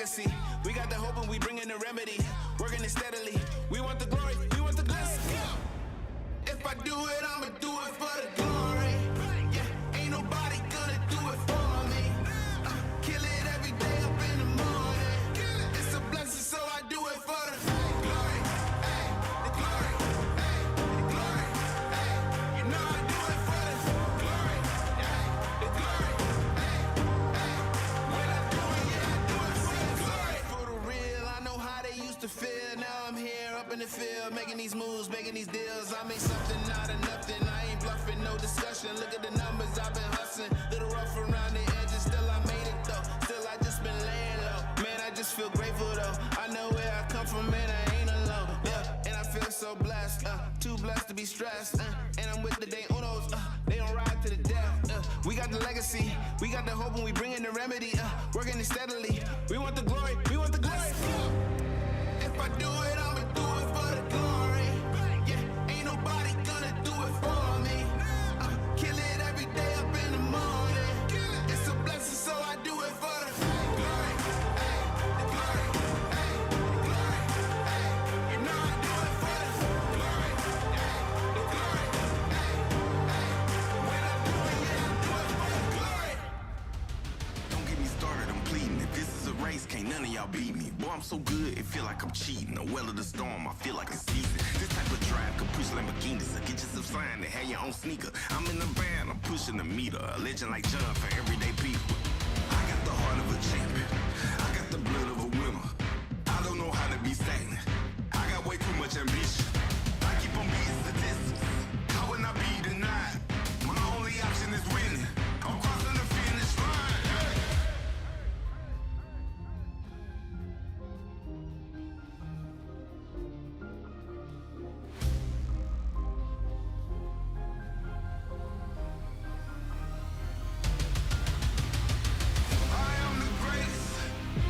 legacy. We got the hope and we bring in the remedy. Working it steadily. We want the glory, we want the glitz. If I do it, I'ma do it for the glory. Yeah, ain't nobody gonna do it for me. Kill it every day up in the morning. It's a blessing, so I do it for the glory. Hey, the glory. Hey, the glory. Hey, you know I do it for the glory. Hey, the glory. Hey, hey, when I do it, yeah, I do it for the glory. For the real, I know how they used to feel. Now I'm here up in the field, making these moves, making these deals. I made something out of nothing. I ain't bluffing, no discussion. Look at the numbers, I've been hustling. Little rough around the edges, still I made it though. Still I just been laying low. Man, I just feel grateful though. I know where I come from, man, I ain't alone. Yeah, and I feel so blessed, too blessed to be stressed. And I'm with the day unos, they don't ride to the death. We got the legacy, we got the hope and we bring in the remedy. Working it steadily, we want the glory, we want the glory. If I do it, I'ma do it for the glory. Yeah, ain't nobody gonna do it for me. Kill it every day up in the morning. It's a blessing, so I do it for the glory. Hey, the glory. Hey, the glory. Hey, you know I do it for the glory. Hey, the glory. Hey, hey, when I do it, yeah, I do it for the glory. Don't get me started, I'm pleading. If this is a race, can't none of y'all beat me. Boy, I'm so good, it feel like I'm cheating. The well of the storm, I feel like it's season. This type of drive could push Lamborghinis. I get you some sign to have your own sneaker. I'm in the van, I'm pushing the meter. A legend like John for everyday people. I got the heart of a champion. I got the blood of a winner. I don't know how to be stagnant. I got way too much ambition. I keep on beating statistics. How would I be denied? My only option is winning. I'm crossing the finish line. Hey.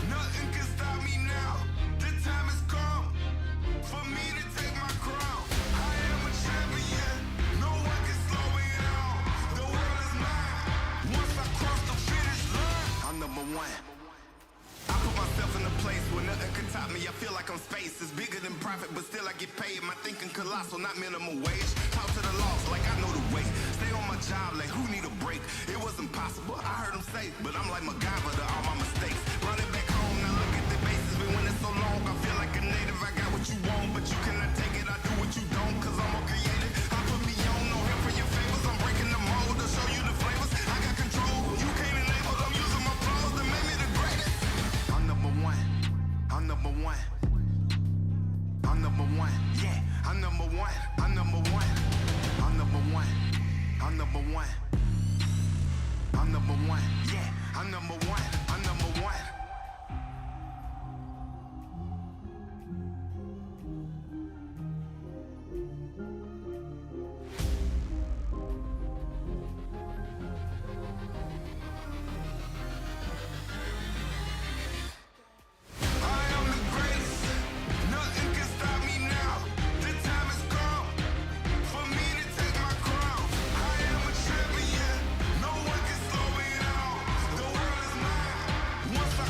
Nothing can stop me now. The time has come for me to take my crown. I am a champion. No one can slow me down. The world is mine. Once I cross the finish line, I'm number one. I put myself in a place where nothing can top me. I feel like I'm space. It's bigger than profit, but still I get paid. My thinking colossal, not minimum wage. Talk to the loss like I know the way. Stay on my job like who need a break? It wasn't possible, I heard them say, but I'm like MacGyver to all my mistakes. Running back home, now look at the bases. Been winning so long, I feel like a native. I got what you want, but you cannot take it. I do what you don't, cause I'm more creative. I put me on, no help for your favors. I'm breaking the mold to show you the flavors. I got control, you can't enable. I'm using my flaws to make me the greatest. I'm number one. I'm number one. I'm number one. Yeah, I'm number one. I'm number one. I'm number one. I'm number one. I'm number one. Yeah, I'm number one. I'm number one. Once I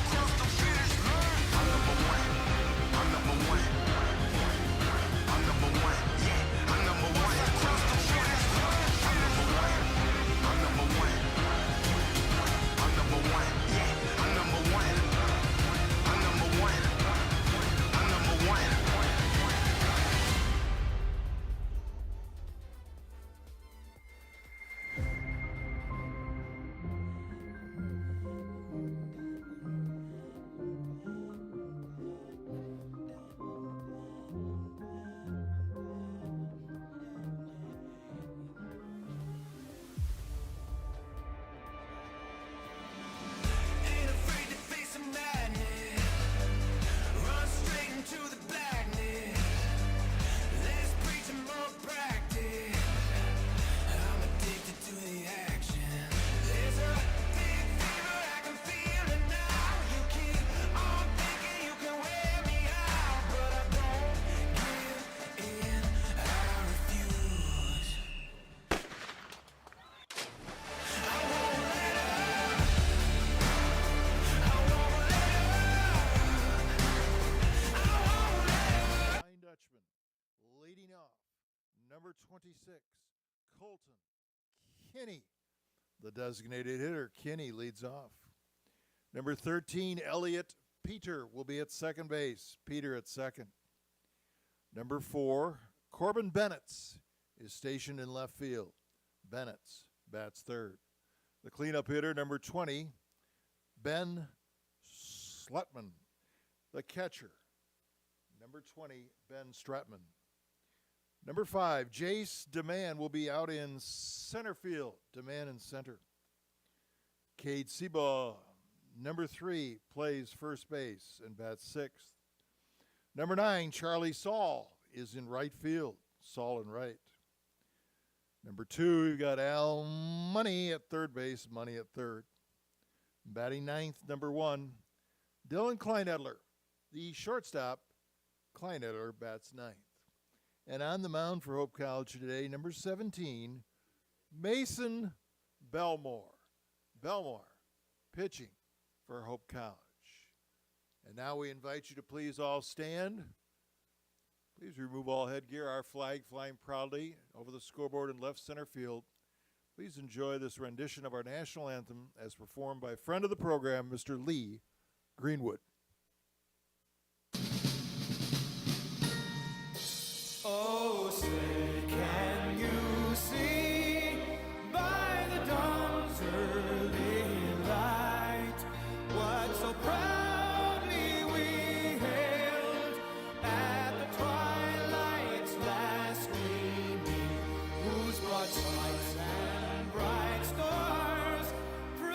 number 26, Colton Kinney. The designated hitter, Kinney, leads off. Number 13, Elliot Peter will be at second base. Peter at second. Number 4, Corbin Bennetts is stationed in left field. Bennetts bats third. The cleanup hitter, number 20, Ben Slutman. The catcher, number 20, Ben Stratman. Number 5, Jace DeMann will be out in center field. DeMann in center. Cade Seabaugh, number 3, plays first base and bats sixth. Number 9, Charlie Saul is in right field. Saul in right. Number 2, you've got Al Money at third base. Money at third. Batting ninth, number 1, Dylan Kleinedler. The shortstop, Kleinedler, bats ninth. And on the mound for Hope College today, number 17, Mason Belmore. Belmore pitching for Hope College. And now we invite you to please all stand. Please remove all headgear. Our flag flying proudly over the scoreboard in left center field. Please enjoy this rendition of our national anthem as performed by a friend of the program, Mr. Lee Greenwood. Oh, say, can you see by the dawn's early light what so proudly we hailed at the twilight's last gleaming, whose broad stripes and bright stars through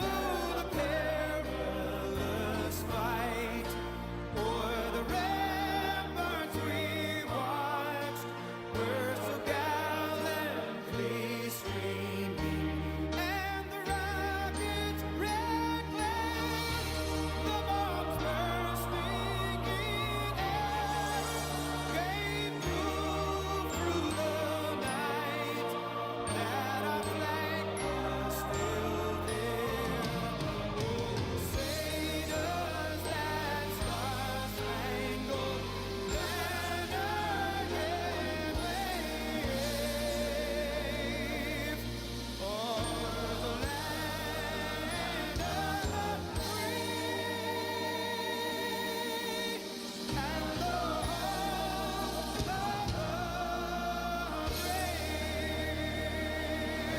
the perilous fight o'er the ramparts we watched were so gallantly streaming, and the rocket's red glare, the bombs bursting in air, gave proof through the night that our flag was still there. Oh, say does that star-spangled banner yet wave o'er the land of the free and the home of the brave.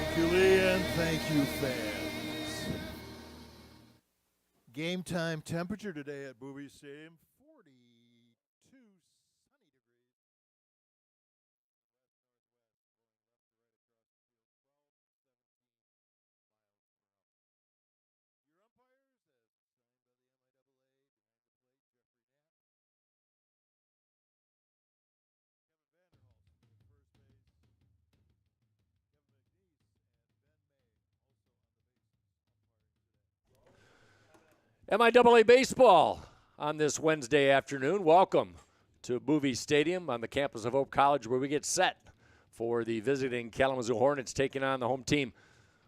Thank you, Lee, and thank you, fans. Game time temperature today at Bowie Stadium, 42 sunny degrees. Your umpires, as signed by the MIAA, Kevin Vanderholst at first base, Kevin McNeese, and Ben May also on the bases umpiring today. MIAA baseball on this Wednesday afternoon. Welcome to Bowie Stadium on the campus of Hope College, where we get set for the visiting Kalamazoo Hornets taking on the home team,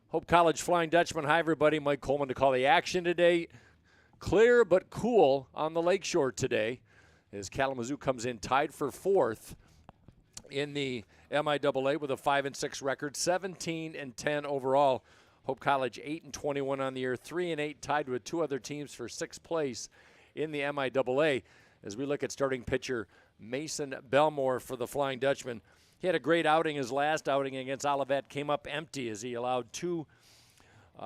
Hope College Flying Dutchman. Hi, everybody. Mike Coleman to call the action today. Clear but cool on the lakeshore today as Kalamazoo comes in tied for fourth in the MIAA with a 5-6 record, 17-10 overall. Hope College 8-21 on the year, 3-8 tied with two other teams for sixth place in the MIAA. As we look at starting pitcher Mason Belmore for the Flying Dutchman, he had a great outing. His last outing against Olivet came up empty as he allowed two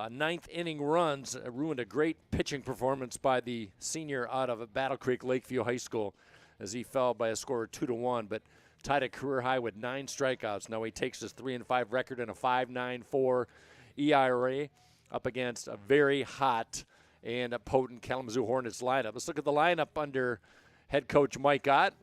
ninth-inning runs, ruined a great pitching performance by the senior out of Battle Creek Lakeview High School as he fell by a score of 2-1, but tied a career high with 9 strikeouts. Now he takes his 3-5 record and a 5.94 ERA up against a very hot and a potent Kalamazoo Hornets lineup. Let's look at the lineup under head coach Mike Ott.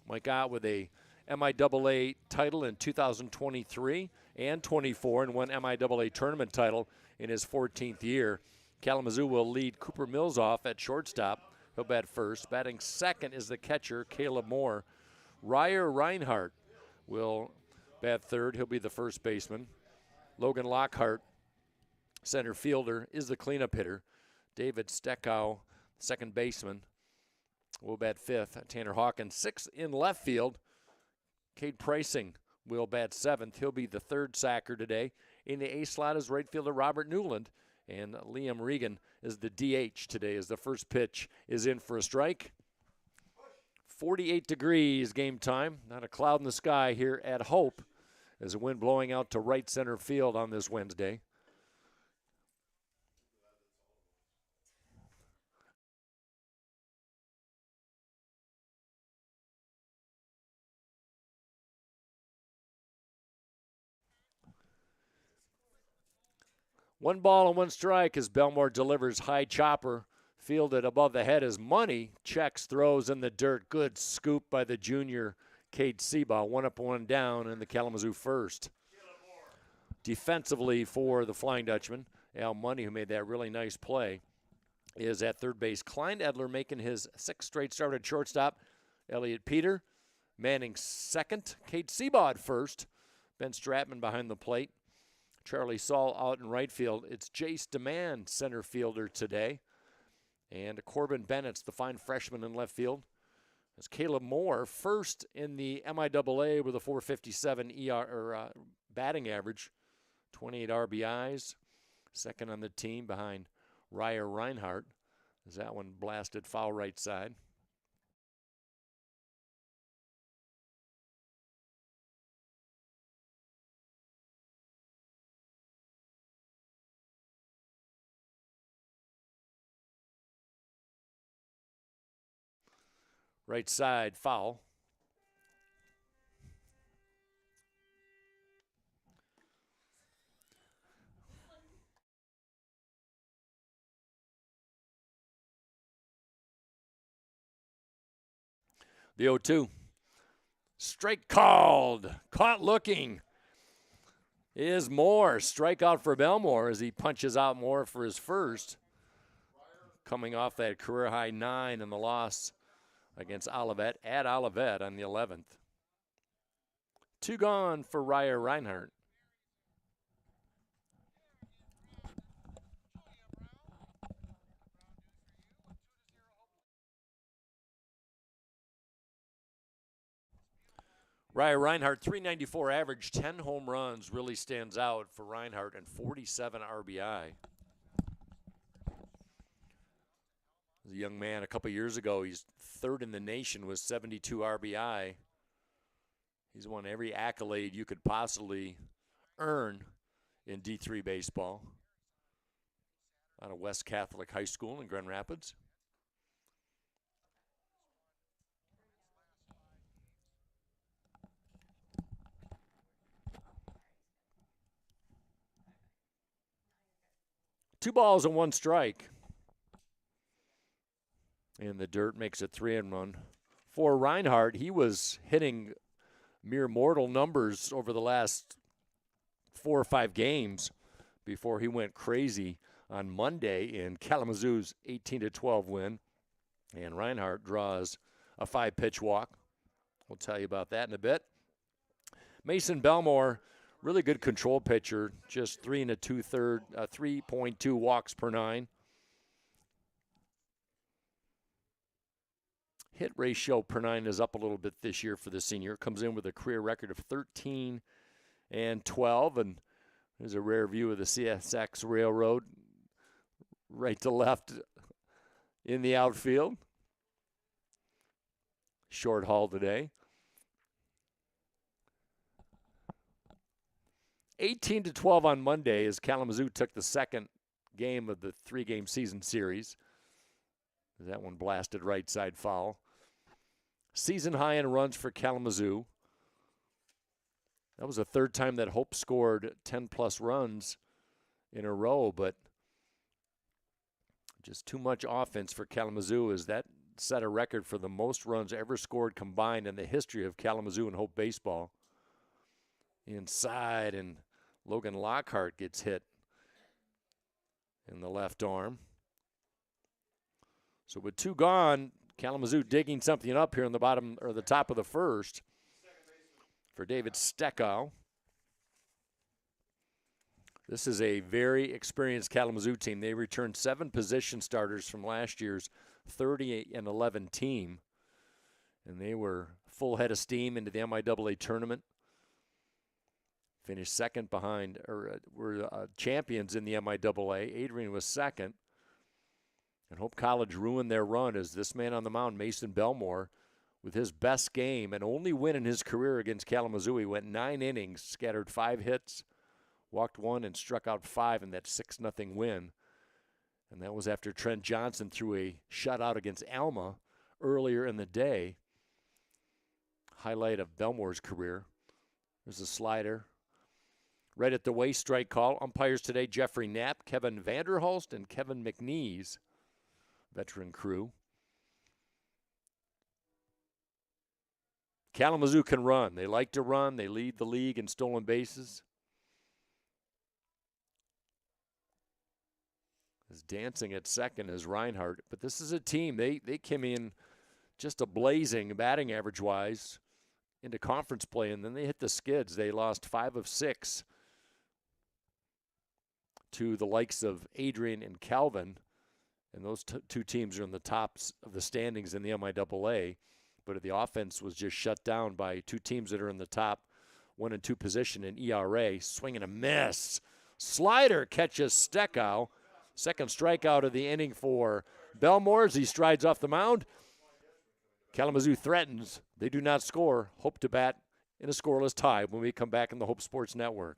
Mike Ott with a MIAA title in 2023 and 24 and one MIAA tournament title in his 14th year. Kalamazoo will lead Cooper Mills off at shortstop. He'll bat first. Batting second is the catcher, Caleb Moore. Reinhardt will bat third. He'll be the first baseman. Logan Lockhart, center fielder, is the cleanup hitter. David Steckow, second baseman, will bat fifth. Tanner Hawkins, sixth in left field. Cade Pricing will bat seventh. He'll be the third sacker today. In the A slot is right fielder Robert Newland, and Liam Regan is the DH today as the first pitch is in for a strike. 48 degrees game time. Not a cloud in the sky here at Hope. There's a wind blowing out to right center field on this Wednesday. One ball and one strike as Belmore delivers high chopper. Fielded above the head is Money. Checks, throws in the dirt. Good scoop by the junior Cade Seba. One up, one down in the Kalamazoo first. Defensively for the Flying Dutchman, Al Money, who made that really nice play, is at third base. Klein Edler making his sixth straight start at shortstop. Elliot Peter manning second. Cade Seba at first. Ben Stratman behind the plate. Charlie Saul out in right field. It's Jace DeMann, center fielder today. And Corbin Bennett's the fine freshman in left field. It's Caleb Moore, first in the MIAA with a 457 batting average, 28 RBIs. Second on the team behind Reinhardt. As that one blasted foul right side. Right side foul. The 0-2. Strike called. Caught looking is Moore. Strikeout for Belmore as he punches out Moore for his first. Coming off that career high 9 in the loss against Olivet at Olivet on the 11th. 2 gone for Reinhardt. Reinhardt, 394 average, 10 home runs, really stands out for Reinhardt, and 47 RBI. As a young man a couple years ago, he's third in the nation with 72 RBI. He's won every accolade you could possibly earn in D3 baseball out of West Catholic High School in Grand Rapids. Two balls and one strike. And the dirt makes it 3-1. For Reinhardt, he was hitting mere mortal numbers over the last 4 or 5 games before he went crazy on Monday in Kalamazoo's 18-12 win. And Reinhardt draws a 5-pitch walk. We'll tell you about that in a bit. Mason Belmore, really good control pitcher, just 3 2/3, 3.2 walks per 9. Hit ratio per 9 is up a little bit this year for the senior. Comes in with a career record of 13 and 12. And there's a rare view of the CSX Railroad, right to left in the outfield. Short haul today. 18-12 on Monday as Kalamazoo took the second game of the 3-game season series. That one blasted right side foul. Season high in runs for Kalamazoo. That was the third time that Hope scored 10-plus runs in a row, but just too much offense for Kalamazoo as that set a record for the most runs ever scored combined in the history of Kalamazoo and Hope baseball. Inside, and Logan Lockhart gets hit in the left arm. So with 2 gone, Kalamazoo digging something up here in the bottom or the top of the first for David Steckow. This is a very experienced Kalamazoo team. They returned 7 position starters from last year's 30-11 team, and they were full head of steam into the MIAA tournament. finished second behind, or were champions in the MIAA. Adrian was second. And Hope College ruined their run as this man on the mound, Mason Belmore, with his best game and only win in his career against Kalamazoo. He went 9 innings, scattered 5 hits, walked 1, and struck out 5 in that 6-0 win. And that was after Trent Johnson threw a shutout against Alma earlier in the day. Highlight of Belmore's career. There's a slider. Right at the waist, strike call. Umpires today, Jeffrey Knapp, Kevin Vanderhulst, and Kevin McNeese. Veteran crew. Kalamazoo can run. They like to run. They lead the league in stolen bases. Is dancing at second is Reinhardt. But this is a team. They came in just a blazing batting average-wise into conference play, and then they hit the skids. They lost 5 of 6 to the likes of Adrian and Calvin. And those two teams are in the tops of the standings in the MIAA. But the offense was just shut down by 2 teams that are in the top 1 and 2 position in ERA. Swing and a miss. Slider catches Steckow. Second strikeout of the inning for Belmore as he strides off the mound. Kalamazoo threatens. They do not score. Hope to bat in a scoreless tie when we come back in the Hope Sports Network.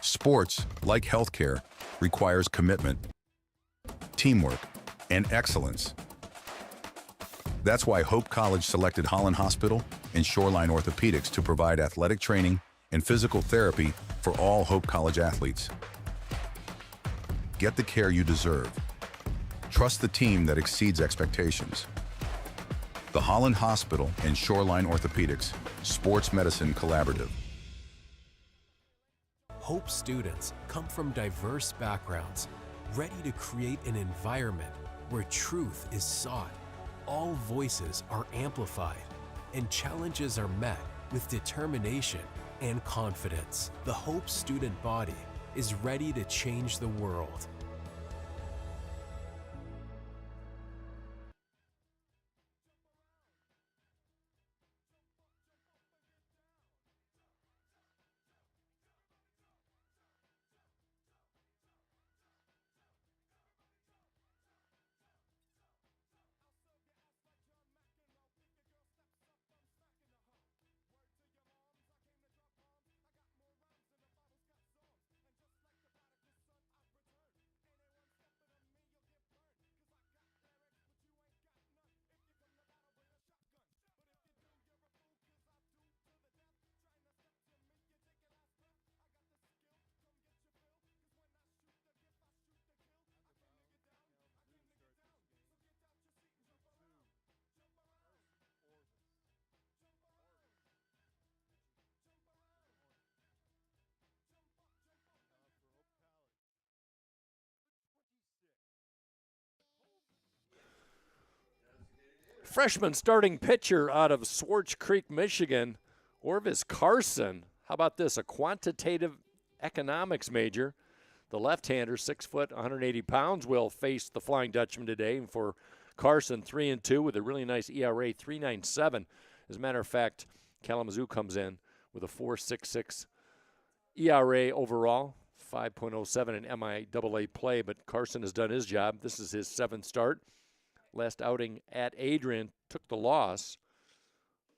Sports, like healthcare, requires commitment, teamwork, and excellence. That's why Hope College selected Holland Hospital and Shoreline Orthopedics to provide athletic training and physical therapy for all Hope College athletes. Get the care you deserve. Trust the team that exceeds expectations. The Holland Hospital and Shoreline Orthopedics Sports Medicine Collaborative. Hope students come from diverse backgrounds, ready to create an environment where truth is sought, all voices are amplified, and challenges are met with determination and confidence. The Hope student body is ready to change the world. Freshman starting pitcher out of Swartz Creek, Michigan, Orvis Carson. How about this? A quantitative economics major. The left-hander, 6 foot, 180 pounds, will face the Flying Dutchman today. And for Carson, 3-2 with a really nice ERA, 3.97. As a matter of fact, Kalamazoo comes in with a 4.66 ERA overall, 5.07 in MIAA play. But Carson has done his job. This is his 7th start. Last outing at Adrian, took the loss,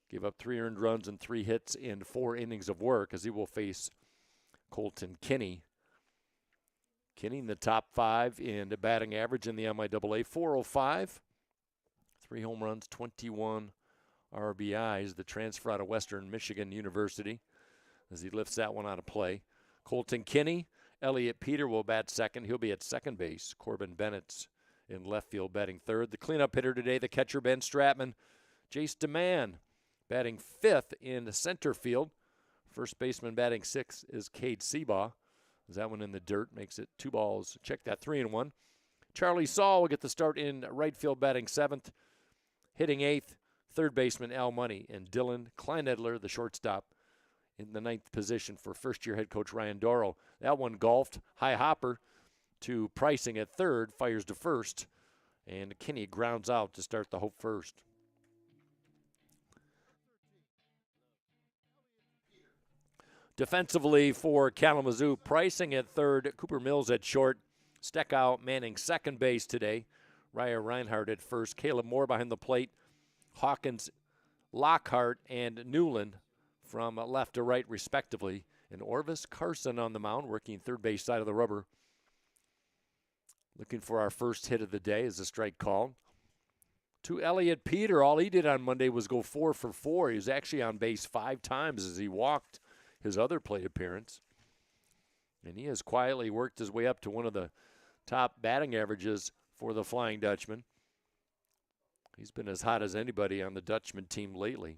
gave up 3 earned runs and 3 hits in 4 innings of work as he will face Colton Kinney. Kinney in the top 5 in the batting average in the MIAA, 405, 3 home runs, 21 RBIs, the transfer out of Western Michigan University as he lifts that one out of play. Colton Kinney, Elliot Peter will bat second. He'll be at second base. Corbin Bennett's in left field batting third. The cleanup hitter today, the catcher Ben Stratman. Jace DeMann batting 5th in center field. First baseman batting 6th is Cade Seabaugh. Is that one in the dirt? Makes it 2 balls. Check that, 3-1. Charlie Saul will get the start in right field batting 7th. Hitting 8th, third baseman Al Money. And Dylan Kleinedler, the shortstop, in the 9th position for first-year head coach Ryan Doro. That one golfed. High hopper to Pricing at third, fires to first, and Kinney grounds out to start the Hope first. Defensively for Kalamazoo, Pricing at third, Cooper Mills at short, Steckow manning second base today, Reinhardt at first, Caleb Moore behind the plate, Hawkins, Lockhart, and Newland from left to right respectively, and Orvis Carson on the mound working third base side of the rubber. Looking for our first hit of the day as a strike called. To Elliot Peter, all he did on Monday was go 4 for 4. He was actually on base 5 times as he walked his other plate appearance. And he has quietly worked his way up to one of the top batting averages for the Flying Dutchman. He's been as hot as anybody on the Dutchman team lately.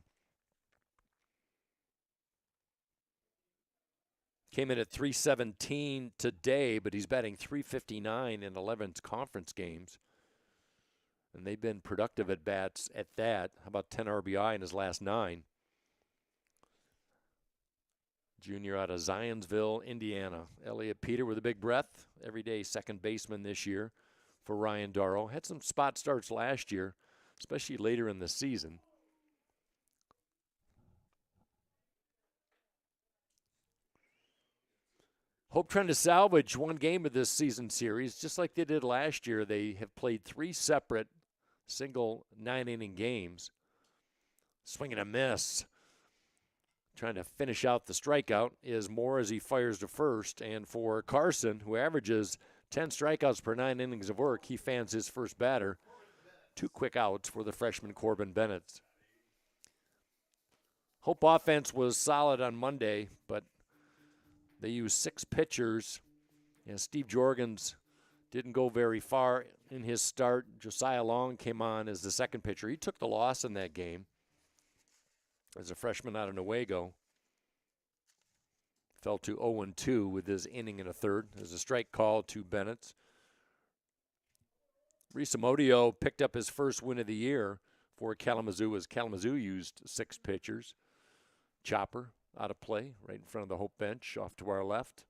Came in at .317 today, but he's batting .359 in 11 conference games. And they've been productive at bats at that. How about 10 RBI in his last 9? Junior out of Zionsville, Indiana. Elliot Peter with a big breath. Everyday second baseman this year for Ryan Darrow. Had some spot starts last year, especially later in the season. Hope trying to salvage one game of this season series, just like they did last year. They have played 3 separate single 9-inning games. Swing and a miss. Trying to finish out the strikeout is Moore as he fires to first. And for Carson, who averages 10 strikeouts per 9 innings of work, he fans his first batter. 2 quick outs for the freshman Corbin Bennett. Hope offense was solid on Monday, but they used 6 pitchers. And Steve Jorgens didn't go very far in his start. Josiah Long came on as the second pitcher. He took the loss in that game as a freshman out of Newaygo. Fell to 0-2 with his inning and a third as a strike call to Bennett. Reese Amodio picked up his first win of the year for Kalamazoo as Kalamazoo used 6 pitchers. Chopper out of play right in front of the Hope bench off to our left.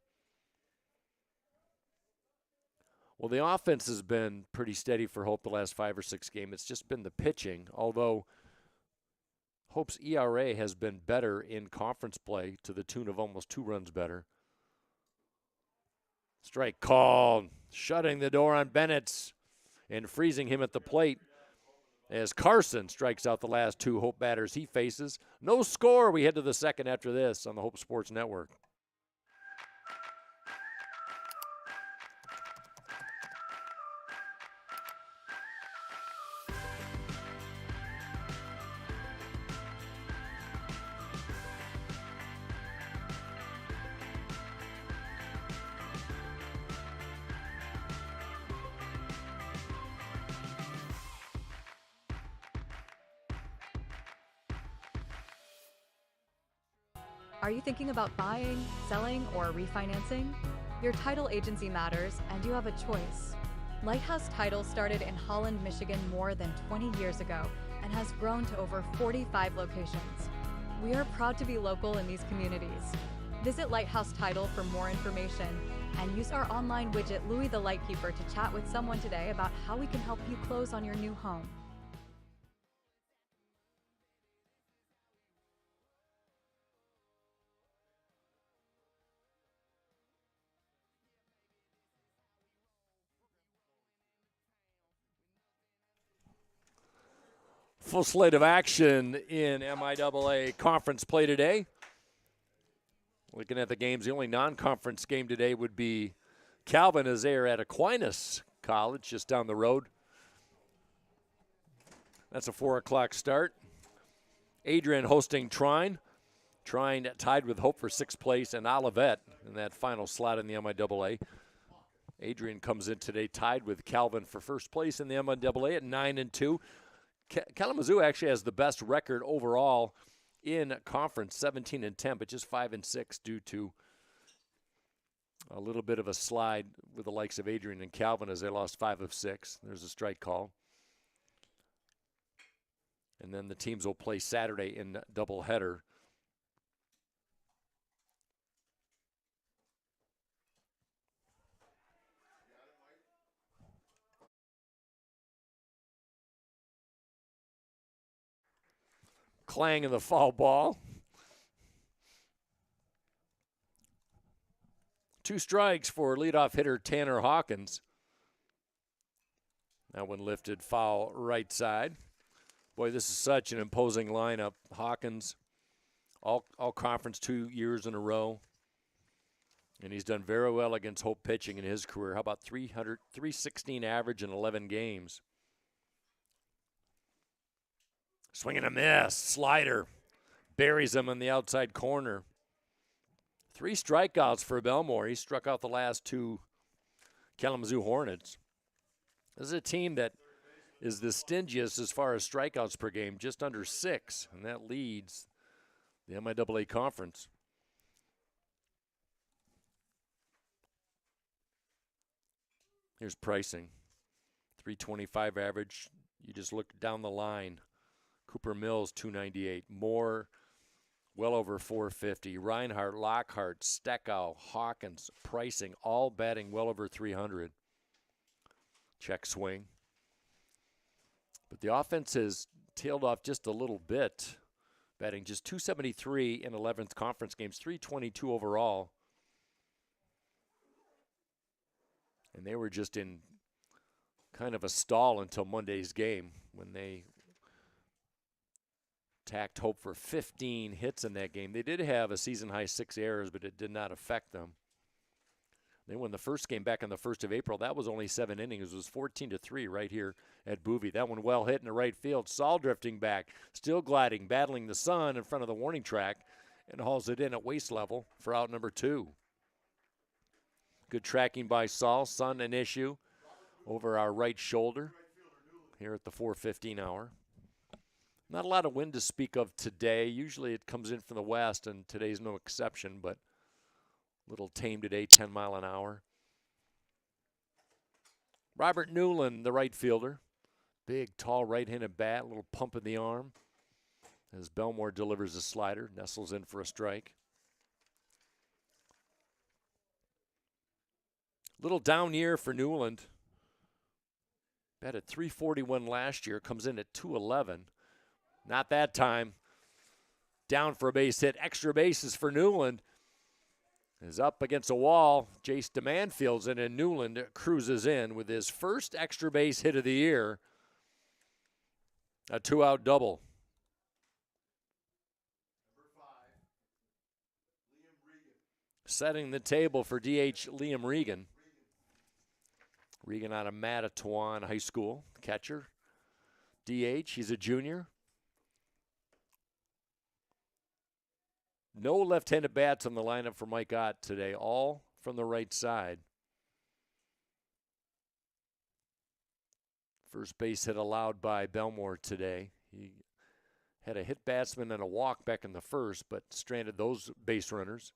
Well, the offense has been pretty steady for Hope the last 5 or 6 games. It's just been the pitching, although Hope's ERA has been better in conference play to the tune of almost 2 runs better. Strike called, shutting the door on Bennett and freezing him at the plate as Carson strikes out the last 2 Hope batters he faces. No score. We head to the second after this on the Hope Sports Network. Are you thinking about buying, selling, or refinancing? Your title agency matters, and you have a choice. Lighthouse Title started in Holland, Michigan more than 20 years ago and has grown to over 45 locations. We are proud to be local in these communities. Visit Lighthouse Title for more information and use our online widget Louis the Lightkeeper to chat with someone today about how we can help you close on your new home. Full slate of action in MIAA conference play today. Looking at the games, the only non-conference game today would be Calvin as they are at Aquinas College just down the road. That's a 4 o'clock start. Adrian hosting Trine. Trine tied with Hope for 6th place, and Olivet in that final slot in the MIAA. Adrian comes in today tied with Calvin for 1st place in the MIAA at 9-2. Kalamazoo actually has the best record overall in conference, 17-10, but just 5-6 due to a little bit of a slide with the likes of Adrian and Calvin as they lost 5 of 6. There's a strike call. And then the teams will play Saturday in doubleheader. Clang in the foul ball. 2 strikes for leadoff hitter Tanner Hawkins. That one lifted foul right side. Boy, this is such an imposing lineup. Hawkins, all conference 2 years in a row. And he's done very well against Hope pitching in his career. How about 316 average in 11 games? Swing and a miss. Slider. Buries him in the outside corner. 3 strikeouts for Belmore. He struck out the last 2 Kalamazoo Hornets. This is a team that is the stingiest as far as strikeouts per game, just under 6, and that leads the MIAA conference. Here's pricing. 325 average. You just look down the line. Cooper Mills, 298. Moore, well over 450. Reinhardt, Lockhart, Steckow, Hawkins, pricing, all batting well over 300. Check swing. But the offense has tailed off just a little bit, batting just 273 in 11th conference games, 322 overall. And they were just in kind of a stall until Monday's game when they tacked Hope for 15 hits in that game. They did have a season-high 6 errors, but it did not affect them. They won the first game back on the 1st of April. That was only 7 innings. It was 14-3 right here at Boovie. That one well hit in the right field. Saul drifting back, still gliding, battling the sun in front of the warning track, and hauls it in at waist level for out number 2. Good tracking by Saul. Sun an issue over our right shoulder here at the 4:15 hour. Not a lot of wind to speak of today. Usually it comes in from the west, and today's no exception, but a little tame today, 10 mile an hour. Robert Newland, the right fielder. Big, tall right-handed bat, a little pump in the arm as Belmore delivers a slider, nestles in for a strike. Little down year for Newland. Batted .341 last year, comes in at .211. Not that time. Down for a base hit. Extra bases for Newland. Is up against a wall. Jace DeMann fields in, and Newland cruises in with his first extra base hit of the year. A 2-out double. Setting the table for DH Liam Regan. Regan out of Mattawan High School, catcher. DH, he's a junior. No left-handed bats on the lineup for Mike Ott today, all from the right side. First base hit allowed by Belmore today. He had a hit batsman and a walk back in the first, but stranded those base runners.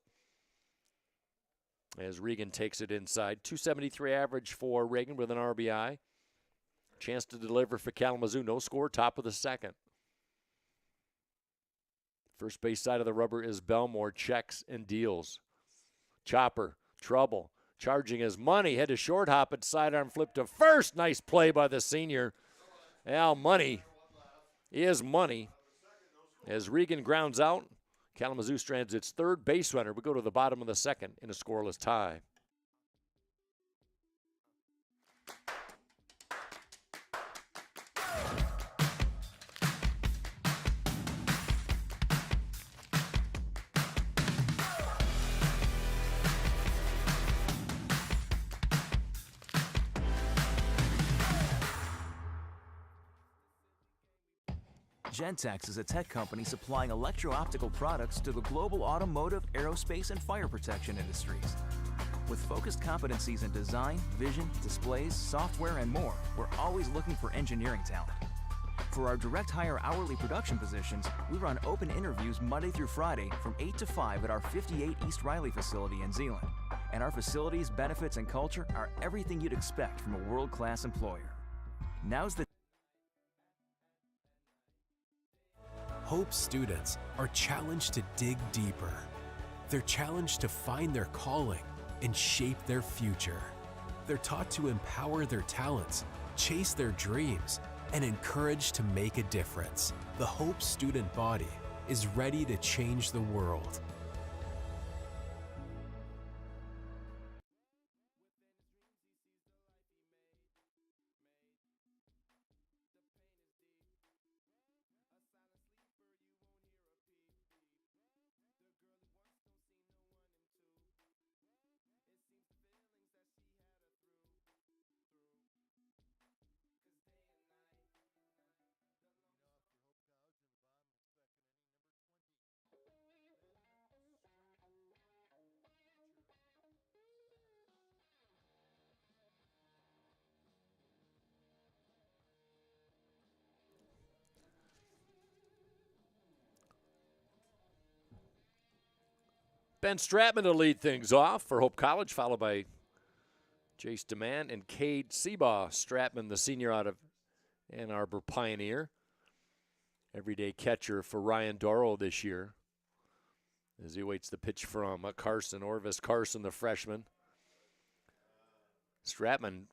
As Regan takes it inside. .273 average for Regan with an RBI. Chance to deliver for Kalamazoo. No score, top of the second. First base side of the rubber is Belmore. Checks and deals. Chopper, trouble. Charging his money. Had to short hop it. Sidearm flip to first. Nice play by the senior. Al Money is money. As Regan grounds out, Kalamazoo strands its third base runner. We go to the bottom of the second in a scoreless tie. Gentex is a tech company supplying electro-optical products to the global automotive, aerospace, and fire protection industries. With focused competencies in design, vision, displays, software, and more, we're always looking for engineering talent. For our direct hire hourly production positions, we run open interviews Monday through Friday from 8 to 5 at our 58 East Riley facility in Zeeland. And our facilities, benefits, and culture are everything you'd expect from a world-class employer. Now's the Hope students are challenged to dig deeper. They're challenged to find their calling and shape their future. They're taught to empower their talents, chase their dreams, and encouraged to make a difference. The Hope student body is ready to change the world. Ben Stratman to lead things off for Hope College, followed by Jace DeMann and Cade Seabaugh. Stratman, the senior out of Ann Arbor Pioneer. Everyday catcher for Ryan Doro this year as he waits the pitch from Carson, Orvis Carson, the freshman. Stratman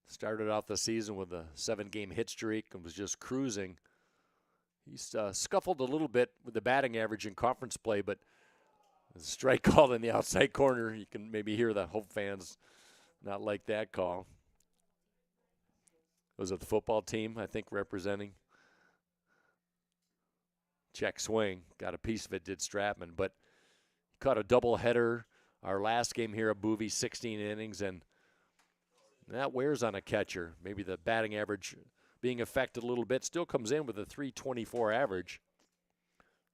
started out the season with a 7-game hit streak and was just cruising. He's scuffled a little bit with the batting average in conference play, but the strike called in the outside corner, you can maybe hear the Hope fans not like that call. Was it the football team, I think, representing? Check swing. Got a piece of it, did Stratman. But he caught a doubleheader our last game here at Bowie, 16 innings, and that wears on a catcher. Maybe the batting average being affected a little bit. Still comes in with a .324 average.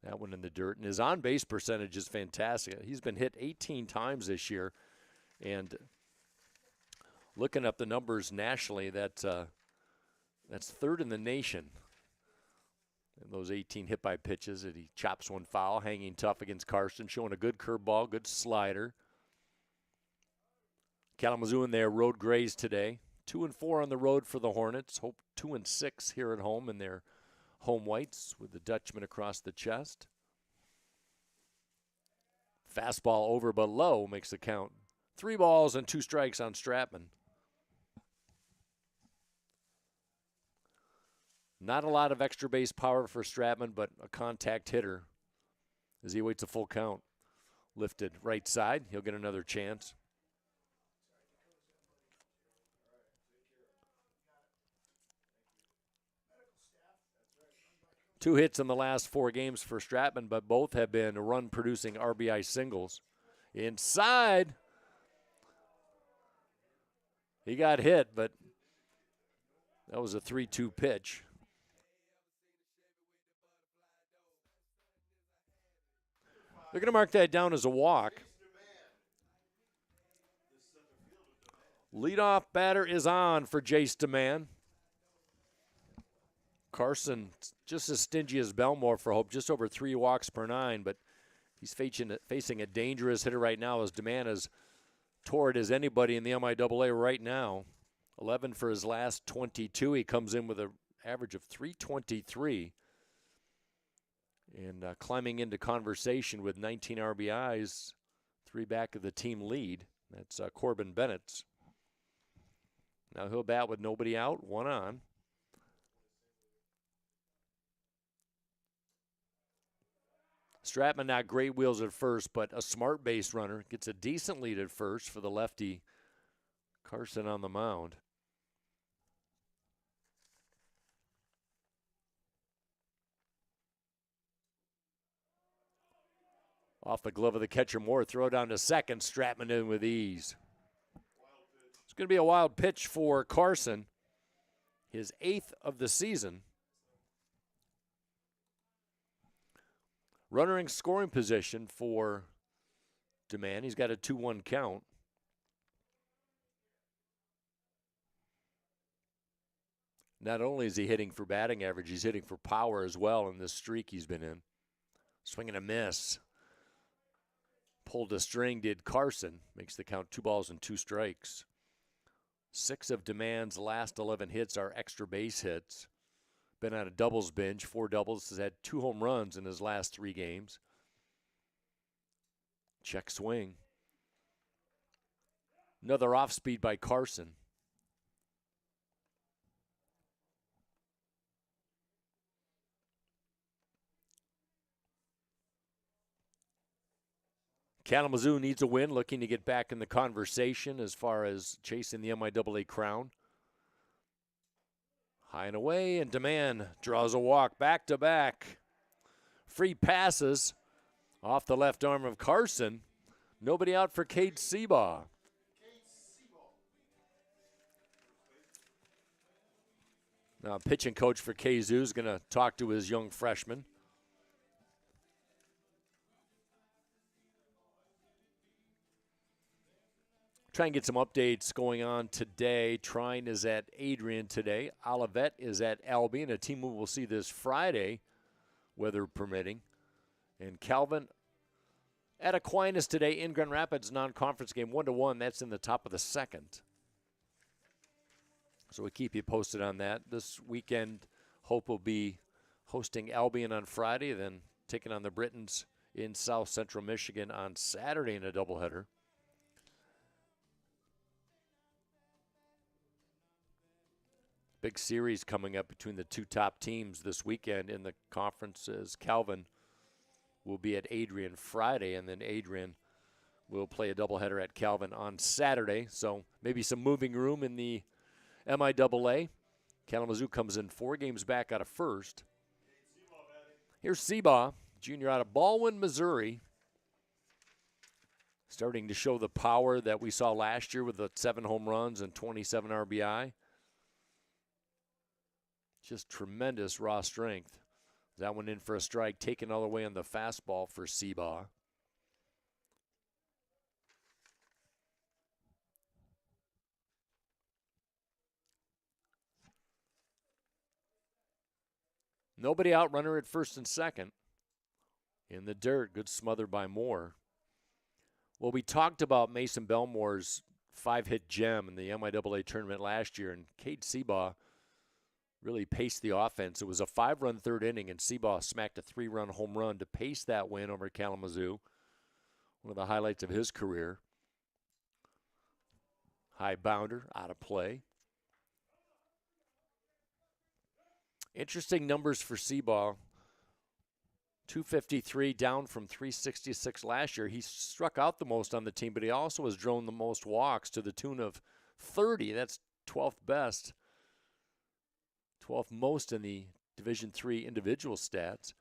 That one in the dirt. And his on-base percentage is fantastic. He's been hit 18 times this year. And looking up the numbers nationally, that's third in the nation. And those 18 hit by pitches that he chops one foul, hanging tough against Carson, showing a good curveball, good slider. Kalamazoo in their road grays today. 2-4 on the road for the Hornets. Hope 2-6 here at home in their home whites with the Dutchman across the chest. Fastball over but low makes the count. 3 balls and 2 strikes on Stratman. Not a lot of extra base power for Stratman, but a contact hitter as he awaits a full count. Lifted right side. He'll get another chance. Two hits in the last 4 games for Stratman, but both have been run-producing RBI singles. Inside. He got hit, but that was a 3-2 pitch. They're going to mark that down as a walk. Leadoff batter is on for Jace DeMann. Carson just as stingy as Belmore for Hope, just over 3 walks per 9, but he's facing a dangerous hitter right now as DeMann is toward as anybody in the MIAA right now. 11 for his last 22. He comes in with an average of .323 and climbing into conversation with 19 RBIs, 3 back of the team lead. That's Corbin Bennett's. Now he'll bat with nobody out, 1 on. Stratman not great wheels at first, but a smart base runner. Gets a decent lead at first for the lefty Carson on the mound. Off the glove of the catcher Moore, throw down to second, Stratman in with ease. It's going to be a wild pitch for Carson, his 8th of the season. Runner in scoring position for DeMann. He's got a 2-1 count. Not only is he hitting for batting average, he's hitting for power as well in this streak he's been in. Swing and a miss. Pulled a string, did Carson. Makes the count 2 balls and 2 strikes. 6 of DeMann's last 11 hits are extra base hits. Been on a doubles binge, 4 doubles, has had 2 home runs in his last 3 games. Check swing. Another off speed by Carson. Kalamazoo needs a win, looking to get back in the conversation as far as chasing the MIAA crown. High and away, and DeMann draws a walk back-to-back. Free passes off the left arm of Carson. Nobody out for Cade Seabaugh. Now, pitching coach for KZoo is going to talk to his young freshman. Try and get some updates going on today. Trine is at Adrian today. Olivet is at Albion, a team we will see this Friday, weather permitting. And Calvin at Aquinas today in Grand Rapids, non-conference game, 1-1. That's in the top of the second. So we keep you posted on that. This weekend, Hope will be hosting Albion on Friday, then taking on the Britons in South Central Michigan on Saturday in a doubleheader. Big series coming up between the two top teams this weekend in the conferences. Calvin will be at Adrian Friday, and then Adrian will play a doubleheader at Calvin on Saturday. So maybe some moving room in the MIAA. Kalamazoo comes in 4 games back out of first. Here's Seabaugh, junior out of Baldwin, Missouri. Starting to show the power that we saw last year with the 7 home runs and 27 RBI. Just tremendous raw strength. That one in for a strike, taken all the way on the fastball for Seabaugh. Nobody out, runner at first and second. In the dirt, good smother by Moore. Well, we talked about Mason Belmore's 5-hit gem in the MIAA tournament last year, and Cade Seabaugh really paced the offense. It was a 5-run third inning, and Seabaugh smacked a 3-run home run to pace that win over Kalamazoo. One of the highlights of his career. High bounder, out of play. Interesting numbers for Seabaugh. 253 down from 366 last year. He struck out the most on the team, but he also has drawn the most walks to the tune of 30. That's 12th best. 12th most in the Division III individual stats.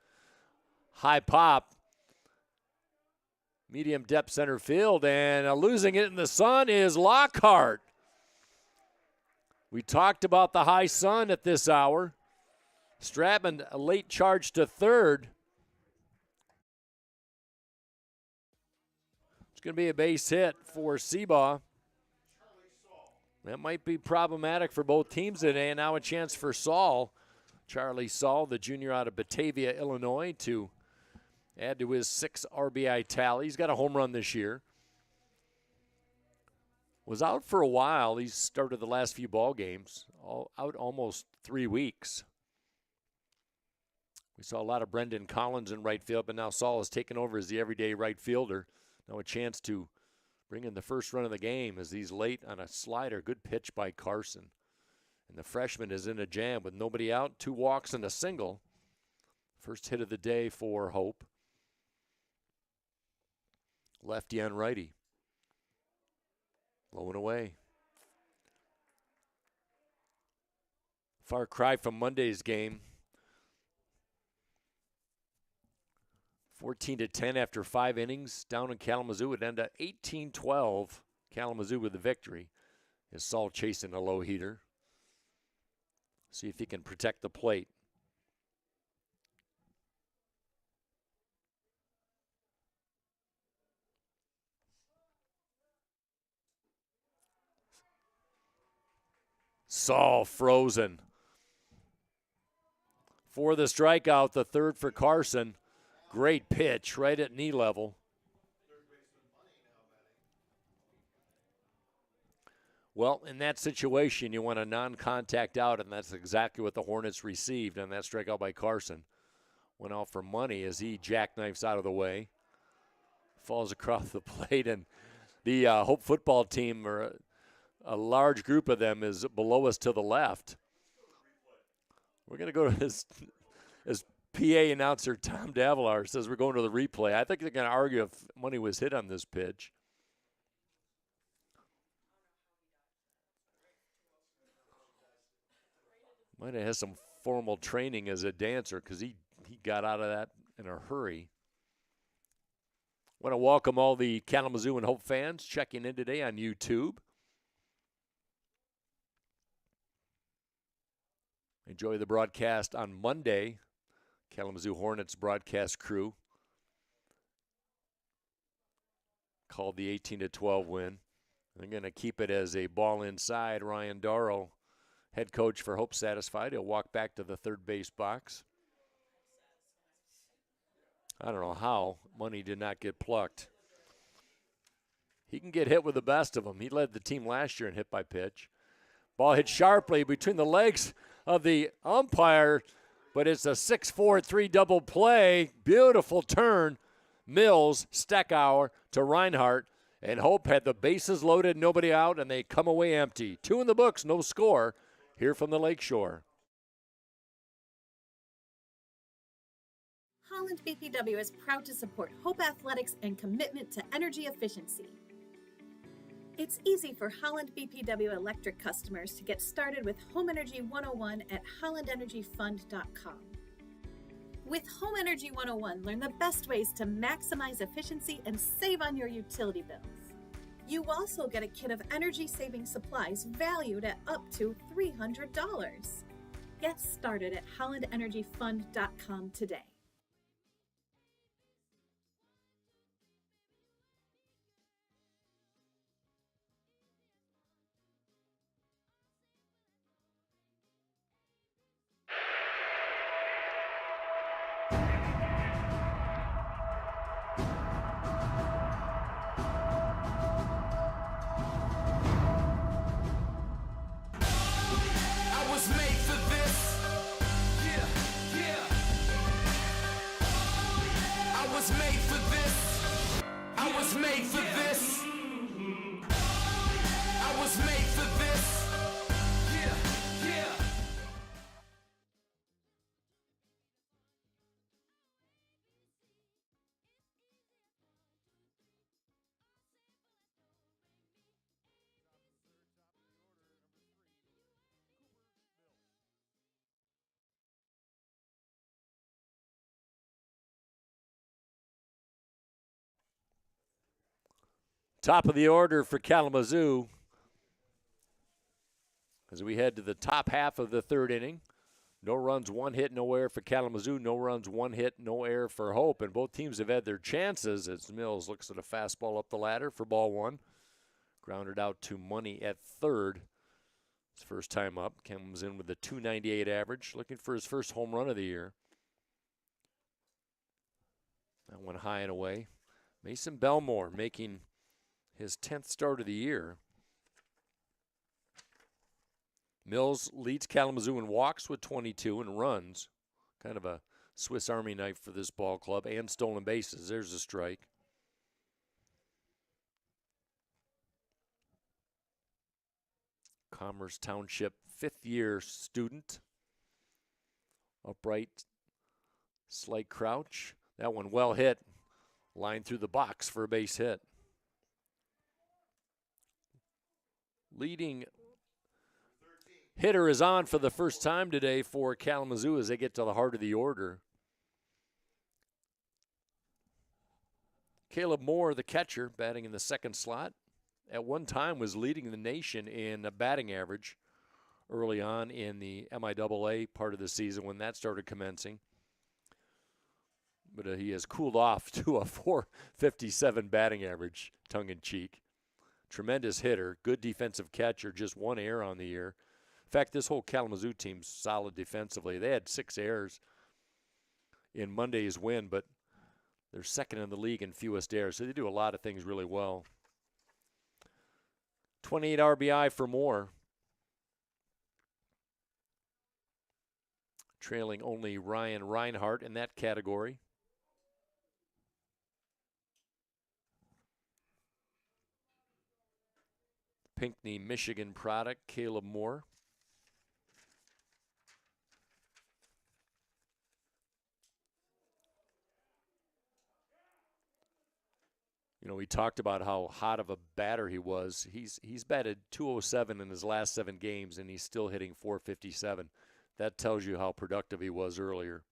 High pop. Medium depth center field, and losing it in the sun is Lockhart. We talked about the high sun at this hour. Stratman, a late charge to third. It's going to be a base hit for Seabaugh. That might be problematic for both teams today, and now a chance for Saul. Charlie Saul, the junior out of Batavia, Illinois, to add to his 6 RBI tally. He's got a home run this year. Was out for a while. He's started the last few ball games, out almost 3 weeks. We saw a lot of Brendan Collins in right field, but now Saul has taken over as the everyday right fielder. Now a chance to bring in the first run of the game as he's late on a slider. Good pitch by Carson. And the freshman is in a jam with nobody out, 2 walks and a single. First hit of the day for Hope. Lefty on righty. Low and away. Far cry from Monday's game. 14-10 after 5 innings down in Kalamazoo. It ended up 18-12. Kalamazoo with the victory. Is Saul chasing a low heater. See if he can protect the plate. Saul frozen. For the strikeout, the third for Carson. Great pitch right at knee level. Well, in that situation, you want a non-contact out, and that's exactly what the Hornets received on that strikeout by Carson. Went out for money as he jackknifes out of the way. Falls across the plate, and the Hope football team, or a large group of them, is below us to the left. We're going to go to his PA announcer Tom Davalar says we're going to the replay. I think they're going to argue if money was hit on this pitch. Might have had some formal training as a dancer because he got out of that in a hurry. Want to welcome all the Kalamazoo and Hope fans checking in today on YouTube. Enjoy the broadcast on Monday. Kalamazoo Hornets broadcast crew called the 18-12 win. They're going to keep it as a ball inside. Ryan Darrow, head coach for Hope, satisfied. He'll walk back to the third base box. I don't know how money did not get plucked. He can get hit with the best of them. He led the team last year in hit by pitch. Ball hit sharply between the legs of the umpire, but it's a 6-4-3 double play. Beautiful turn. Mills, Steckauer to Reinhardt, and Hope had the bases loaded, nobody out, and they come away empty. 2 in the books, no score here from the Lakeshore. Holland BPW is proud to support Hope Athletics and commitment to energy efficiency. It's easy for Holland BPW electric customers to get started with Home Energy 101 at hollandenergyfund.com. With Home Energy 101, learn the best ways to maximize efficiency and save on your utility bills. You also get a kit of energy-saving supplies valued at up to $300. Get started at hollandenergyfund.com today. I was made for this. Yeah, yeah. I was made for this. I was made for this. I was made for this. Yeah, yeah. Top of the order for Kalamazoo as we head to the top half of the third inning. No runs, 1 hit, no error for Kalamazoo. No runs, 1 hit, no error for Hope. And both teams have had their chances as Mills looks at a fastball up the ladder for ball 1. Grounded out to Money at third. His first time up. Comes in with a .298 average. Looking for his first home run of the year. That one high and away. Mason Belmore making his 10th start of the year. Mills leads Kalamazoo in walks with 22 and runs. Kind of a Swiss Army knife for this ball club. And stolen bases. There's a strike. Commerce Township 5th-year student. Upright, slight crouch. That one well hit. Line through the box for a base hit. Leading hitter is on for the first time today for Kalamazoo as they get to the heart of the order. Caleb Moore, the catcher, batting in the second slot. At one time was leading the nation in a batting average early on in the MIAA part of the season when that started commencing. But he has cooled off to a .457 batting average, tongue-in-cheek. Tremendous hitter, good defensive catcher, just 1 error on the year. In fact, this whole Kalamazoo team's solid defensively. They had 6 errors in Monday's win, but they're second in the league in fewest errors, so they do a lot of things really well. 28 RBI for Moore. Trailing only Ryan Reinhardt in that category. Pinckney, Michigan product, Caleb Moore. You know, we talked about how hot of a batter he was. He's batted .207 in his last 7 games, and he's still hitting .457. That tells you how productive he was earlier.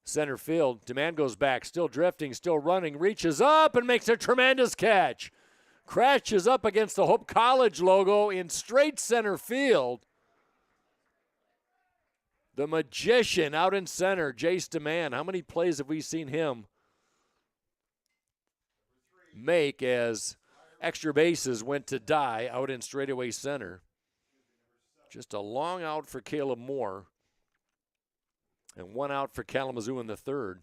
Center field, Demand goes back, still drifting, still running, reaches up and makes a tremendous catch. Crashes up against the Hope College logo in straight center field. The magician out in center, Jace Demand. How many plays have we seen him make as extra bases went to die out in straightaway center? Just a long out for Caleb Moore. And one out for Kalamazoo in the third.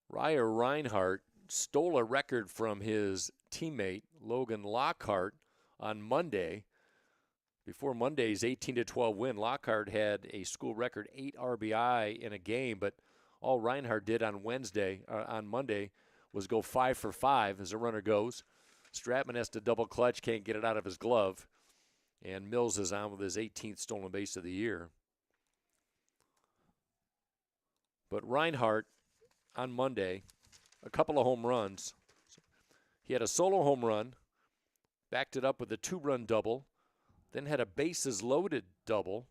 Reinhardt stole a record from his teammate, Logan Lockhart, on Monday. Before Monday's 18-12 win, Lockhart had a school record 8 RBI in a game, but all Reinhardt did on Monday, was go 5 for 5 as a runner goes. Stratman has to double clutch, can't get it out of his glove, and Mills is on with his 18th stolen base of the year. But Reinhardt, on Monday, a couple of home runs. He had a solo home run, backed it up with a 2-run double, then had a bases loaded double,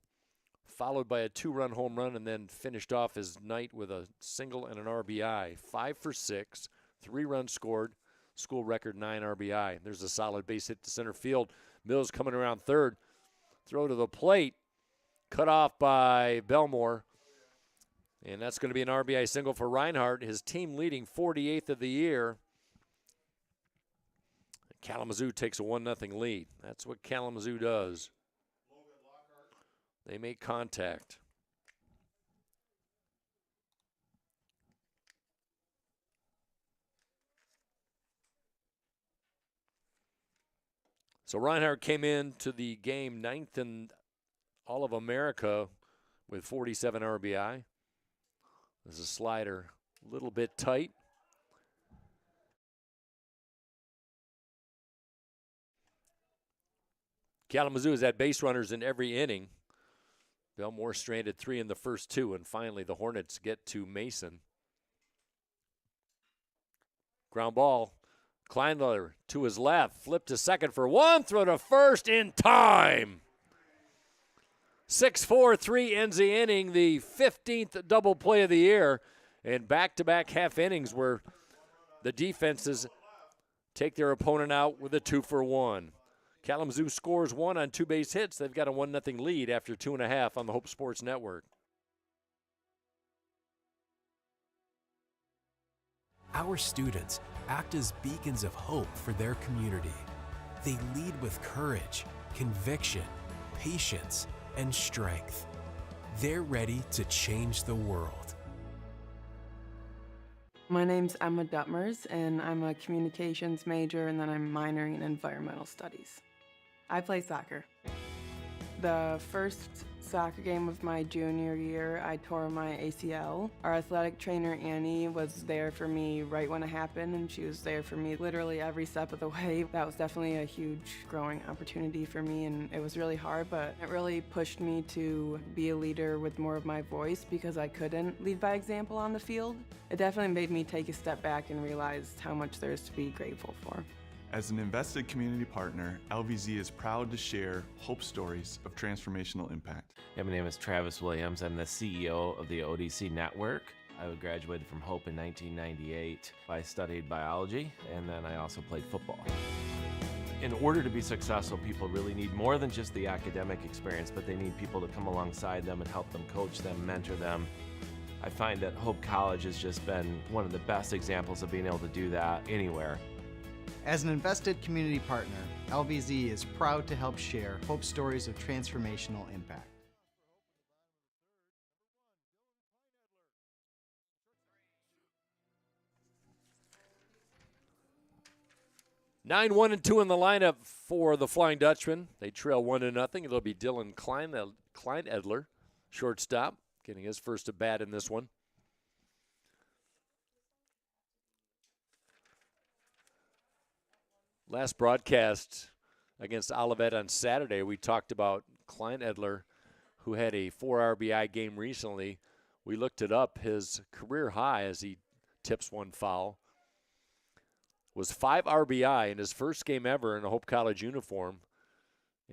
followed by a 2-run home run, and then finished off his night with a single and an RBI. 5 for 6, 3 runs scored, school record 9 RBI. There's a solid base hit to center field. Mills coming around third, throw to the plate, cut off by Belmore. And that's going to be an RBI single for Reinhardt, his team leading 48th of the year. Kalamazoo takes a 1-0 lead. That's what Kalamazoo does. They make contact. So Reinhardt came into the game 9th in all of America with 47 RBI. There's a slider, a little bit tight. Kalamazoo has had base runners in every inning. Belmore stranded 3 in the first 2, and finally the Hornets get to Mason. Ground ball. Kleinler to his left, flip to second for 1, throw to first in time. 6-4-3 ends the inning, the 15th double play of the year, and back-to-back half innings where the defenses take their opponent out with a 2-for-1. Kalamazoo scores 1 on 2 base hits. They've got a 1-0 lead after 2.5 on the Hope Sports Network. Our students act as beacons of hope for their community. They lead with courage, conviction, patience, and strength. They're ready to change the world. My name's Emma Duttmers, and I'm a communications major, and then I'm minoring in environmental studies. I play soccer. The first soccer game of my junior year, I tore my ACL. Our athletic trainer, Annie, was there for me right when it happened, and she was there for me literally every step of the way. That was definitely a huge growing opportunity for me, and it was really hard, but it really pushed me to be a leader with more of my voice because I couldn't lead by example on the field. It definitely made me take a step back and realize how much there is to be grateful for. As an invested community partner, LVZ is proud to share hope stories of transformational impact. Yeah, my name is Travis Williams. I'm the CEO of the ODC Network. I graduated from Hope in 1998. I studied biology, and then I also played football. In order to be successful, people really need more than just the academic experience, but they need people to come alongside them and help them coach them, mentor them. I find that Hope College has just been one of the best examples of being able to do that anywhere. As an invested community partner, LVZ is proud to help share hope stories of transformational impact. Nine, 1, and 2 in the lineup for the Flying Dutchman. They trail 1-0. It'll be Dylan Kleinedler, shortstop, getting his first at bat in this one. Last broadcast against Olivet on Saturday, we talked about Kleinedler, who had a 4 RBI game recently. We looked it up. His career high, as he tips one foul, was 5 RBI in his first game ever in a Hope College uniform.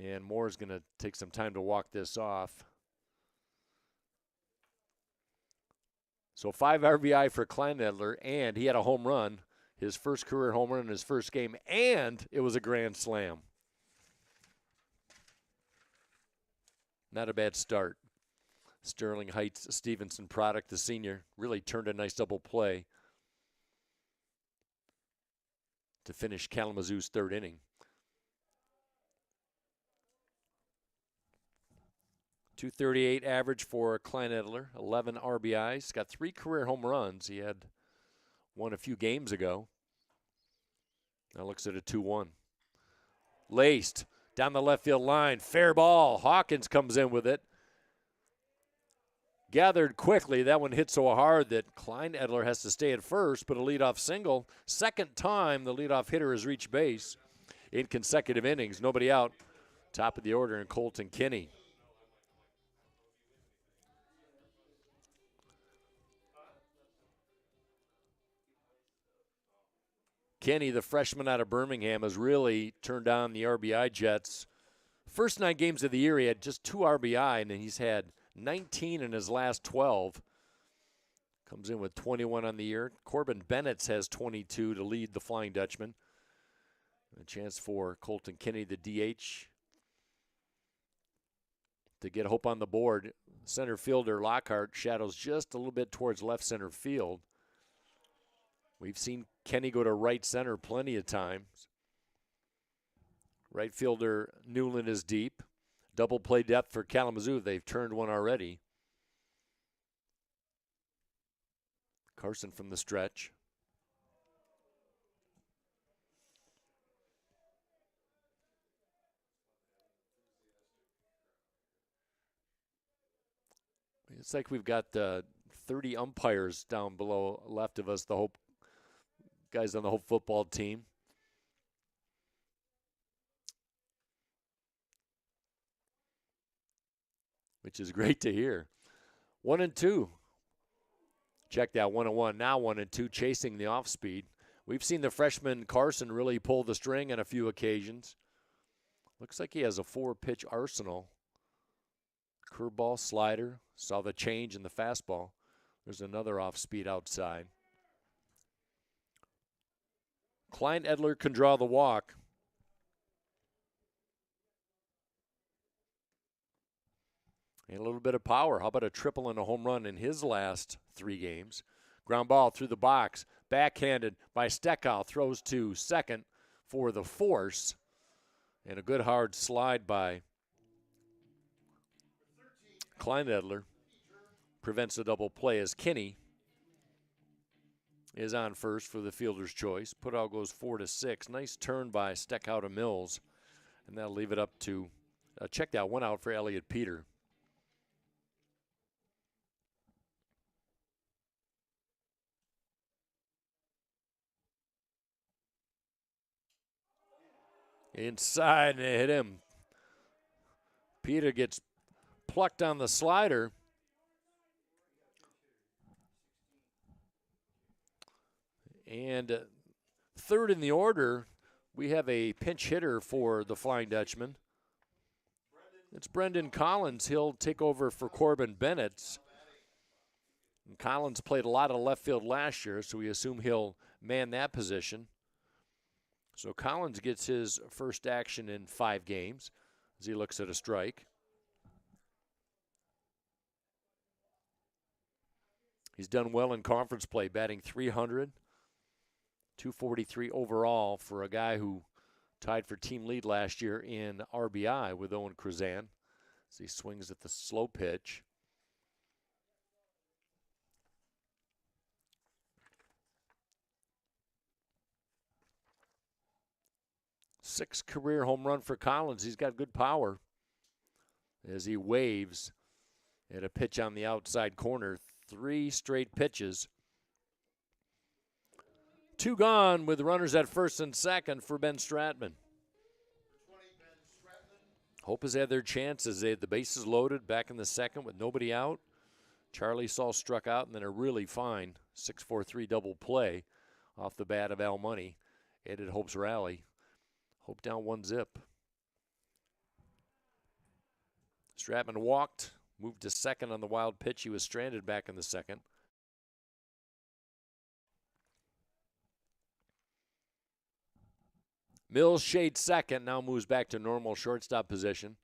And Moore's going to take some time to walk this off. So 5 RBI for Kleinedler, and he had a home run. His first career home run in his first game, and it was a grand slam. Not a bad start. Sterling Heights Stevenson product, the senior, really turned a nice double play. to finish Kalamazoo's third inning. .238 average for Klein Edler, 11 RBIs. Got 3 career home runs. He had one a few games ago. Now looks at a 2-1. Laced down the left field line. Fair ball. Hawkins comes in with it. Gathered quickly. That one hit so hard that Klein Edler has to stay at first, but a leadoff single. Second time the leadoff hitter has reached base in consecutive innings. Nobody out. Top of the order in Colton Kinney. Kenny, the freshman out of Birmingham, has really turned on the RBI Jets. First 9 games of the year, he had just 2 RBI, and he's had 19 in his last 12. Comes in with 21 on the year. Corbin Bennett has 22 to lead the Flying Dutchman. A chance for Colton Kinney, the DH, to get hope on the board. Center fielder Lockhart shadows just a little bit towards left center field. We've seen Kenny go to right center plenty of times. Right fielder Newland is deep. Double play depth for Kalamazoo. They've turned one already. Carson from the stretch. It's like we've got 30 umpires down below left of us, the Hope guys on the Hope football team. Which is great to hear. 1-2. Check that 1-1. Now 1-2, chasing the off speed. We've seen the freshman Carson really pull the string on a few occasions. Looks like he has a 4-pitch arsenal. Curveball, slider. Saw the change in the fastball. There's another off speed outside. Klein Edler can draw the walk. And a little bit of power. How about a triple and a home run in his last 3 games? Ground ball through the box. Backhanded by Steckow. Throws to second for the force. And a good hard slide by Klein Edler. Prevents a double play as Kinney is on first for the fielder's choice. Putout goes 4-6. Nice turn by Steckow to Mills. And that'll leave it up to check that one out for Elliott Peter. Inside, and it hit him. Peter gets plucked on the slider. And third in the order, we have a pinch hitter for the Flying Dutchman. It's Brendan Collins. He'll take over for Corbin Bennett. And Collins played a lot of left field last year, so we assume he'll man that position. So Collins gets his first action in 5 games as he looks at a strike. He's done well in conference play, batting .300, .243 overall for a guy who tied for team lead last year in RBI with Owen Cruzan as he swings at the slow pitch. Sixth career home run for Collins. He's got good power as he waves at a pitch on the outside corner. 3 straight pitches. 2 gone with runners at first and second for Ben Stratman. Hope has had their chances. They had the bases loaded back in the second with nobody out. Charlie Saul struck out, and then a really fine 6-4-3 double play off the bat of Al Money. Added Hope's rally. Hope down 1-0. Stratman walked, moved to second on the wild pitch. He was stranded back in the second. Mills shades second, now moves back to normal shortstop position.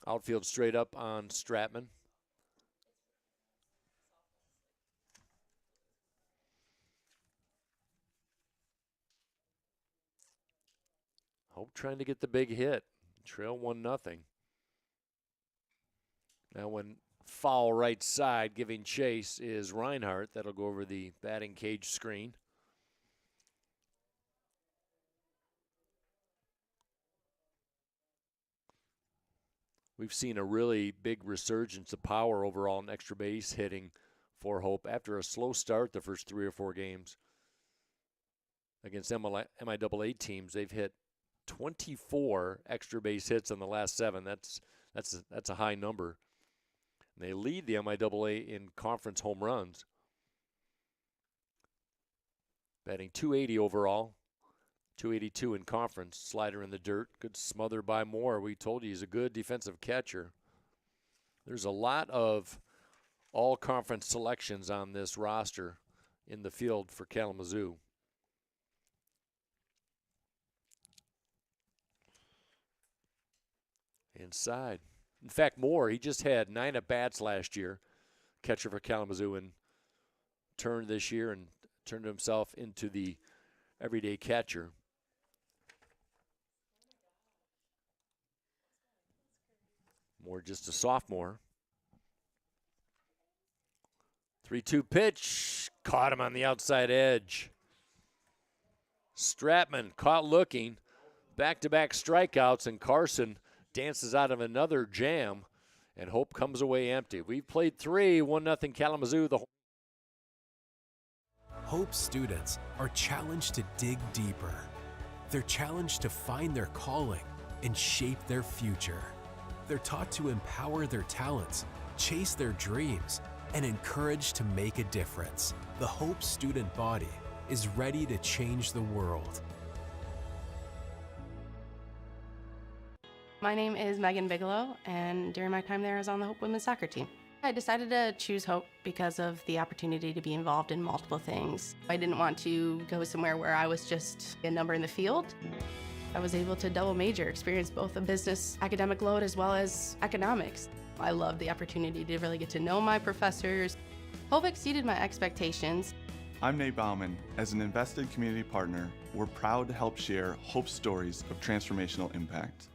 Outfield straight up on Stratman. Hope trying to get the big hit. Trail 1-0. Now when foul right side giving chase is Reinhardt. That'll go over the batting cage screen. We've seen a really big resurgence of power overall in extra base hitting for Hope after a slow start the first 3 or 4 games. Against MIAA teams, they've hit 24 extra base hits in the last 7. That's a high number. And they lead the MIAA in conference home runs. Batting .280 overall, .282 in conference. Slider in the dirt. Good smother by Moore. We told you he's a good defensive catcher. There's a lot of all-conference selections on this roster in the field for Kalamazoo. Inside. In fact, Moore, he just had 9 at-bats last year, catcher for Kalamazoo, and turned this year and turned himself into the everyday catcher. Moore just a sophomore. 3-2 pitch. Caught him on the outside edge. Stratman caught looking. Back-to-back strikeouts, and Carson dances out of another jam, and Hope comes away empty. We've played 3, 1-0 Kalamazoo. Hope students are challenged to dig deeper. They're challenged to find their calling and shape their future. They're taught to empower their talents, chase their dreams, and encouraged to make a difference. The Hope student body is ready to change the world. My name is Megan Bigelow, and during my time there, I was on the Hope women's soccer team. I decided to choose Hope because of the opportunity to be involved in multiple things. I didn't want to go somewhere where I was just a number in the field. I was able to double major, experience both a business academic load as well as economics. I loved the opportunity to really get to know my professors. Hope exceeded my expectations. I'm Nate Bauman. As an invested community partner, we're proud to help share Hope's stories of transformational impact.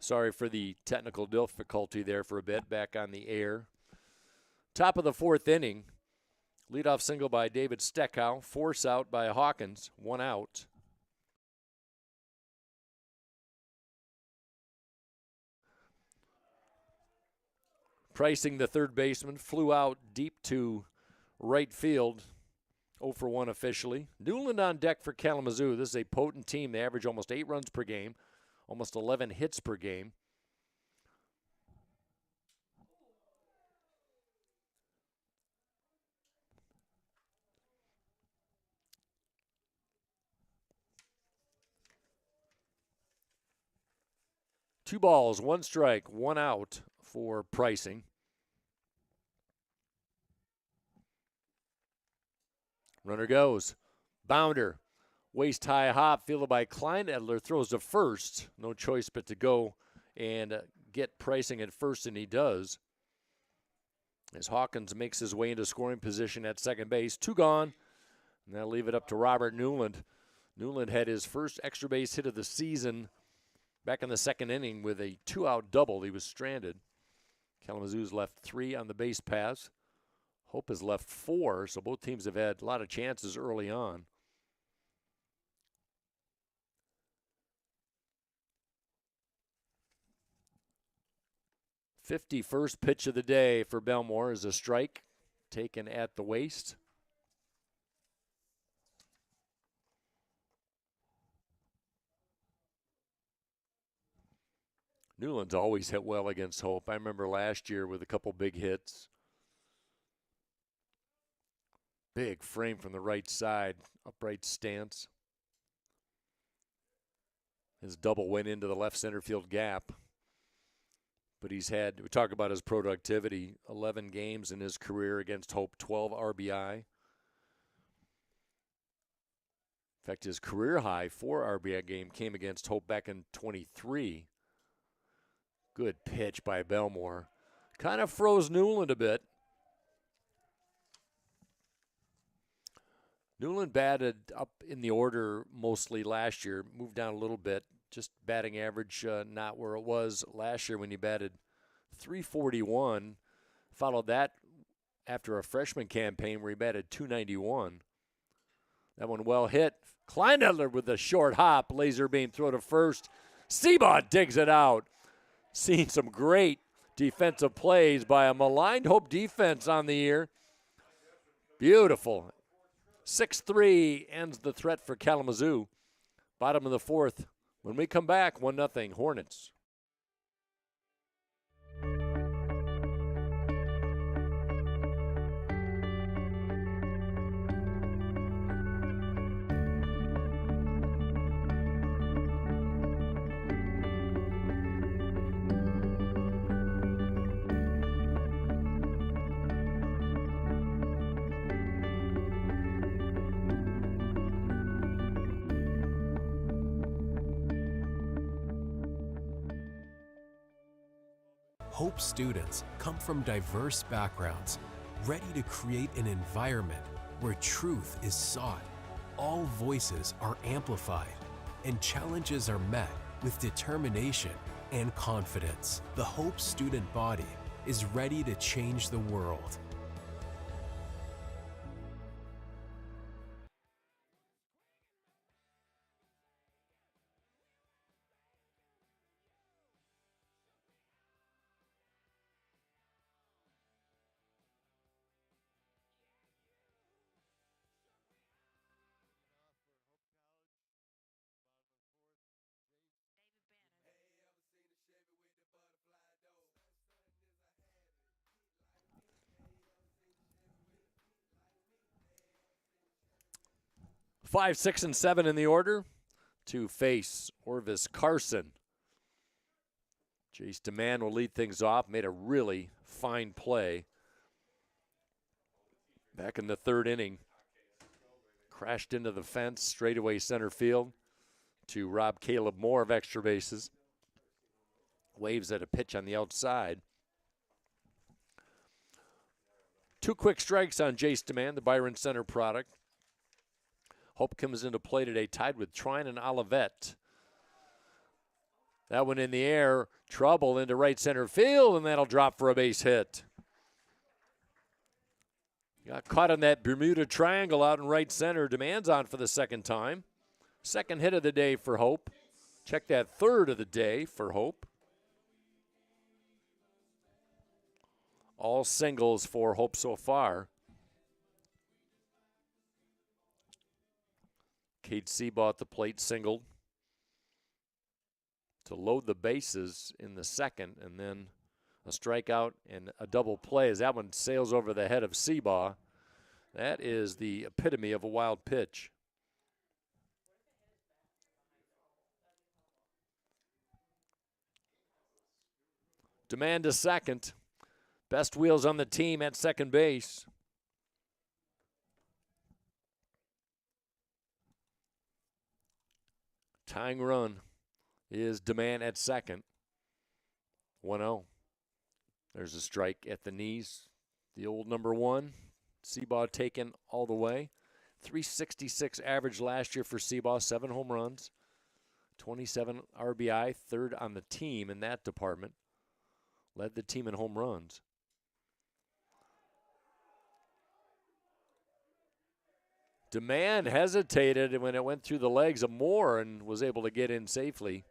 Sorry for the technical difficulty there for a bit. Back on the air. Top of the fourth inning. Leadoff single by David Steckow. Force out by Hawkins. 1 out. Pricing, the third baseman, flew out deep to right field. 0 for 1 officially. Newland on deck for Kalamazoo. This is a potent team. They average almost 8 runs per game, almost 11 hits per game. Two balls, 1 strike, 1 out for Pricing. Runner goes. Bounder. Waist-high hop fielded by Kleinedler. Throws to first. No choice but to go and get Pricing at first, and he does. As Hawkins makes his way into scoring position at second base. 2 gone. And that'll leave it up to Robert Newland. Newland had his first extra base hit of the season back in the second inning with a 2-out double. He was stranded. Kalamazoo's left 3 on the base paths. Hope has left 4, so both teams have had a lot of chances early on. "51st pitch of the day for Belmore is a strike taken at the waist. Newland's always hit well against Hope. I remember last year with a couple big hits. Big frame from the right side, upright stance. His double went into the left center field gap. But he's had, we talk about his productivity, 11 games in his career against Hope, 12 RBI. In fact, his career high 4 RBI game came against Hope back in 23. Good pitch by Belmore. Kind of froze Newland a bit. Newland batted up in the order mostly last year, moved down a little bit. Just batting average not where it was last year when he batted .341. Followed that after a freshman campaign where he batted .291. That one well hit. Kleinedler with a short hop. Laser beam throw to first. Seabaugh digs it out. Seeing some great defensive plays by a maligned Hope defense on the year. Beautiful. 6-3 ends the threat for Kalamazoo. Bottom of the fourth. When we come back, 1-0 Hornets. Hope students come from diverse backgrounds, ready to create an environment where truth is sought, all voices are amplified, and challenges are met with determination and confidence. The Hope student body is ready to change the world. Five, 6, and 7 in the order to face Orvis Carson. Jace DeMann will lead things off. Made a really fine play back in the third inning. Crashed into the fence, straightaway center field to rob Caleb Moore of extra bases. Waves at a pitch on the outside. 2 quick strikes on Jace DeMann, the Byron Center product. Hope comes into play today tied with Trine and Olivet. That one in the air, trouble into right center field, and that'll drop for a base hit. Got caught in that Bermuda Triangle out in right center. Demand's on for the second time. Second hit of the day for Hope. Check that, third of the day for Hope. All singles for Hope so far. Cade Seabaugh at the plate singled to load the bases in the second, and then a strikeout and a double play as that one sails over the head of Seabaugh. That is the epitome of a wild pitch. Demand to second. Best wheels on the team at second base. Tying run is Demand at second. 1-0. There's a strike at the knees. The old number one. Seabaugh taken all the way. 366 average last year for Seabaugh, 7 home runs, 27 RBI, third on the team in that department. Led the team in home runs. Demand hesitated when it went through the legs of Moore and was able to get in safely.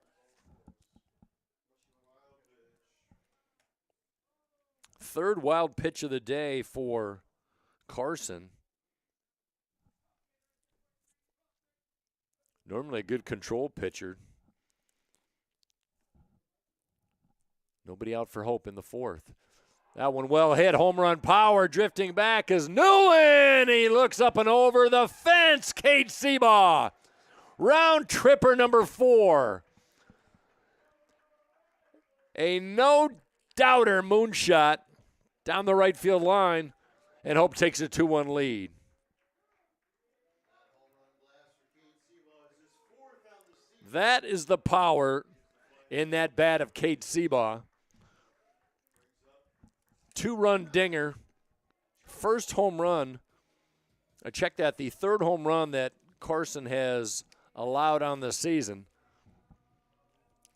Third wild pitch of the day for Carson. Normally a good control pitcher. Nobody out for Hope in the fourth. That one well hit, home run power, drifting back is Newland. He looks up and over the fence, Cade Seabaugh. Round tripper number 4. A no-doubter moonshot down the right field line, and Hope takes a 2-1 lead. That is the power in that bat of Cade Seabaugh. 2-run dinger. First home run. Check that, the third home run that Carson has allowed on the season.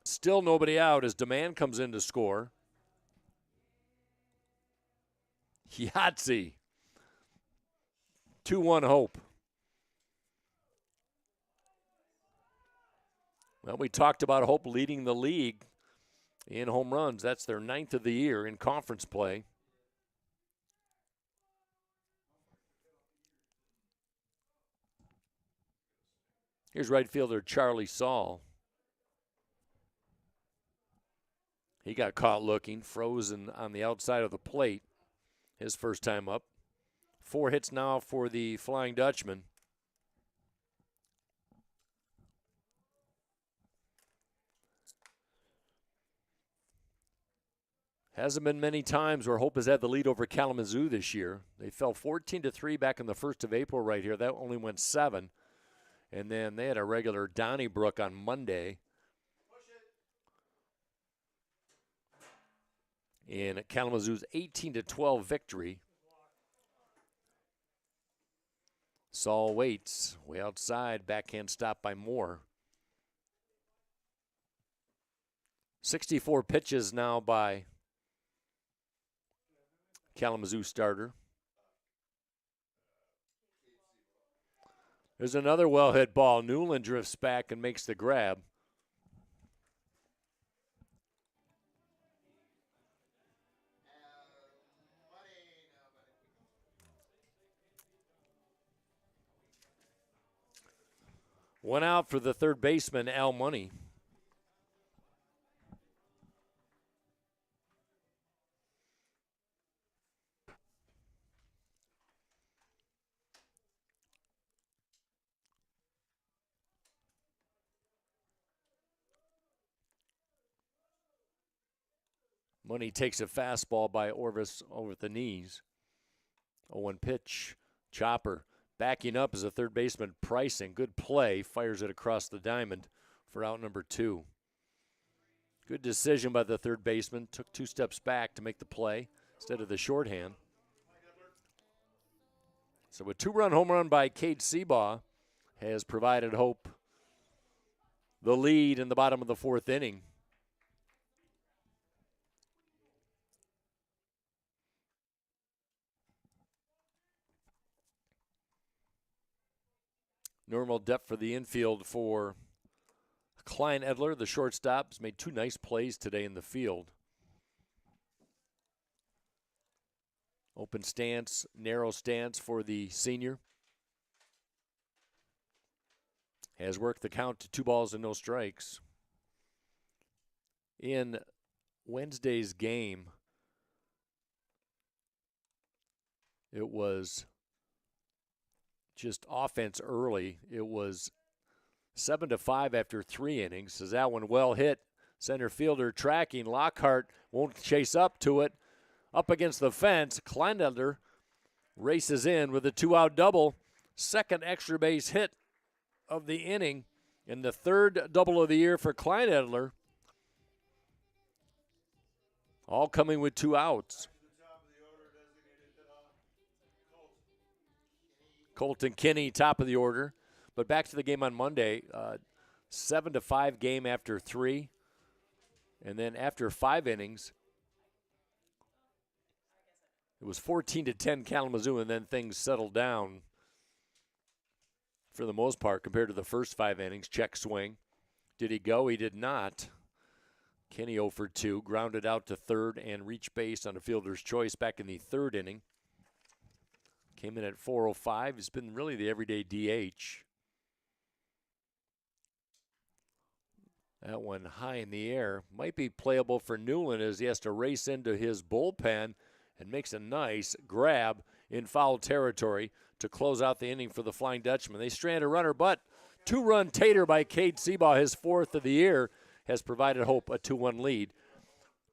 Still nobody out as Demand comes in to score. Yahtzee. 2-1 Hope. Well, we talked about Hope leading the league in home runs. That's their 9th of the year in conference play. Here's right fielder Charlie Saul. He got caught looking, frozen on the outside of the plate his first time up. 4 hits now for the Flying Dutchman. Hasn't been many times where Hope has had the lead over Kalamazoo this year. They fell 14-3 back on the 1st of April right here. That only went 7. And then they had a regular Donnybrook on Monday. In Kalamazoo's 18-12 victory. Saul waits way outside, backhand stop by Moore. 64 pitches now by Kalamazoo starter. There's another well-hit ball. Newland drifts back and makes the grab. One out for the third baseman, Al Money. Money takes a fastball by Orvis over the knees. 0-1 pitch. Chopper backing up as a third baseman, Pricing. Good play. Fires it across the diamond for out number 2. Good decision by the third baseman. Took 2 steps back to make the play instead of the shorthand. So a 2-run home run by Cade Seabaugh has provided Hope the lead in the bottom of the 4th inning. Normal depth for the infield for Klein Edler, the shortstop, has made 2 nice plays today in the field. Open stance, narrow stance for the senior. Has worked the count to 2 balls and no strikes. In Wednesday's game, it was just offense early. It was 7-5 after 3 innings. As that one well hit, center fielder tracking. Lockhart won't chase up to it. Up against the fence, Kleinedler races in with a 2-out double. Second extra base hit of the inning and the 3rd double of the year for Kleinedler. All coming with 2 outs. Colton Kinney, top of the order. But back to the game on Monday, 7-5 game after 3. And then after 5 innings, it was 14-10 Kalamazoo, and then things settled down for the most part compared to the first 5 innings. Check swing. Did he go? He did not. Kenny 0 for 2, grounded out to third and reached base on a fielder's choice back in the 3rd inning. Came in at 4:05. He's been really the everyday DH. That one high in the air. Might be playable for Newland as he has to race into his bullpen and makes a nice grab in foul territory to close out the inning for the Flying Dutchman. They strand a runner, but 2-run tater by Cade Seabaugh, his 4th of the year, has provided Hope a 2-1 lead.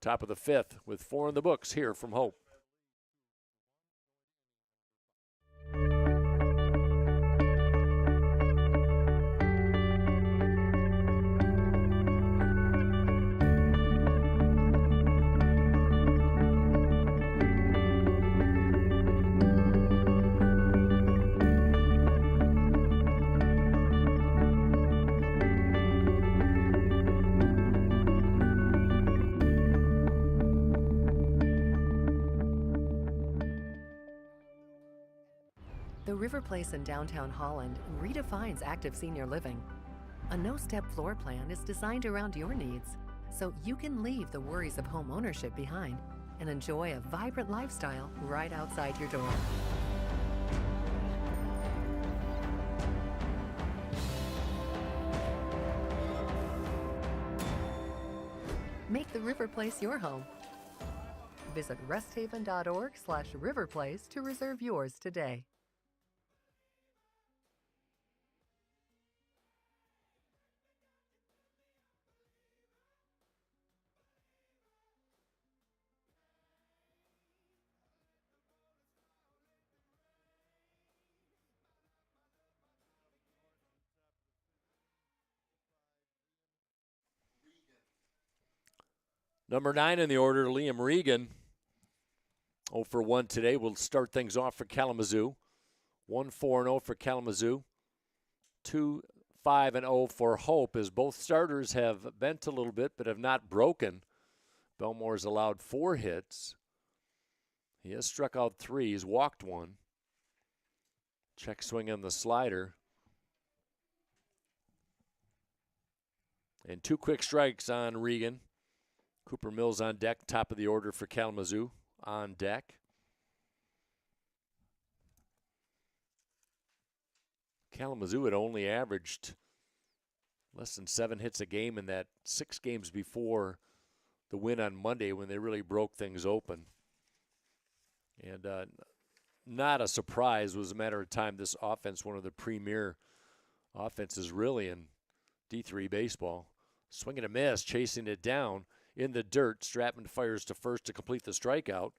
Top of the 5th with 4 in the books here from Hope. The River Place in downtown Holland redefines active senior living. A no-step floor plan is designed around your needs, so you can leave the worries of home ownership behind and enjoy a vibrant lifestyle right outside your door. Make the River Place your home. Visit resthaven.org/riverplace to reserve yours today. Number 9 in the order, Liam Regan. 0 for 1 today. Will start things off for Kalamazoo. 1-4-0 for Kalamazoo. 2-5-0 for Hope, as both starters have bent a little bit but have not broken. Belmore's allowed 4 hits. He has struck out 3. He's walked 1. Check swing on the slider. And 2 quick strikes on Regan. Cooper Mills on deck, top of the order for Kalamazoo on deck. Kalamazoo had only averaged less than 7 hits a game in that 6 games before the win on Monday when they really broke things open. And not a surprise. It was a matter of time. This offense, one of the premier offenses really in D3 baseball. Swing and a miss, chasing it down. In the dirt, Stratman fires to first to complete the strikeout.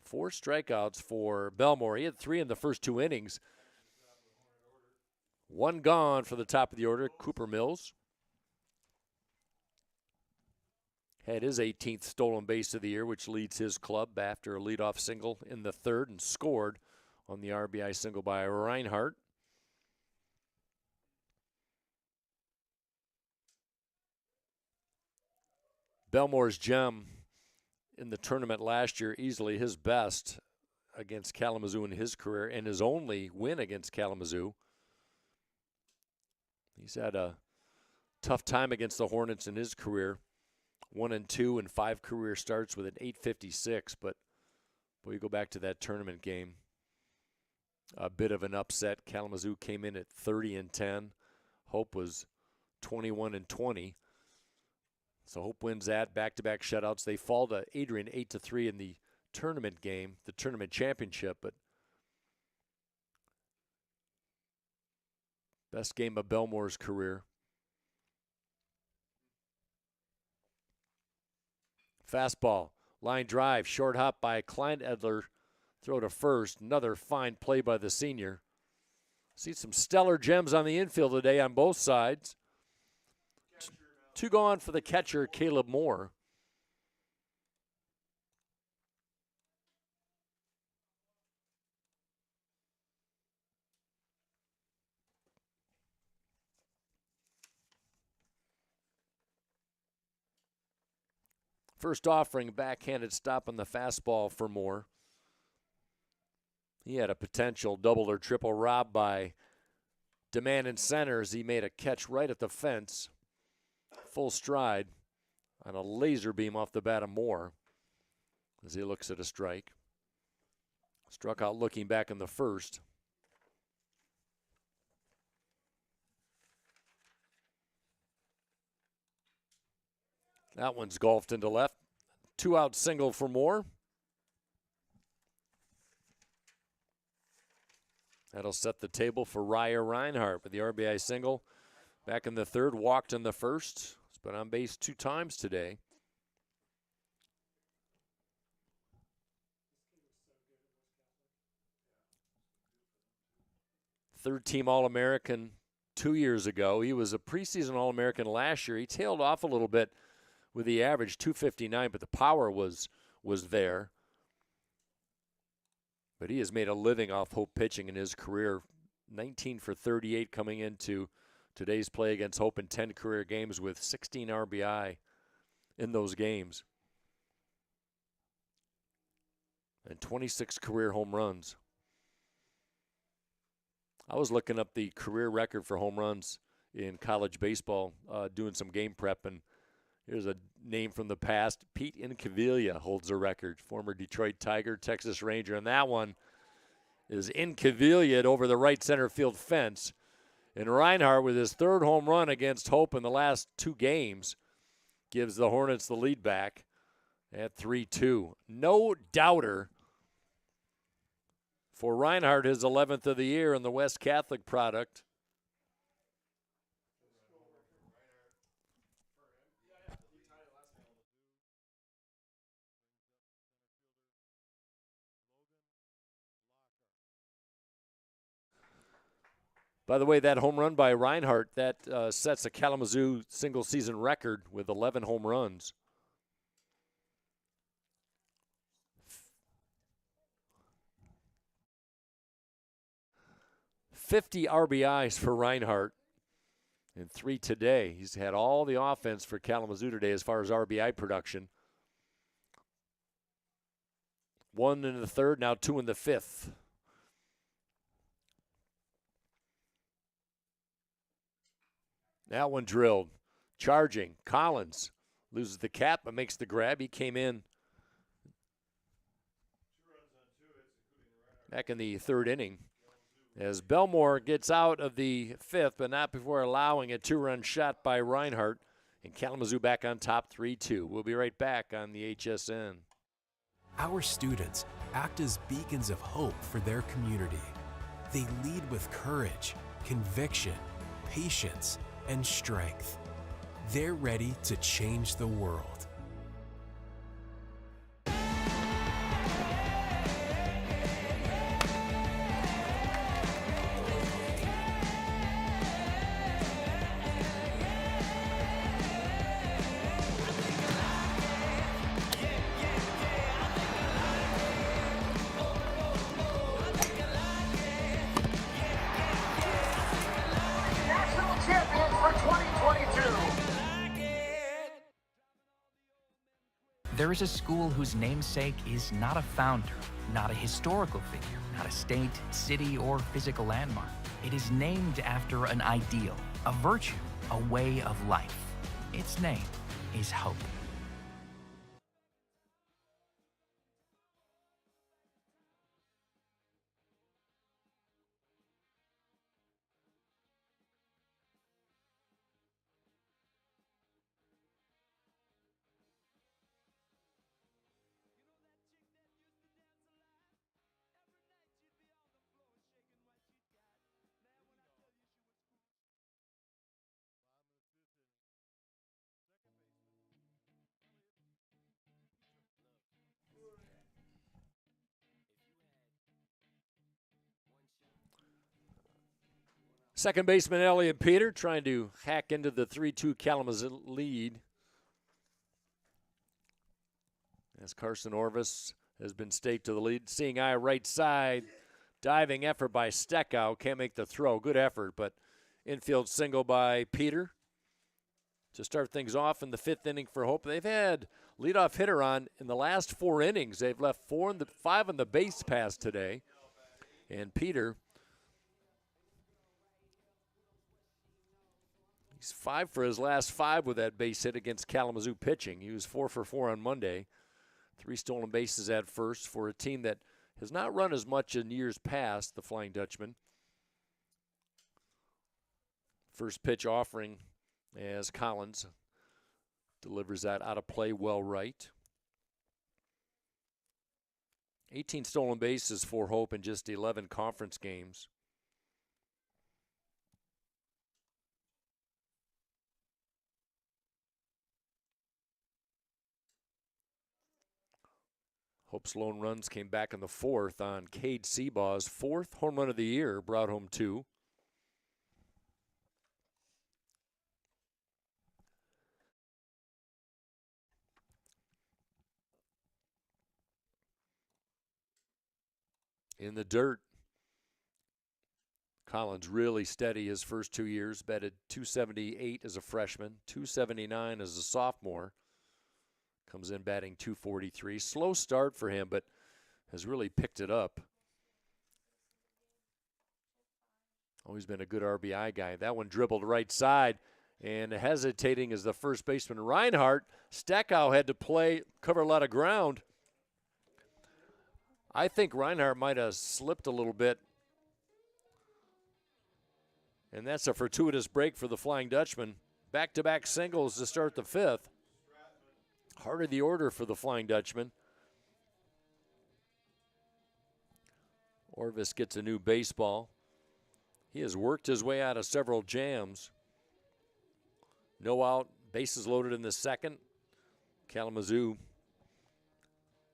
4 strikeouts for Belmore. He had 3 in the first 2 innings. 1 gone for the top of the order, Cooper Mills. Had his 18th stolen base of the year, which leads his club after a leadoff single in the 3rd, and scored on the RBI single by Reinhardt. Belmore's gem in the tournament last year, easily his best against Kalamazoo in his career, and his only win against Kalamazoo. He's had a tough time against the Hornets in his career. 1-2 and 5 career starts with an .856, but we go back to that tournament game. A bit of an upset. Kalamazoo came in at 30-10. Hope was 21-20. So Hope wins that. Back-to-back shutouts. They fall to Adrian 8-3 in the tournament game, the tournament championship, but best game of Belmore's career. Fastball, line drive, short hop by Klein Edler, throw to first. Another fine play by the senior. See some stellar gems on the infield today on both sides. Two go on for the catcher, Caleb Moore. First offering, backhanded stop on the fastball for Moore. He had a potential double or triple rob by Demand in center as he made a catch right at the fence. Full stride on a laser beam off the bat of Moore as he looks at a strike. Struck out looking back in the first. That one's golfed into left. 2-out single for Moore. That'll set the table for Reinhardt with the RBI single. Back in the third, walked in the first. He's been on base 2 times today. Third-team All-American 2 years ago. He was a preseason All-American last year. He tailed off a little bit with the average 259, but the power was there. But he has made a living off Hope pitching in his career. 19 for 38 coming into today's play against Hope in 10 career games with 16 RBI in those games. And 26 career home runs. I was looking up the career record for home runs in college baseball, doing some game prep, and here's a name from the past. Pete Incaviglia holds the record, former Detroit Tiger, Texas Ranger, and that one is Incaviglia over the right center field fence. And Reinhardt, with his third home run against Hope in the last 2 games, gives the Hornets the lead back at 3-2. No doubter for Reinhardt, his 11th of the year in the West Catholic product. By the way, that home run by Reinhardt, that sets a Kalamazoo single-season record with 11 home runs. .50 RBIs for Reinhardt and 3 today. He's had all the offense for Kalamazoo today as far as RBI production. 1 in the third, now 2 in the fifth. That one drilled. Charging. Collins loses the cap but makes the grab. He came in back in the third inning as Belmore gets out of the fifth, but not before allowing a 2-run shot by Reinhardt. And Kalamazoo back on top 3-2. We'll be right back on the HSN. Our students act as beacons of hope for their community. They lead with courage, conviction, patience, and strength. They're ready to change the world. There is a school whose namesake is not a founder, not a historical figure, not a state, city, or physical landmark. It is named after an ideal, a virtue, a way of life. Its name is hope. Second baseman Elliot Peter trying to hack into the 3-2 Kalamazoo lead. As Carson Orvis has been staked to the lead. Seeing eye right side. Diving effort by Steckow. Can't make the throw. Good effort, but infield single by Peter to start things off in the 5th inning for Hope. They've had leadoff hitter on in the last 4 innings. They've left 5 on the base pass today. And Peter, he's 5 for his last 5 with that base hit against Kalamazoo pitching. He was 4 for 4 on Monday. 3 stolen bases at first for a team that has not run as much in years past, the Flying Dutchman. First pitch offering as Collins delivers that out of play well right. 18 stolen bases for Hope in just 11 conference games. Hope's lone runs came back in the 4th on Cade Sebaugh's 4th home run of the year, brought home 2. In the dirt, Collins really steady his first 2 years, batted .278 as a freshman, .279 as a sophomore. Comes in batting .243. Slow start for him, but has really picked it up. Always been a good RBI guy. That one dribbled right side, and hesitating is the first baseman, Reinhardt. Steckow had to cover a lot of ground. I think Reinhardt might have slipped a little bit. And that's a fortuitous break for the Flying Dutchman. Back-to-back singles to start the 5th. Heart of the order for the Flying Dutchman. Orvis gets a new baseball. He has worked his way out of several jams. No out, bases loaded in the 2nd. Kalamazoo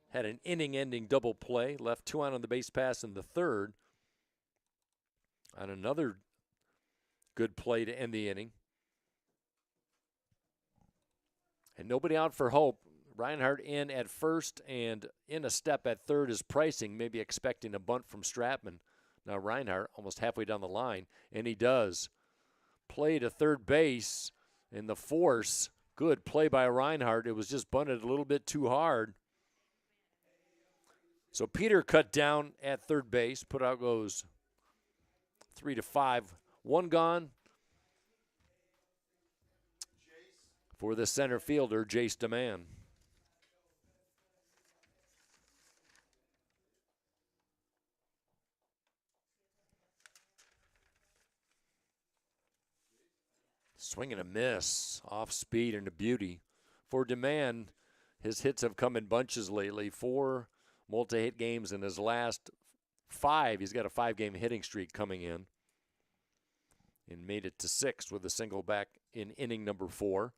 had an inning-ending double play, left 2 out on the base pass in the 3rd. On another good play to end the inning. And nobody out for Hope. Reinhardt in at first and in a step at 3rd is Pricing, maybe expecting a bunt from Stratman. Now Reinhardt almost halfway down the line, and he does. Play to 3rd base in the force. Good play by Reinhardt. It was just bunted a little bit too hard. So Peter cut down at 3rd base. Put out goes 3-5. 1 gone for the center fielder, Jace DeMann. Swing and a miss, off speed and a beauty. For DeMann, his hits have come in bunches lately. 4 multi-hit games in his last 5. He's got a 5-game hitting streak coming in. And made it to 6 with a single back in inning number 4.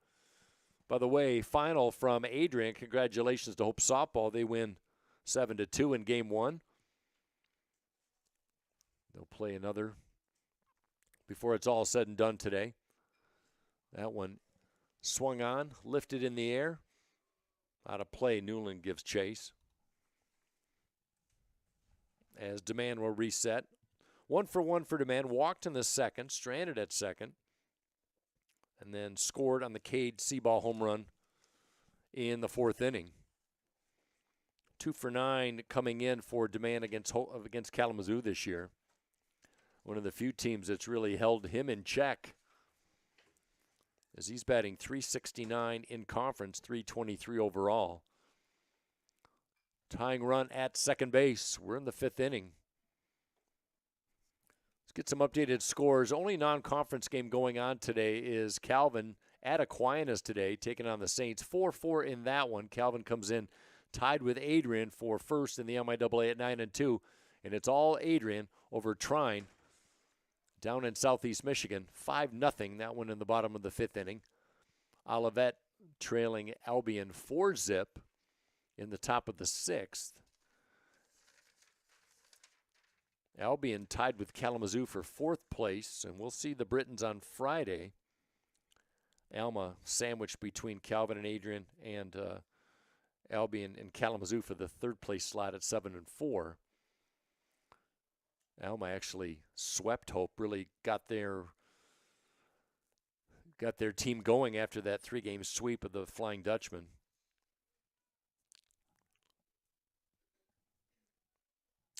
By the way, final from Adrian. Congratulations to Hope Softball. They win 7-2 in game 1. They'll play another before it's all said and done today. That one swung on, lifted in the air. Out of play, Newland gives chase. As DeMann will reset. 1 for 1 for DeMann. Walked in the 2nd, stranded at 2nd. And then scored on the Cade Seabaugh home run in the 4th inning. 2 for 9 coming in for demand against Kalamazoo this year. One of the few teams that's really held him in check, as he's batting .369 in conference, .323 overall. Tying run at second base. We're in the 5th inning. Let's get some updated scores. Only non-conference game going on today is Calvin at Aquinas today, taking on the Saints. 4-4 in that one. Calvin comes in tied with Adrian for first in the MIAA at 9-2, and it's all Adrian over Trine down in southeast Michigan. 5-0, that one in the bottom of the 5th inning. Olivet trailing Albion 4-zip in the top of the 6th. Albion tied with Kalamazoo for 4th place, and we'll see the Britons on Friday. Alma sandwiched between Calvin and Adrian, and Albion and Kalamazoo for the 3rd place slot at 7-4. Alma actually swept Hope, really got their team going after that 3-game sweep of the Flying Dutchman.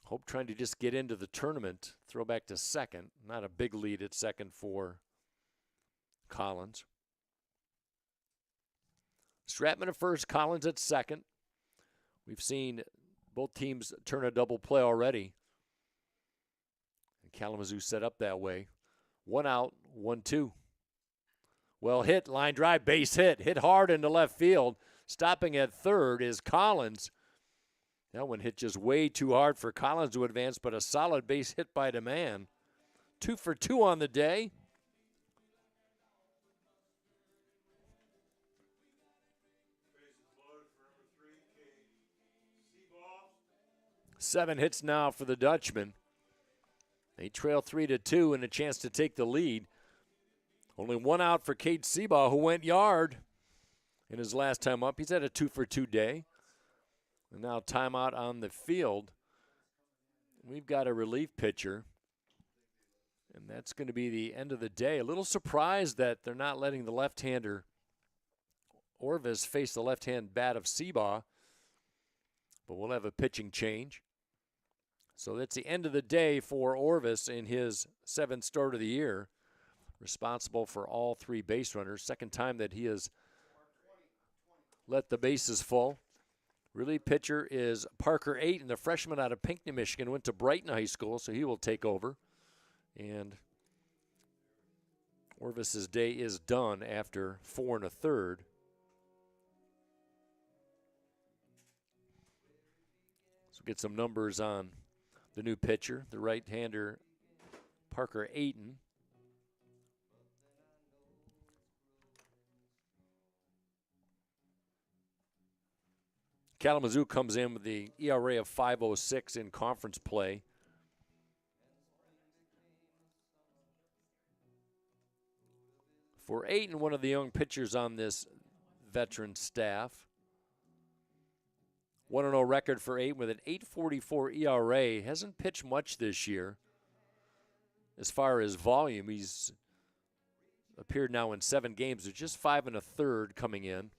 Hope trying to just get into the tournament. Throw back to second. Not a big lead at second for Collins. Stratman at first, Collins at second. We've seen both teams turn a double play already. And Kalamazoo set up that way. 1 out, 1-2. Well hit, line drive, base hit. Hit hard into left field. Stopping at third is Collins. That one hit just way too hard for Collins to advance, but a solid base hit by DeMann. 2 for 2 on the day. Seven hits now for the Dutchman. They trail 3-2 and a chance to take the lead. Only 1 out for Cade Seabaugh, who went yard in his last time up. He's had a 2 for 2 day. And now timeout on the field. We've got a relief pitcher, and that's going to be the end of the day. A little surprised that they're not letting the left-hander Orvis face the left-hand bat of Seabaugh, but we'll have a pitching change. So that's the end of the day for Orvis in his 7th start of the year, responsible for all 3 base runners. Second time that he has let the bases full. Relief pitcher is Parker Ayton, the freshman out of Pinckney, Michigan, went to Brighton High School, so he will take over. And Orvis's day is done after 4 1/3. So get some numbers on the new pitcher, the right-hander Parker Ayton. Kalamazoo comes in with the ERA of 5.06 in conference play. For Ayton, one of the young pitchers on this veteran staff. 1-0 record for Ayton with an 8.44 ERA. Hasn't pitched much this year. As far as volume, he's appeared now in 7 games. There's just 5 1/3 coming in.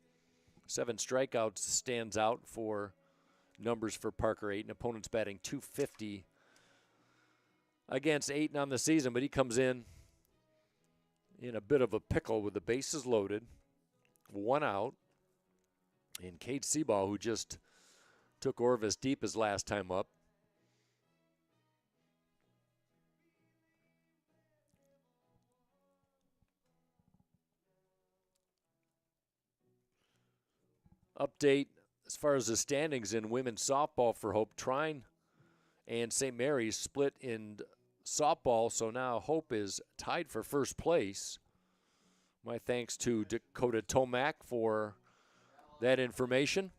7 strikeouts stands out for numbers for Parker Ayton. Opponent's batting .250 against Ayton on the season, but he comes in a bit of a pickle with the bases loaded. 1 out. And Cade Seabaugh, who just took Orvis deep his last time up. Update as far as the standings in women's softball for Hope. Trine and St. Mary's split in softball, so now Hope is tied for first place. My thanks to Dakota Tomac for that information.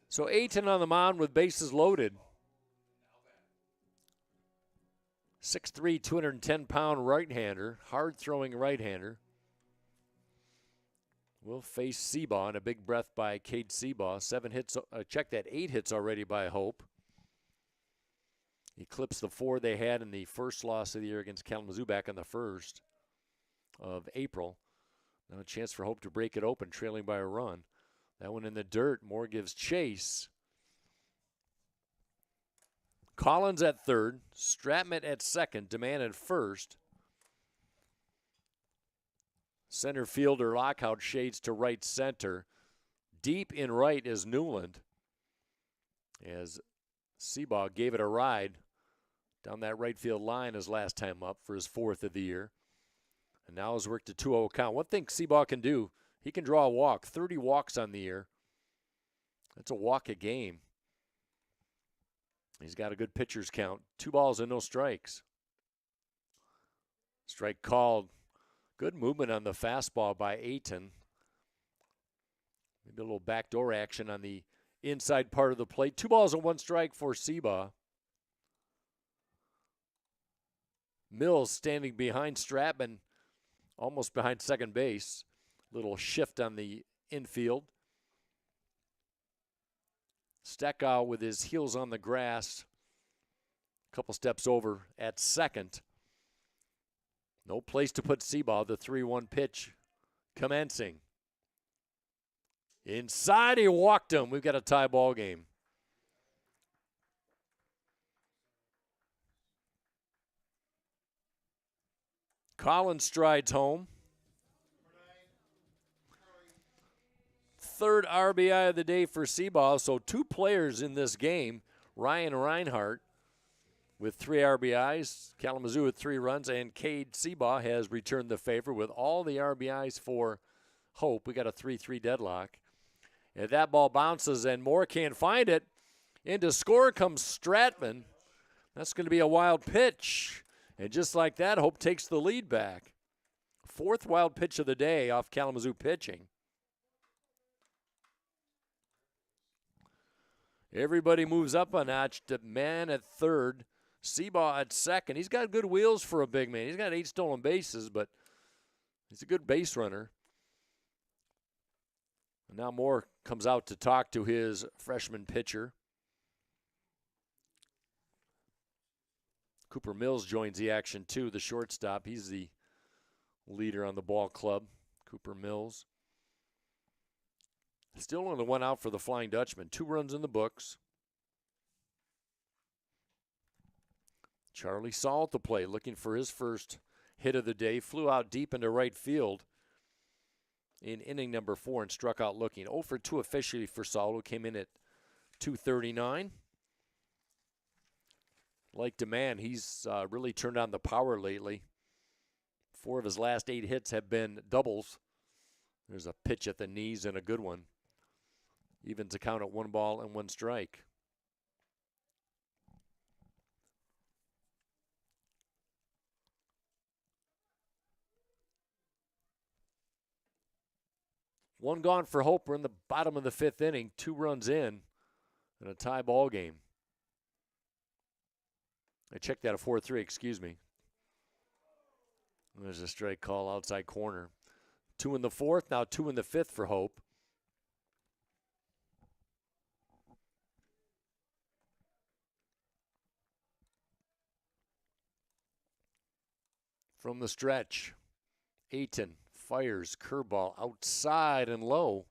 So Ayton on the mound with bases loaded. 6'3", 210-pound right-hander, hard-throwing right-hander. Will face Seabaugh, and a big breath by Cade Seabaugh. 7 hits, check that, 8 hits already by Hope. Eclipsed the 4 they had in the first loss of the year against Kalamazoo back on the 1st of April. Now a chance for Hope to break it open, trailing by a run. That one in the dirt. Moore gives chase. Collins at third. Stratman at second. Demand at first. Center fielder Lockout shades to right center. Deep in right is Newland, as Seabaugh gave it a ride down that right field line his last time up for his 4th of the year. And now has worked a 2-0 count. One thing Seabaugh can do, he can draw a walk. 30 walks on the year. That's a walk a game. He's got a good pitcher's count. 2 balls and no strikes. Strike called. Good movement on the fastball by Ayton. Maybe a little backdoor action on the inside part of the plate. 2 balls and 1 strike for Seabaugh. Mills standing behind Stratman, almost behind second base. Little shift on the infield. Steckow with his heels on the grass. A couple steps over at second. No place to put Seabaugh. The 3-1 pitch commencing. Inside, he walked him. We've got a tie ball game. Collins strides home. 3rd RBI of the day for Seabaugh. So 2 players in this game. Ryan Reinhardt with 3 RBIs. Kalamazoo with 3 runs. And Cade Seabaugh has returned the favor with all the RBIs for Hope. We got a 3-3 deadlock. And that ball bounces and Moore can't find it. Into score comes Stratman. That's going to be a wild pitch. And just like that, Hope takes the lead back. 4th wild pitch of the day off Kalamazoo pitching. Everybody moves up a notch to man at third. Seabaugh at second. He's got good wheels for a big man. He's got 8 stolen bases, but he's a good base runner. And now Moore comes out to talk to his freshman pitcher. Cooper Mills joins the action too, the shortstop. He's the leader on the ball club, Cooper Mills. Still only 1 out for the Flying Dutchman. 2 runs in the books. Charlie Saul at the plate, looking for his first hit of the day. Flew out deep into right field in inning number 4 and struck out looking. 0 for 2 officially for Saul, who came in at .239. Like demand, he's really turned on the power lately. 4 of his last 8 hits have been doubles. There's a pitch at the knees and a good one. Evens the count at 1 ball and 1 strike. One gone for Hope. We're in the bottom of the 5th inning. 2 runs in and a tie ball game. I checked that at 4-3, excuse me. There's a strike call outside corner. 2 in the 4th, now 2 in the 5th for Hope. From the stretch, Ayton fires curveball outside and low.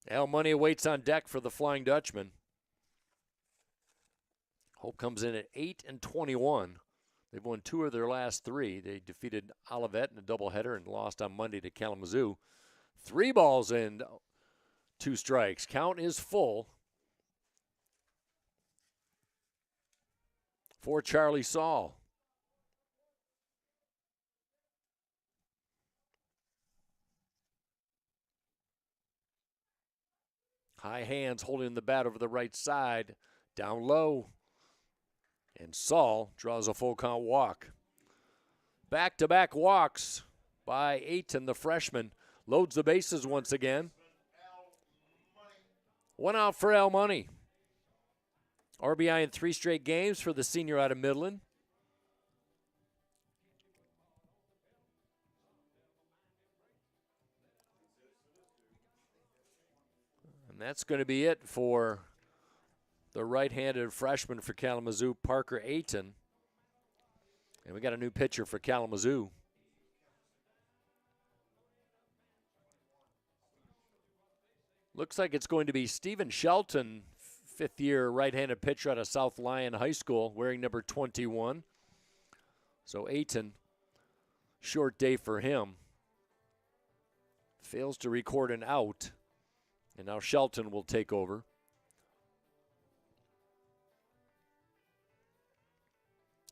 Al Money waits on deck for the Flying Dutchman. Hope comes in at 8-21. They've won 2 of their last 3. They defeated Olivet in a doubleheader and lost on Monday to Kalamazoo. 3 balls and 2 strikes. Count is full for Charlie Saul. High hands holding the bat over the right side. Down low. And Saul draws a full count walk. Back-to-back walks by Ayton, the freshman. Loads the bases once again. 1 out for Al Money. RBI in 3 straight games for the senior out of Midland. And that's going to be it for the right-handed freshman for Kalamazoo, Parker Ayton. And we got a new pitcher for Kalamazoo. Looks like it's going to be Stephen Shelton, fifth-year right-handed pitcher out of South Lyon High School, wearing number 21. So Ayton, short day for him. Fails to record an out. And now Shelton will take over.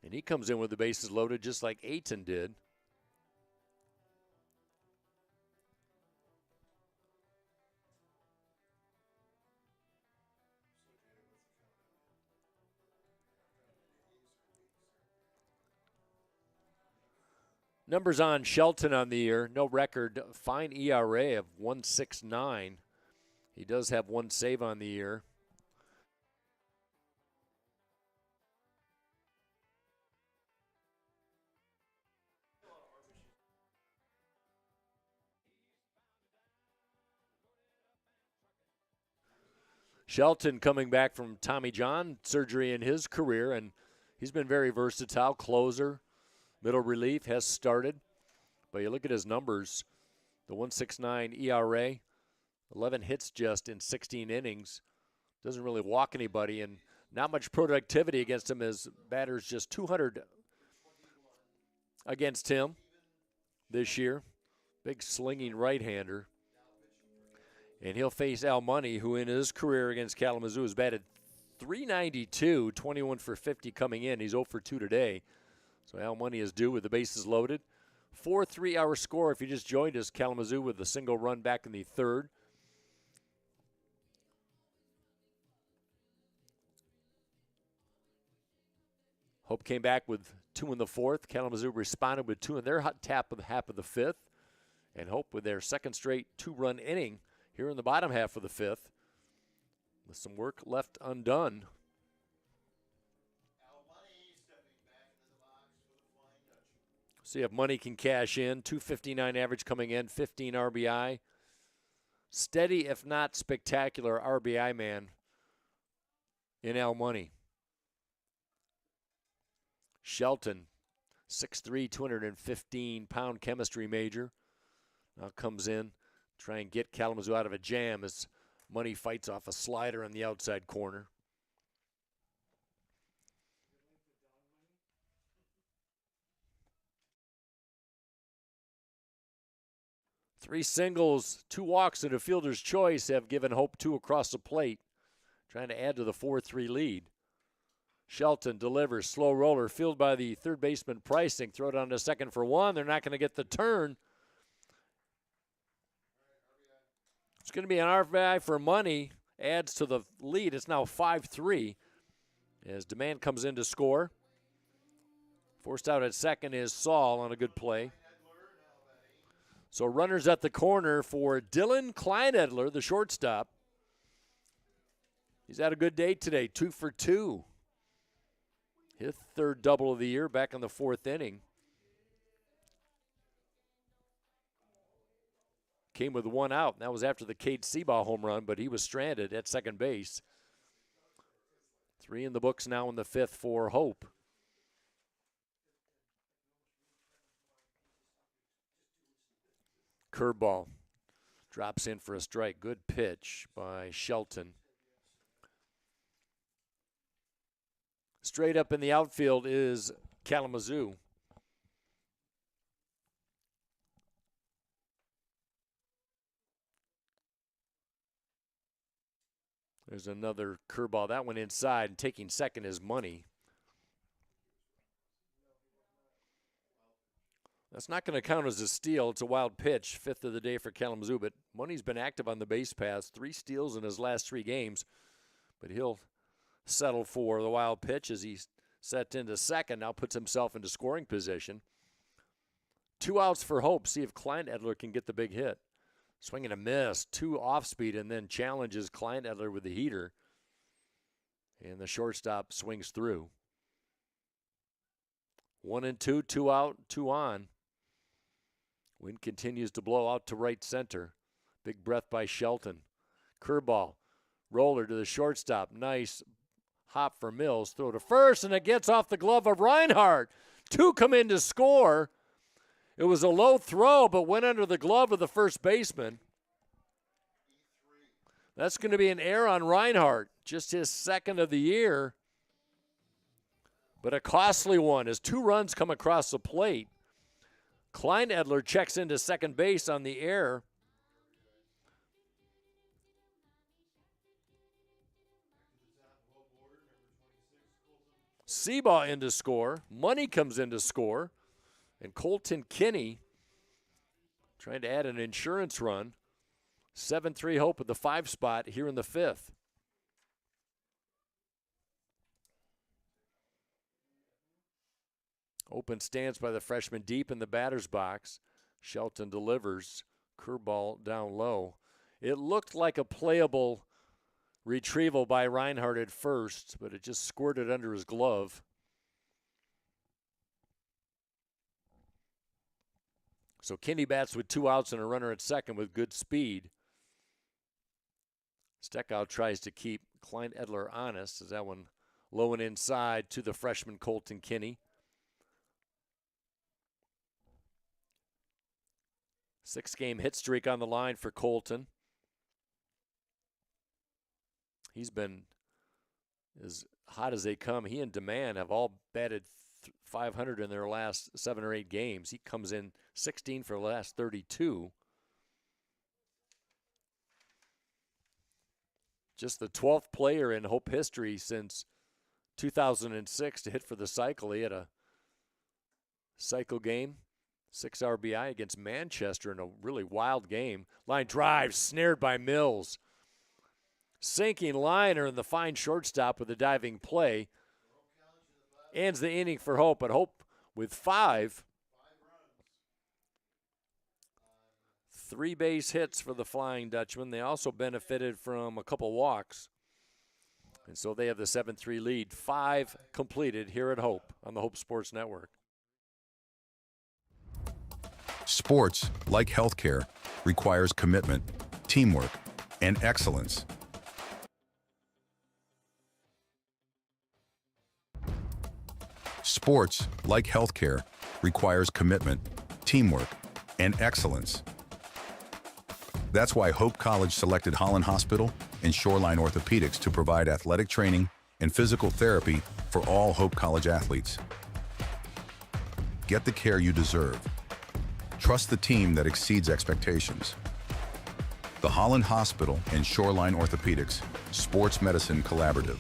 And he comes in with the bases loaded just like Ayton did. Numbers on Shelton on the year. No record. Fine ERA of 1.69. He does have one save on the year. Shelton coming back from Tommy John surgery in his career, and he's been very versatile. Closer, middle relief, has started. But you look at his numbers, the 1.69 ERA, 11 hits just in 16 innings. Doesn't really walk anybody, and not much productivity against him as batters just 200 against him this year. Big slinging right-hander. And he'll face Al Money, who in his career against Kalamazoo has batted .392, 21 for 50 coming in. He's 0 for 2 today. So Al Money is due with the bases loaded. 4-3 hour score if you just joined us. Kalamazoo with a single run back in the third. Hope came back with 2 in the fourth. Kalamazoo responded with 2 in their hot tap of the half of the fifth. And Hope with their second straight 2-run inning here in the bottom half of the fifth, with some work left undone. See if Money can cash in. 259 average coming in, 15 RBI. Steady, if not spectacular, RBI man in Al Money. Shelton, 6'3", 215-pound chemistry major. Now comes in. Try and get Kalamazoo out of a jam as Money fights off a slider on the outside corner. Three singles, 2 walks, and a fielder's choice have given Hope 2 across the plate, trying to add to the 4-3 lead. Shelton delivers, slow roller, fielded by the third baseman Pricing. Throw it on to second for 1. They're not going to get the turn. It's going to be an RBI for Money. Adds to the lead. It's now 5-3 as Demand comes in to score. Forced out at second is Saul on a good play. So runners at the corner for Dylan Kleinedler, the shortstop. He's had a good day today, 2 for 2. His third double of the year, back in the fourth inning. Came with 1 out. That was after the Cade Seabaugh home run, but he was stranded at second base. 3 in the books now in the fifth for Hope. Curveball. Drops in for a strike. Good pitch by Shelton. Straight up in the outfield is Kalamazoo. There's another curveball. That one inside, and taking second is Money. That's not going to count as a steal. It's a wild pitch, 5th of the day for Kalamazoo, but Money's been active on the base paths, 3 steals in his last 3 games, but he'll settle for the wild pitch as he's set into second, now puts himself into scoring position. 2 outs for Hope. See if Kleinedler can get the big hit. Swing and a miss, 2 off speed, and then challenges Kleinedler with the heater. And the shortstop swings through. 1-2, 2 out, 2 on. Wind continues to blow out to right center. Big breath by Shelton. Curveball, roller to the shortstop. Nice hop for Mills. Throw to first, and it gets off the glove of Reinhardt. Two come in to score. It was a low throw, but went under the glove of the first baseman. That's going to be an error on Reinhardt, just his second of the year. But a costly one as 2 runs come across the plate. Kleinedler checks into second base on the error. Seabaugh in to score. Money comes in to score. And Colton Kinney trying to add an insurance run. 7-3 Hope at the 5 spot here in the 5th. Open stance by the freshman deep in the batter's box. Shelton delivers. Curveball down low. It looked like a playable retrieval by Reinhardt at first, but it just squirted under his glove. So Kinney bats with 2 outs and a runner at second with good speed. Steckow tries to keep Kleinedler honest as that one low and inside to the freshman Colton Kinney. 6-game hit streak on the line for Colton. He's been as hot as they come. He and Demand have all batted .500 in their last 7 or 8 games. He comes in 16 for the last 32. Just the 12th player in Hope history since 2006 to hit for the cycle. He had a cycle game, 6 RBI against Manchester in a really wild game. Line drive, snared by Mills. Sinking liner in the fine shortstop with a diving play. Ends the inning for Hope, but Hope with 5. 3 base hits for the Flying Dutchman. They also benefited from a couple walks. And so they have the 7-3 lead. 5 completed here at Hope on the Hope Sports Network. Sports, like healthcare, requires commitment, teamwork, and excellence. Sports, like healthcare, requires commitment, teamwork, and excellence. That's why Hope College selected Holland Hospital and Shoreline Orthopedics to provide athletic training and physical therapy for all Hope College athletes. Get the care you deserve. Trust the team that exceeds expectations. The Holland Hospital and Shoreline Orthopedics Sports Medicine Collaborative.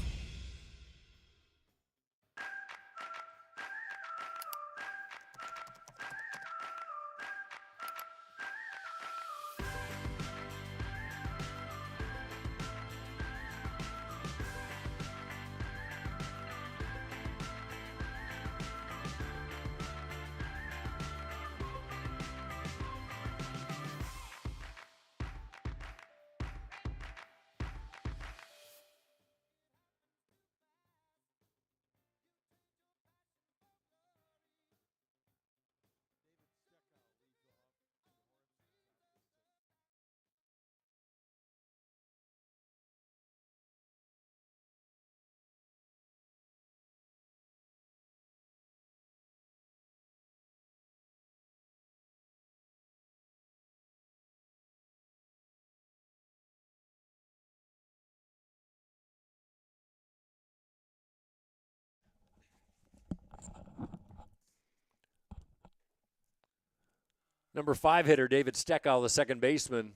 Number 5 hitter David Steckow, the second baseman,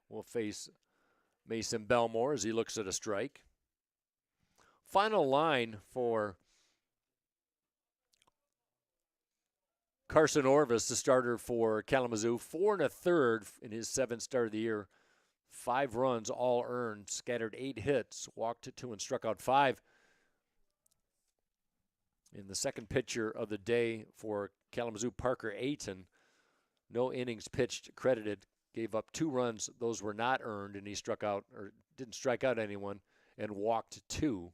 will face Mason Belmore as he looks at a strike. Final line for Carson Orvis, the starter for Kalamazoo. 4 1/3 in his 7th start of the year. 5 runs, all earned, scattered 8 hits, walked 2 and struck out 5. In the second pitcher of the day for Kalamazoo, Parker Ayton, no innings pitched credited, gave up 2 runs. Those were not earned, and he struck out, or didn't strike out anyone, and walked 2.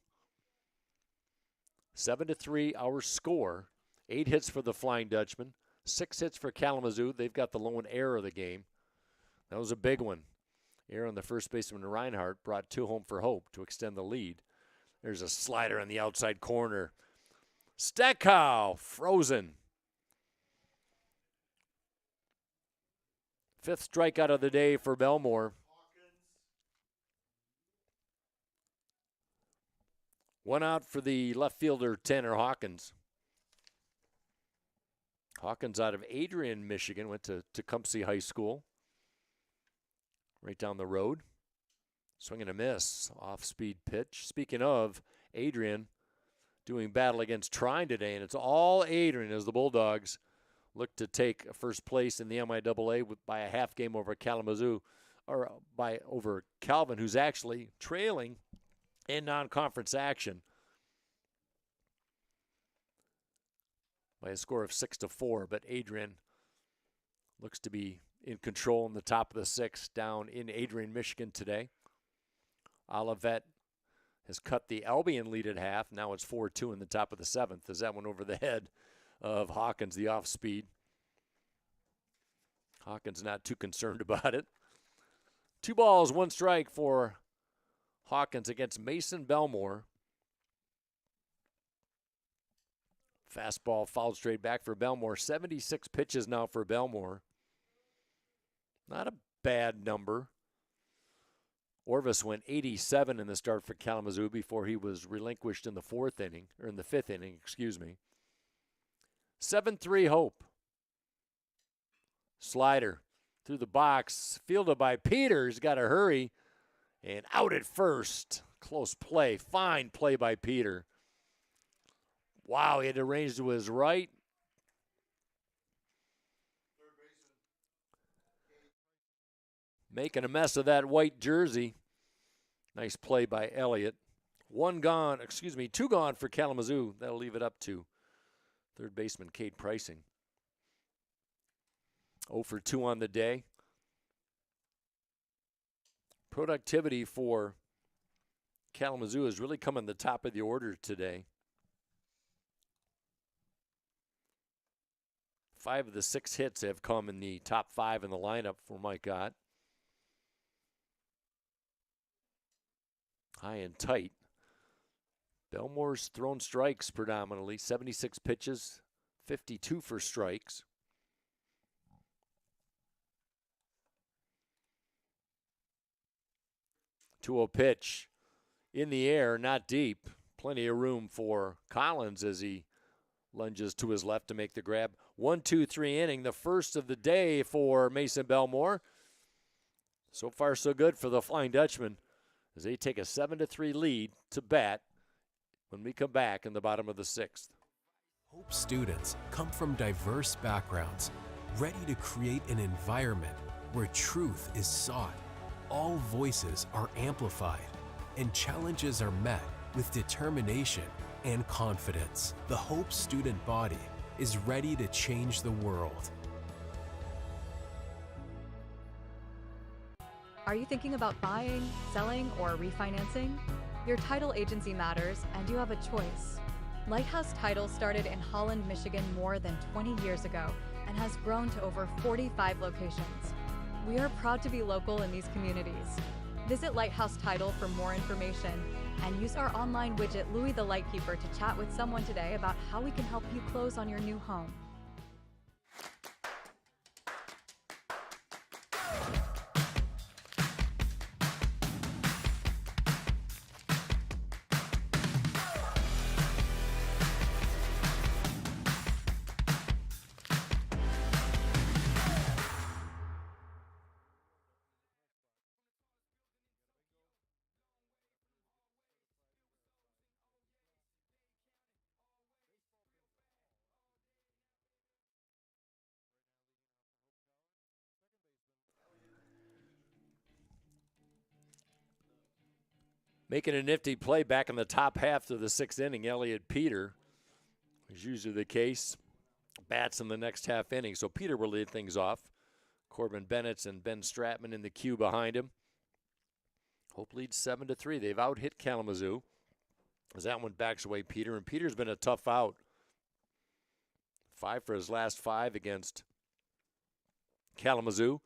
7-3 our score. 8 hits for the Flying Dutchman, 6 hits for Kalamazoo. They've got the lone error of the game. That was a big one. Error on the first baseman Reinhardt brought 2 home for Hope to extend the lead. There's a slider on the outside corner. Steckow, frozen. Fifth strikeout of the day for Belmore. One out for the left fielder, Tanner Hawkins. Hawkins out of Adrian, Michigan, went to Tecumseh High School. Right down the road. Swing and a miss. Off-speed pitch. Speaking of Adrian, doing battle against Trine today, and it's all Adrian as the Bulldogs look to take first place in the MIAA by a half game over Kalamazoo, or over Calvin, who's actually trailing in non-conference action by a score of 6-4. But Adrian looks to be in control in the top of the sixth down in Adrian, Michigan today. Olivet has cut the Albion lead at half. Now it's 4-2 in the top of the seventh as that went over the head of Hawkins, the off-speed. Hawkins not too concerned about it. 2 balls, 1 strike for Hawkins against Mason Belmore. Fastball fouled straight back for Belmore. 76 pitches now for Belmore. Not a bad number. Orvis went 87 in the start for Kalamazoo before he was relinquished in the fifth inning, excuse me. 7-3 Hope. Slider through the box, fielded by Peters, got to hurry, and out at first. Close play, fine play by Peter. Wow, he had to range to his right. Making a mess of that white jersey. Nice play by Elliott. 2 gone for Kalamazoo. That'll leave it up to third baseman Cade Pricing. 0 for 2 on the day. Productivity for Kalamazoo has really come in the top of the order today. 5 of the 6 hits have come in the top 5 in the lineup for Mike Ott. High and tight. Belmore's thrown strikes predominantly. 76 pitches, 52 for strikes. 2-0 pitch in the air, not deep. Plenty of room for Collins as he lunges to his left to make the grab. 1-2-3 inning, the first of the day for Mason Belmore. So far, so good for the Flying Dutchman as they take a 7-3 lead to bat when we come back in the bottom of the sixth. Hope students come from diverse backgrounds, ready to create an environment where truth is sought, all voices are amplified, and challenges are met with determination and confidence. The Hope student body is ready to change the world. Are you thinking about buying, selling, or refinancing? Your title agency matters, and you have a choice. Lighthouse Title started in Holland, Michigan more than 20 years ago and has grown to over 45 locations. We are proud to be local in these communities. Visit Lighthouse Title for more information and use our online widget Louis the Lightkeeper to chat with someone today about how we can help you close on your new home. Making a nifty play back in the top half of the sixth inning, Elliott Peter, as usually the case, bats in the next half inning. So Peter will lead things off. Corbin Bennett and Ben Stratman in the queue behind him. Hope leads 7-3. They've out-hit Kalamazoo as that one backs away Peter, and Peter's been a tough out. 5 for his last 5 against Kalamazoo,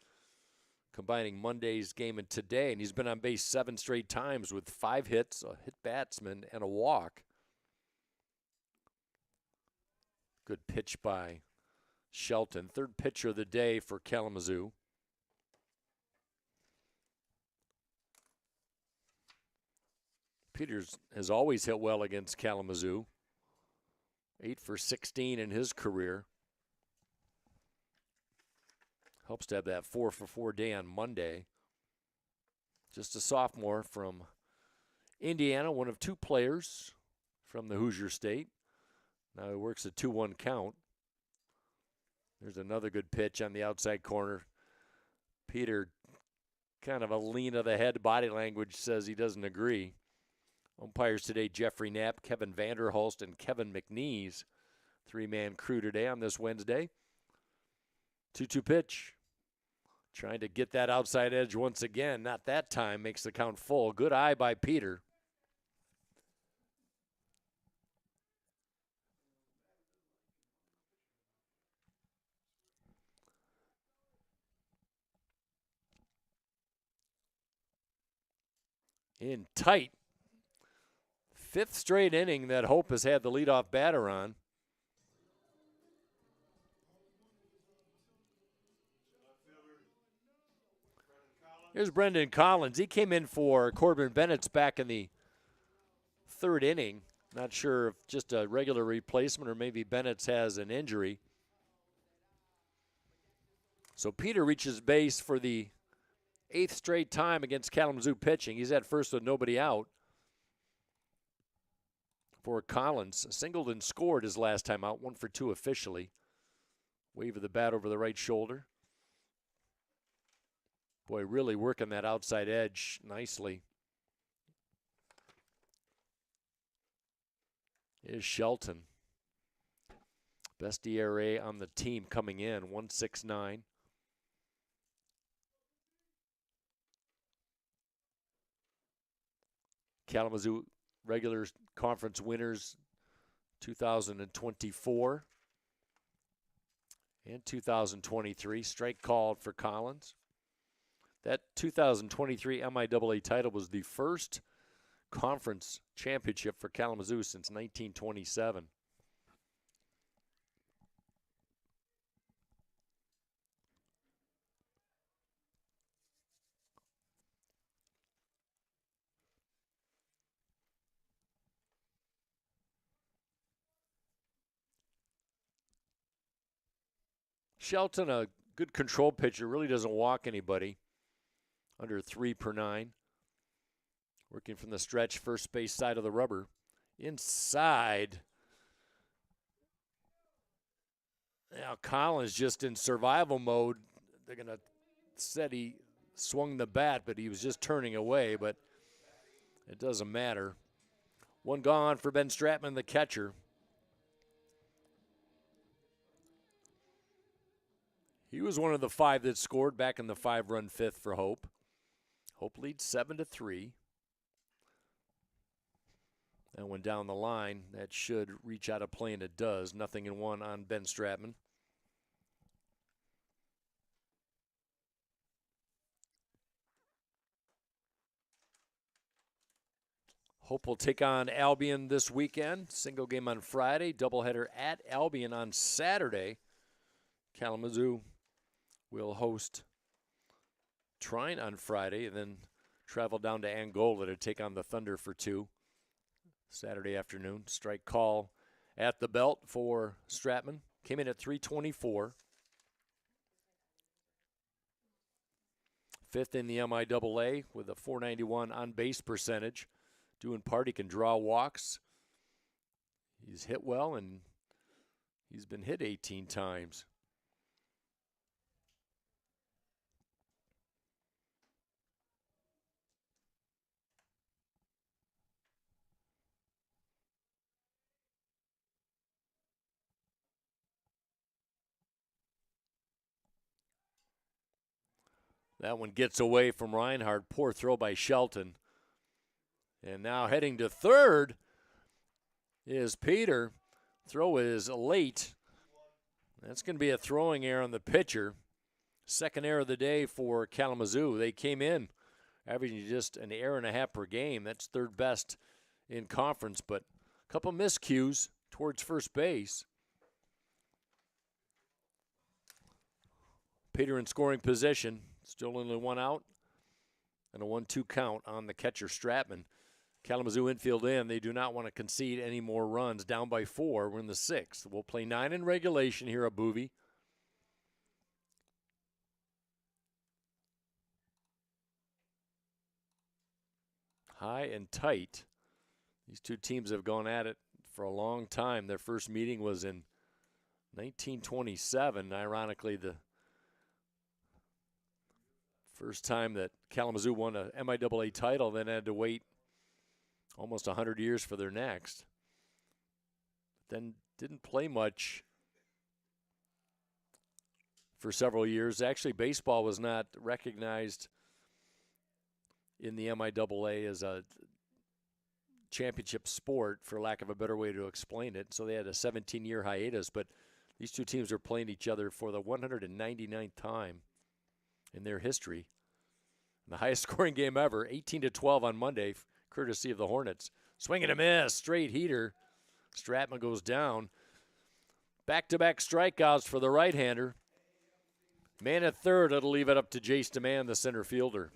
combining Monday's game and today, and he's been on base 7 straight times with 5 hits, a hit batsman, and a walk. Good pitch by Shelton. Third pitcher of the day for Kalamazoo. Peters has always hit well against Kalamazoo. 8 for 16 in his career. Helps to have that 4 for 4 day on Monday. Just a sophomore from Indiana, one of 2 players from the Hoosier State. Now he works a 2-1 count. There's another good pitch on the outside corner. Peter, kind of a lean of the head body language, says he doesn't agree. Umpires today, Jeffrey Knapp, Kevin Vanderhulst, and Kevin McNeese. 3-man crew today on this Wednesday. 2-2 pitch. Trying to get that outside edge once again. Not that time. Makes the count full. Good eye by Peter. In tight. 5th straight inning that Hope has had the leadoff batter on. Here's Brendan Collins. He came in for Corbin Bennett's back in the 3rd inning. Not sure if just a regular replacement or maybe Bennett's has an injury. So Peter reaches base for the 8th straight time against Kalamazoo pitching. He's at first with nobody out. For Collins, singled and scored his last time out, 1 for 2 officially. Wave of the bat over the right shoulder. Boy, really working that outside edge nicely. Is Shelton. Best ERA on the team coming in, 1.69. Kalamazoo regular conference winners 2024 and 2023. Strike called for Collins. That 2023 MIAA title was the first conference championship for Kalamazoo since 1927. Shelton, a good control pitcher, really doesn't walk anybody. Under 3 per 9. Working from the stretch, first base side of the rubber. Inside. Now Collins just in survival mode. They're going to said he swung the bat, but he was just turning away, but it doesn't matter. 1 gone for Ben Stratman, the catcher. He was one of the 5 that scored back in the 5-run 5th for Hope. Hope leads 7-3. And when down the line, that should reach out of play, and it does. 0-1 on Ben Stratman. Hope will take on Albion this weekend. Single game on Friday, doubleheader at Albion on Saturday. Kalamazoo will host Trine on Friday, and then travel down to Angola to take on the Thunder for 2 Saturday afternoon. Strike call at the belt for Stratman. Came in at 324. 5th in the MIAA with a .491 on-base percentage. Doing part, he can draw walks. He's hit well, and he's been hit 18 times. That one gets away from Reinhardt. Poor throw by Shelton. And now heading to third is Peter. Throw is late. That's going to be a throwing error on the pitcher. Second error of the day for Kalamazoo. They came in averaging just an error and a half per game. That's 3rd best in conference, but a couple miscues towards first base. Peter in scoring position. Still only 1 out and a 1-2 count on the catcher Stratman. Kalamazoo infield in. They do not want to concede any more runs. Down by 4. We're in the 6th. We'll play 9 in regulation here at Boovie. High and tight. These two teams have gone at it for a long time. Their first meeting was in 1927. Ironically, the first time that Kalamazoo won a MIAA title, then had to wait almost 100 years for their next. Then didn't play much for several years. Actually, baseball was not recognized in the MIAA as a championship sport, for lack of a better way to explain it. So they had a 17-year hiatus, but these two teams are playing each other for the 199th time in their history. The highest scoring game ever, 18-12 on Monday, courtesy of the Hornets. Swing and a miss, straight heater. Stratman goes down. Back-to-back strikeouts for the right-hander. Man at third, it'll leave it up to Jace DeMann, the center fielder.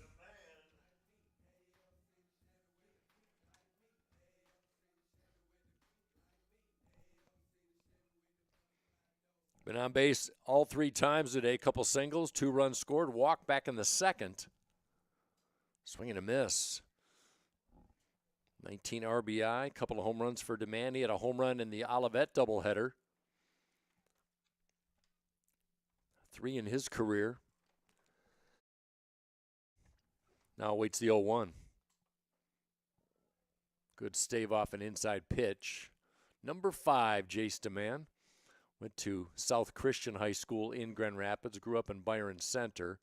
Been on base all 3 times today. Couple singles, 2 runs scored, walk back in the 2nd. Swing and a miss. 19 RBI, couple of home runs for DeMann. He had a home run in the Olivet doubleheader. 3 in his career. Now waits the 0-1. Good stave off an inside pitch. Number 5, Jace DeMann. Went to South Christian High School in Grand Rapids. Grew up in Byron Center.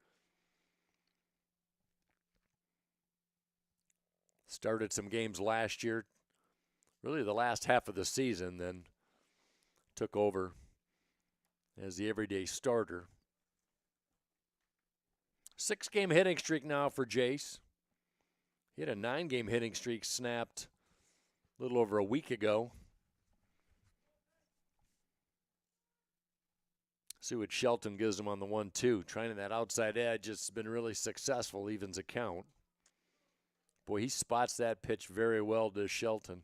Started some games last year. Really the last half of the season. Then took over as the everyday starter. 6-game hitting streak now for Jace. He had a 9-game hitting streak snapped a little over a week ago. See what Shelton gives him on the 1-2. Trying that outside edge. It's been really successful, evens a count. Boy, he spots that pitch very well to Shelton.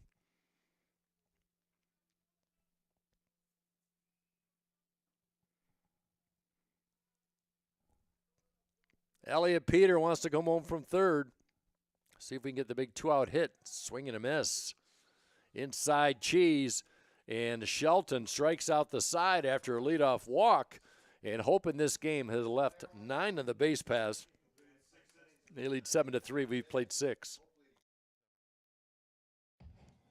Elliot Peter wants to come home from third. See if we can get the big 2-out hit. Swing and a miss. Inside Cheese. And Shelton strikes out the side after a leadoff walk. And Hope in this game has left 9 on the base pass. They lead 7-3. We've played 6.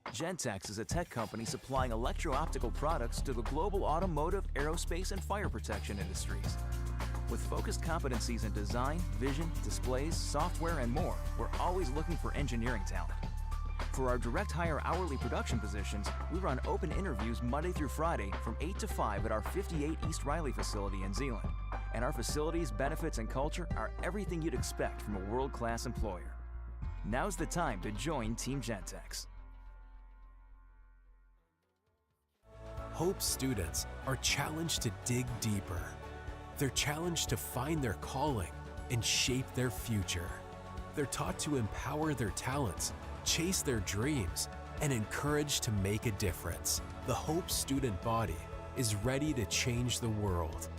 Gentex is a tech company supplying electro-optical products to the global automotive, aerospace, and fire protection industries. With focused competencies in design, vision, displays, software, and more, we're always looking for engineering talent. For our direct hire hourly production positions, we run open interviews Monday through Friday from 8 to 5 at our 58 East Riley facility in Zeeland. And our facilities, benefits, and culture are everything you'd expect from a world-class employer. Now's the time to join Team Gentex. Hope students are challenged to dig deeper. They're challenged to find their calling and shape their future. They're taught to empower their talents, chase their dreams, and encouraged to make a difference. The Hope student body is ready to change the world.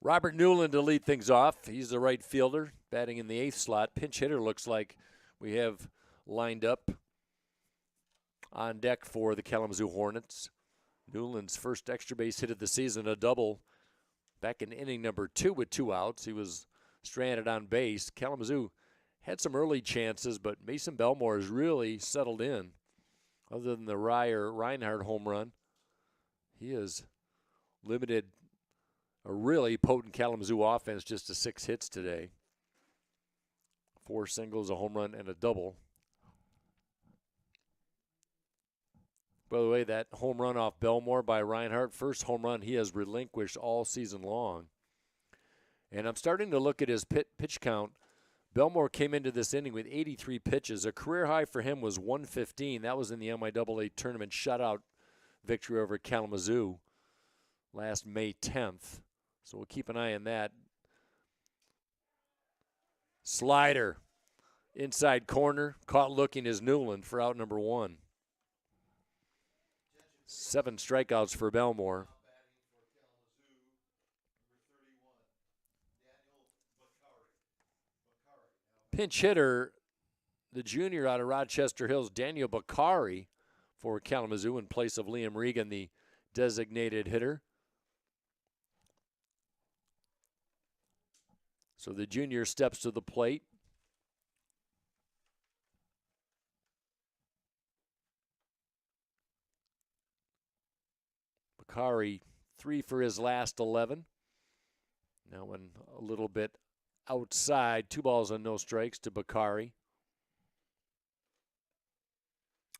Robert Newland to lead things off. He's the right fielder, batting in the 8th slot. Pinch hitter looks like we have lined up on deck for the Kalamazoo Hornets. Newland's first extra base hit of the season, a double back in inning number 2 with 2 outs. He was stranded on base. Kalamazoo had some early chances, but Mason Belmore has really settled in. Other than the Reinhardt home run, he has limited a really potent Kalamazoo offense just to 6 hits today. 4 singles, a home run, and a double. By the way, that home run off Belmore by Reinhardt, first home run he has relinquished all season long. And I'm starting to look at his pitch count. Belmore came into this inning with 83 pitches. A career high for him was 115. That was in the MIAA tournament shutout victory over Kalamazoo last May 10th. So we'll keep an eye on that. Slider, inside corner, caught looking is Newland for out number 1. 7 strikeouts for Belmore. Pinch hitter, the junior out of Rochester Hills, Daniel Bakari for Kalamazoo in place of Liam Regan, the designated hitter. So the junior steps to the plate. Bakari 3 for his last 11. Now when a little bit outside, 2 balls and no strikes to Bakari.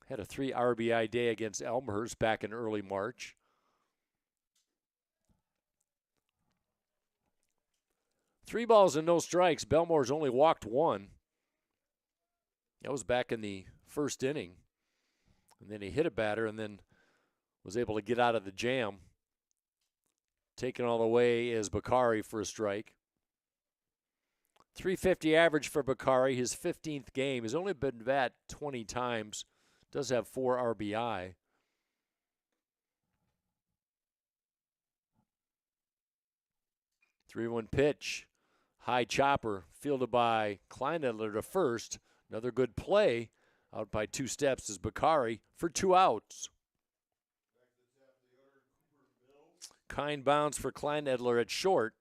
Had a 3 RBI day against Elmhurst back in early March. Three balls and no strikes. Belmore's only walked 1. That was back in the first inning. And then he hit a batter and then was able to get out of the jam. Taken all the way is Bakari for a strike. 350 average for Bakari, his 15th game. He's only been bat 20 times. Does have 4 RBI. Three-one pitch. High chopper, fielded by Kleinedler to first. Another good play. Out by 2 steps is Bakari for 2 outs. Kind bounce for Kleinedler at short.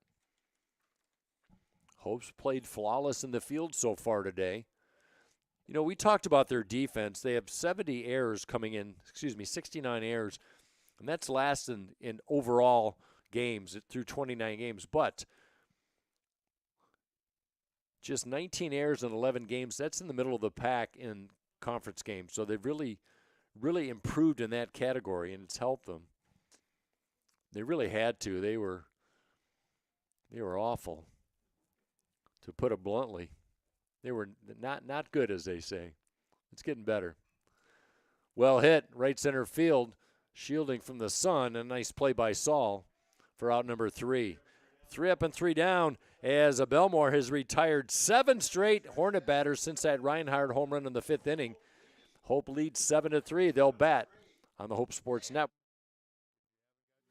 Hopes played flawless in the field so far today. You know, we talked about their defense. They have 70 errors coming in, 69 errors. And that's last in overall games through 29 games. But just 19 errors in 11 games, that's in the middle of the pack in conference games. So they've really, really improved in that category, and it's helped them. They really had to. They were awful, to put it bluntly. They were not good, as they say. It's getting better. Well hit, right center field, shielding from the sun. A nice play by Saul for out number 3. 3 up and 3 down as Belmore has retired 7 straight Hornet batters since that Reinhardt home run in the 5th inning. Hope leads 7-3. They'll bat on the Hope Sports Network.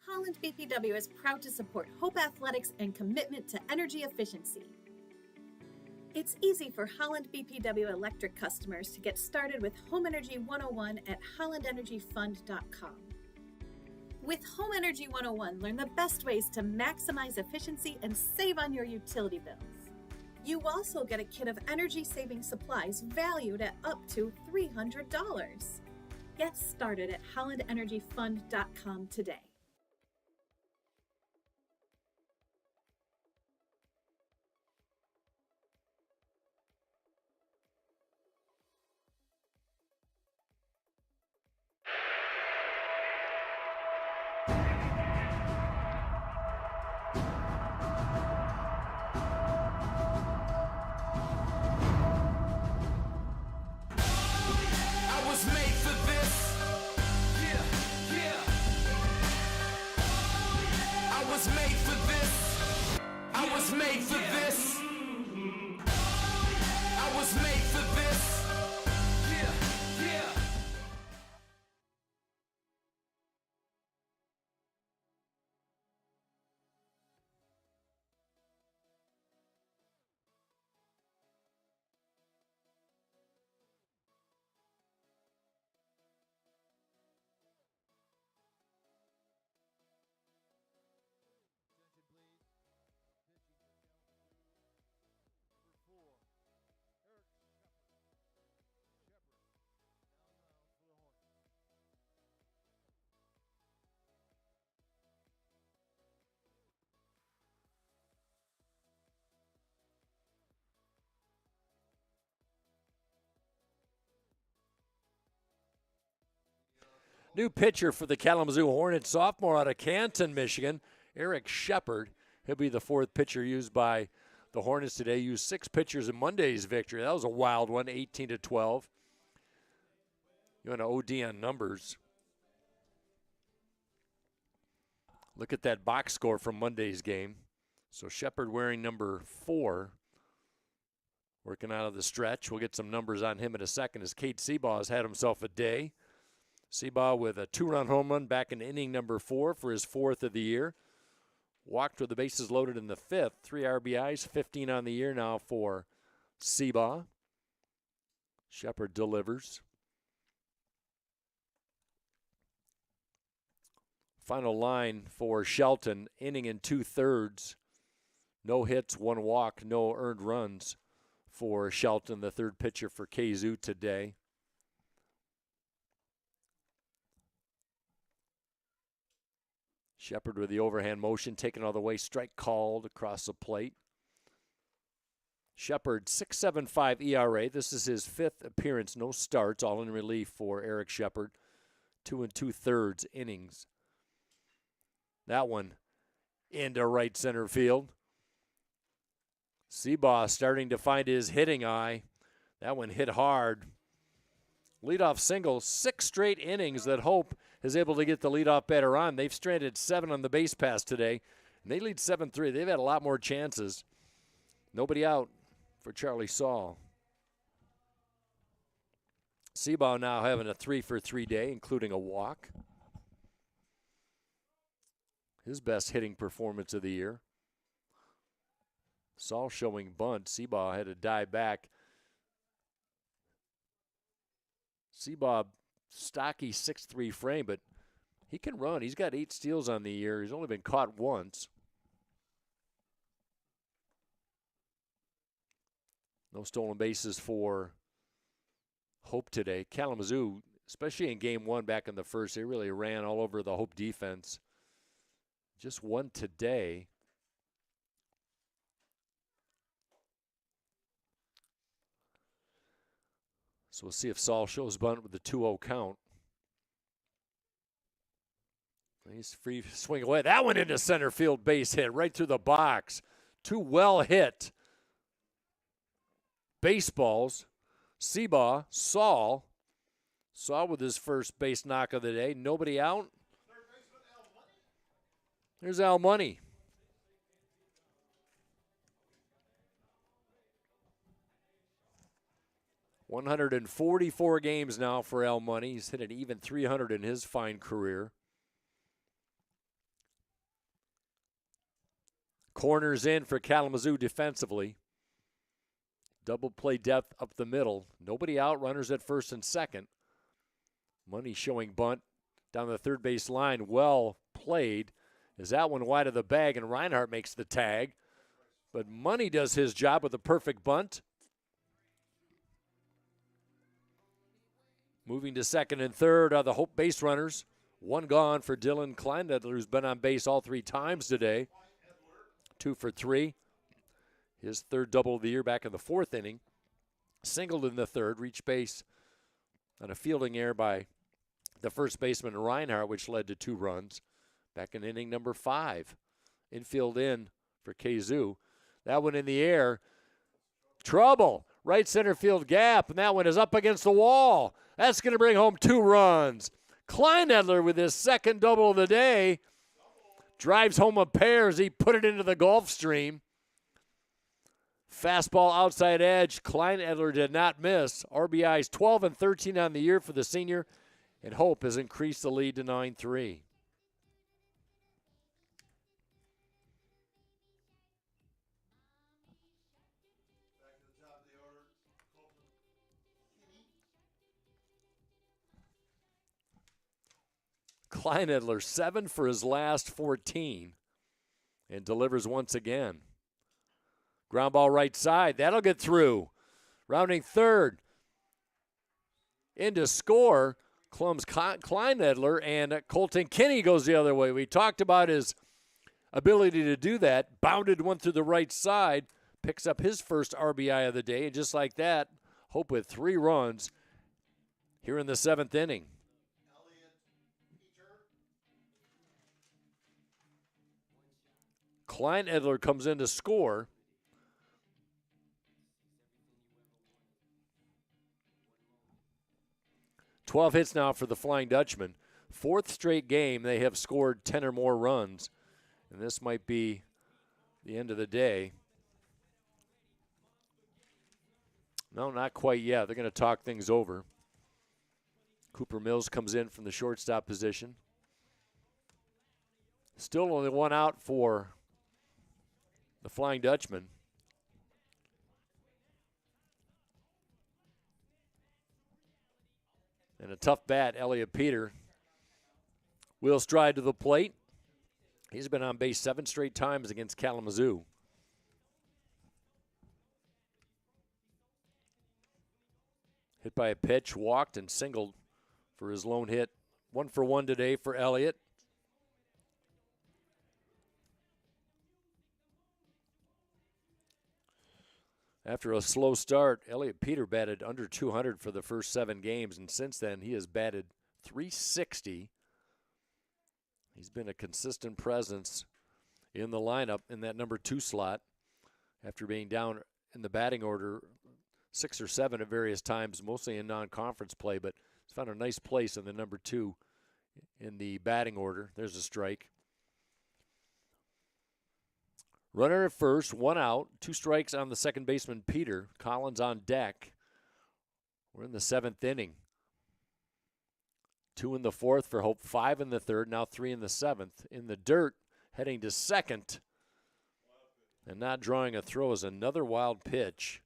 Holland BPW is proud to support Hope Athletics and commitment to energy efficiency. It's easy for Holland BPW electric customers to get started with Home Energy 101 at hollandenergyfund.com. With Home Energy 101, learn the best ways to maximize efficiency and save on your utility bills. You also get a kit of energy-saving supplies valued at up to $300. Get started at hollandenergyfund.com today. New pitcher for the Kalamazoo Hornets, sophomore out of Canton, Michigan, Eric Shepard. He'll be the fourth pitcher used by the Hornets today. Used 6 pitchers in Monday's victory. That was a wild one, 18-12. You want to OD on numbers. Look at that box score from Monday's game. So Shepard wearing number 4, working out of the stretch. We'll get some numbers on him in a second as Kate Seabaugh has had himself a day. Seabaugh with a 2-run home run back in inning number 4 for his 4th of the year. Walked with the bases loaded in the 5th. 3 RBIs, 15 on the year now for Seabaugh. Shepard delivers. Final line for Shelton, inning and 2/3. No hits, 1 walk, no earned runs for Shelton, the third pitcher for KZoo today. Shepard with the overhand motion, taken all the way, strike called across the plate. Shepard, 6.75 ERA. This is his 5th appearance, no starts, all in relief for Eric Shepard. 2 2/3 innings. That one into right center field. Seabaugh starting to find his hitting eye. That one hit hard. Leadoff single, 6 straight innings that Hope is able to get the leadoff batter on. They've stranded 7 on the base pass today, and they lead 7-3. They've had a lot more chances. Nobody out for Charlie Saul. Seabaugh now having a 3-for-3 day, including a walk. His best hitting performance of the year. Saul showing bunt. Seabaugh had to dive back. Seabaugh, stocky 6'3" frame, but he can run. He's got 8 steals on the year. He's only been caught once. No stolen bases for Hope today. Kalamazoo, especially in game 1 back in the first, they really ran all over the Hope defense. Just 1 today. So we'll see if Saul shows bunt with the 2-0 count. He's free to swing away. That one into center field, base hit right through the box. 2 well hit baseballs. Seabaugh, Saul with his first base knock of the day. Nobody out. There's Al Money. $144 games now for Al Money. He's hit an even 300 in his fine career. Corners in for Kalamazoo defensively. Double play depth up the middle. Nobody out. Runners at first and second. Money showing bunt down the third base line. Well played. Is that one wide of the bag, and Reinhardt makes the tag. But Money does his job with a perfect bunt. Moving to second and third are the Hope base runners. 1 gone for Dylan Kleinedler, who's been on base all 3 times today. 2 for 3. His 3rd double of the year back in the 4th inning. Singled in the 3rd, reached base on a fielding error by the first baseman Reinhardt, which led to 2 runs. Back in inning number 5. Infield in for KZoo. That one in the air. Trouble. Right center field gap, and that one is up against the wall. That's going to bring home 2 runs. Kleinedler with his 2nd double of the day. Drives home a pair as he put it into the Gulf Stream. Fastball outside edge. Kleinedler did not miss. RBIs 12 and 13 on the year for the senior, and Hope has increased the lead to 9-3. Kleinedler 7 for his last 14 and delivers once again. Ground ball right side. That'll get through. Rounding third. Into score. Clums Kleinedler, and Colton Kinney goes the other way. We talked about his ability to do that. Bounded one through the right side. Picks up his first RBI of the day. And just like that, Hope with 3 runs here in the 7th inning. Klein Edler comes in to score. "12 hits now for the Flying Dutchman. Fourth straight game they have scored 10 or more runs, and this might be the end of the day. No, not quite yet. They're going to talk things over. Cooper Mills comes in from the shortstop position. Still only one out for the Flying Dutchman. And a tough bat, Elliot Peter, will stride to the plate. He's been on base 7 straight times against Kalamazoo. Hit by a pitch, walked and singled for his lone hit. 1 for 1 today for Elliott. After a slow start, Elliot Peter batted under 200 for the first 7 games, and since then he has batted .360. He's been a consistent presence in the lineup in that number 2 slot after being down in the batting order 6 or 7 at various times, mostly in non-conference play, but he's found a nice place in the number 2 in the batting order. There's a strike. Runner at first, 1 out, 2 strikes on the second baseman, Peter. Collins on deck. We're in the 7th inning. 2 in the 4th for Hope, 5 in the 3rd, now 3 in the 7th. In the dirt, heading to second. And not drawing a throw is another wild pitch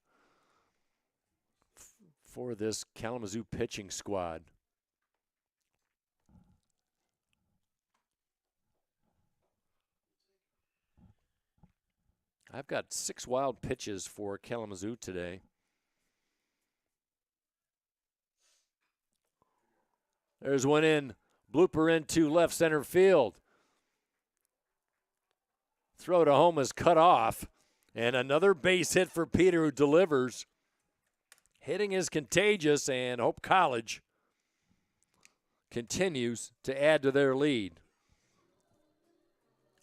for this Kalamazoo pitching squad. I've got 6 wild pitches for Kalamazoo today. There's one in, blooper into left center field. Throw to home is cut off, and another base hit for Peter, who delivers. Hitting is contagious, and Hope College continues to add to their lead.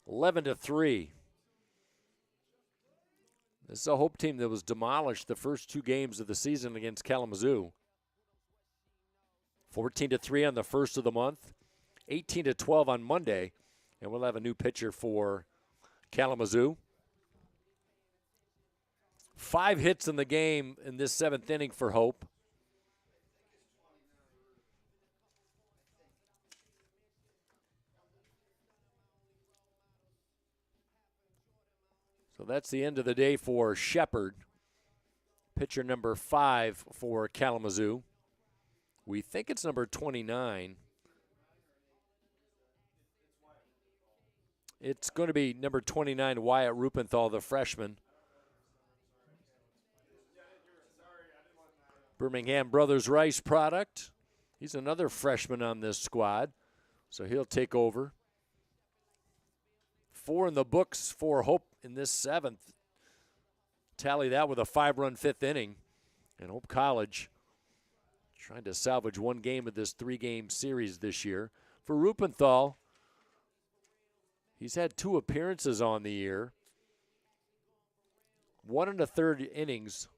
11-3. This is a Hope team that was demolished the first 2 games of the season against Kalamazoo. 14-3 on the first of the month, 18-12 on Monday, and we'll have a new pitcher for Kalamazoo. 5 hits in the game in this 7th inning for Hope. So that's the end of the day for Shepard. Pitcher number 5 for Kalamazoo. We think it's number 29. It's going to be number 29, Wyatt Rupenthal, the freshman. Birmingham Brothers Rice product. He's another freshman on this squad, so he'll take over. 4 in the books for Hope in this 7th. Tally that with a 5-run 5th inning. And Hope College trying to salvage 1 game of this 3-game series this year. For Rupenthal, he's had 2 appearances on the year. 1 1/3 innings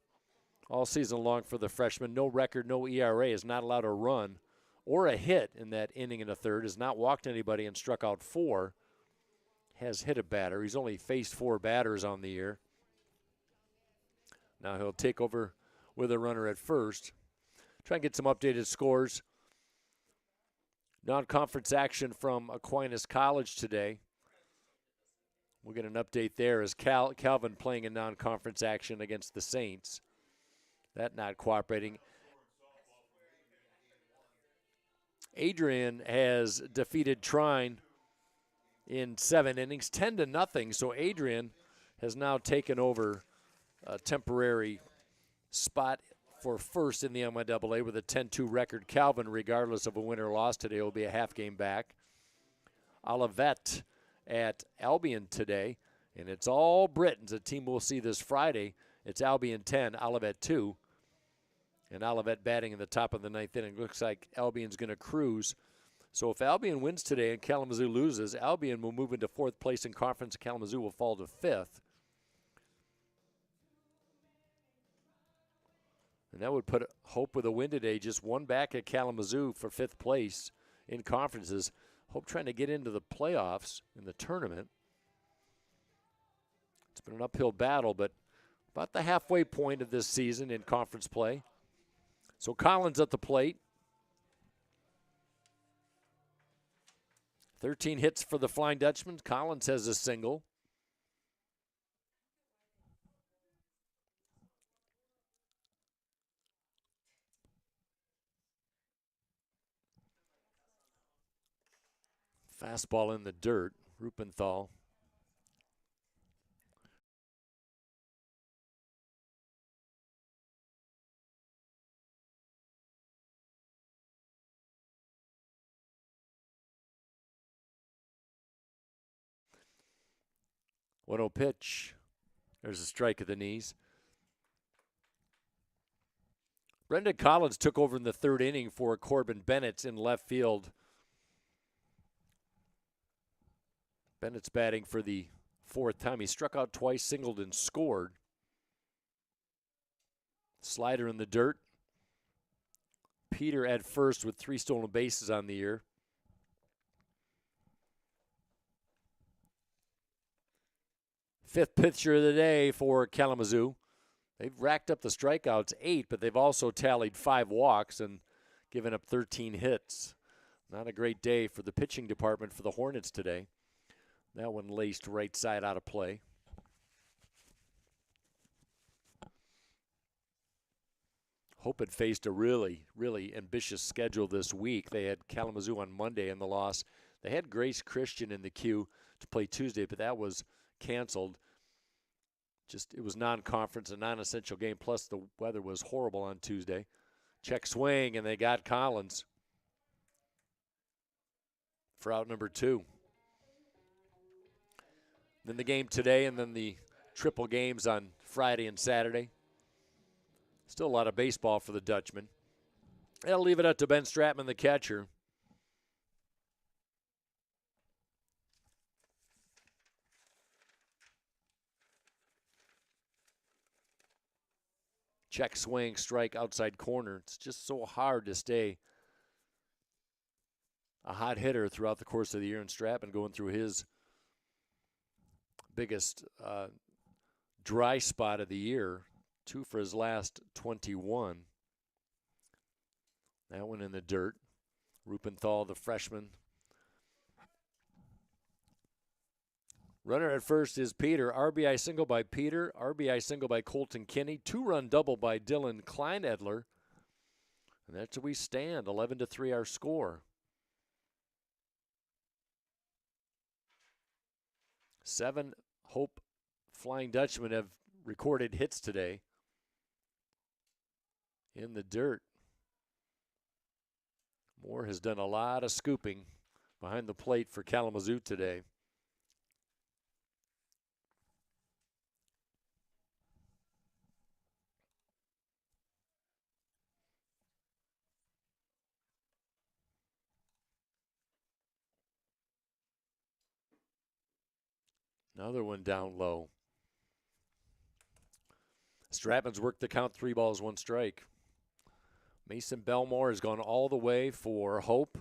all season long for the freshman. No record, no ERA, is not allowed a run or a hit in that inning and a third, has not walked anybody and struck out 4. Has hit a batter. He's only faced 4 batters on the year. Now he'll take over with a runner at first. Try and get some updated scores. Non-conference action from Aquinas College today. We'll get an update there as Calvin playing in non-conference action against the Saints. That not cooperating. Adrian has defeated Trine in 7 innings, 10-0. So Adrian has now taken over a temporary spot for first in the MIAA with a 10-2 record. Calvin, regardless of a win or loss today, will be a half game back. Olivet at Albion today, and it's all Britons. A team we'll see this Friday. It's Albion 10, Olivet 2. And Olivet batting in the top of the 9th inning. Looks like Albion's going to cruise So if Albion wins today and Kalamazoo loses, Albion will move into 4th place in conference. Kalamazoo will fall to 5th. And that would put Hope with a win today, just one back at Kalamazoo for 5th place in conferences. Hope trying to get into the playoffs in the tournament. It's been an uphill battle, but about the halfway point of this season in conference play. So Collins at the plate. 13 hits for the Flying Dutchman. Collins has a single. Fastball in the dirt. Rupenthal. One-oh pitch. There's a strike at the knees. Brendan Collins took over in the 3rd inning for Corbin Bennett's in left field. Bennett's batting for the 4th time. He struck out twice, singled, and scored. Slider in the dirt. Peter at first with 3 stolen bases on the year. Fifth pitcher of the day for Kalamazoo. They've racked up the strikeouts 8, but they've also tallied 5 walks and given up 13 hits. Not a great day for the pitching department for the Hornets today. That one laced right side out of play. Hope had faced a really, really ambitious schedule this week. They had Kalamazoo on Monday in the loss. They had Grace Christian in the queue to play Tuesday, but that was canceled. It was non-conference, a non-essential game, plus the weather was horrible on Tuesday. Check swing, and they got Collins for out number 2. Then the game today, and then the triple games on Friday and Saturday. Still a lot of baseball for the Dutchman. I'll leave it up to Ben Stratman, the catcher. Check swing, strike, outside corner. It's just so hard to stay a hot hitter throughout the course of the year. And Stratman going through his biggest dry spot of the year. 2 for his last 21. That one in the dirt. Rupenthal, the freshman. Runner at first is Peter. RBI single by Peter. RBI single by Colton Kinney. 2-run double by Dylan Kleinedler. And that's where we stand. 11-3 our score. 7 Hope Flying Dutchmen have recorded hits today. In the dirt. Moore has done a lot of scooping behind the plate for Kalamazoo today. Another one down low. Stratman's worked the count, 3 balls, 1 strike. Mason Belmore has gone all the way for Hope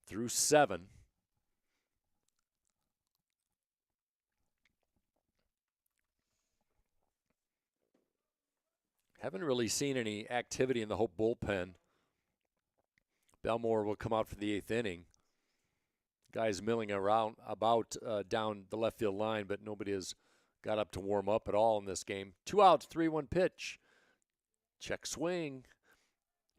through 7. Haven't really seen any activity in the Hope bullpen. Belmore will come out for the 8th inning. Guys milling around about down the left field line, but nobody has got up to warm up at all in this game. 2 outs, 3-1 pitch. Check swing.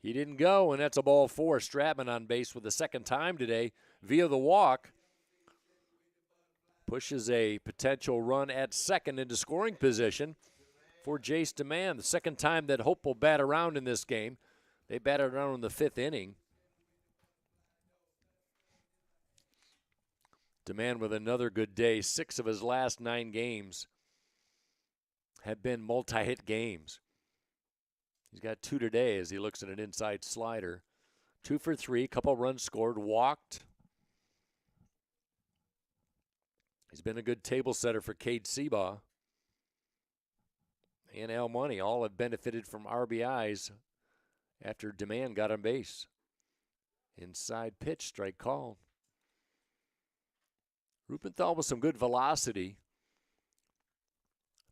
He didn't go, and that's a ball 4. Stratman on base for the 2nd time today via the walk. Pushes a potential run at second into scoring position for Jace DeMann. The 2nd time that Hope will bat around in this game. They batted around in the 5th inning. DeMann with another good day. 6 of his last 9 games have been multi-hit games. He's got 2 today as he looks at an inside slider. 2 for 3, couple runs scored, walked. He's been a good table setter for Cade Seabaugh. And Al Money all have benefited from RBIs after Demand got on base. Inside pitch, strike called. Rupenthal with some good velocity.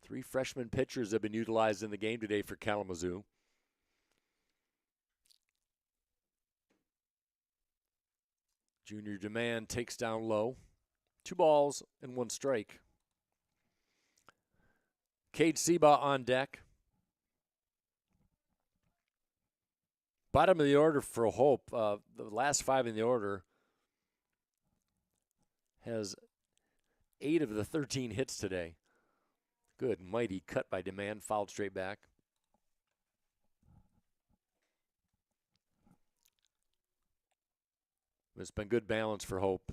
3 freshman pitchers have been utilized in the game today for Kalamazoo. Junior Demand takes down low. 2 balls and 1 strike. Cade Seabaugh on deck. Bottom of the order for Hope, the last 5 in the order, has 8 of the 13 hits today. Good, mighty cut by Demand, fouled straight back. It's been good balance for Hope.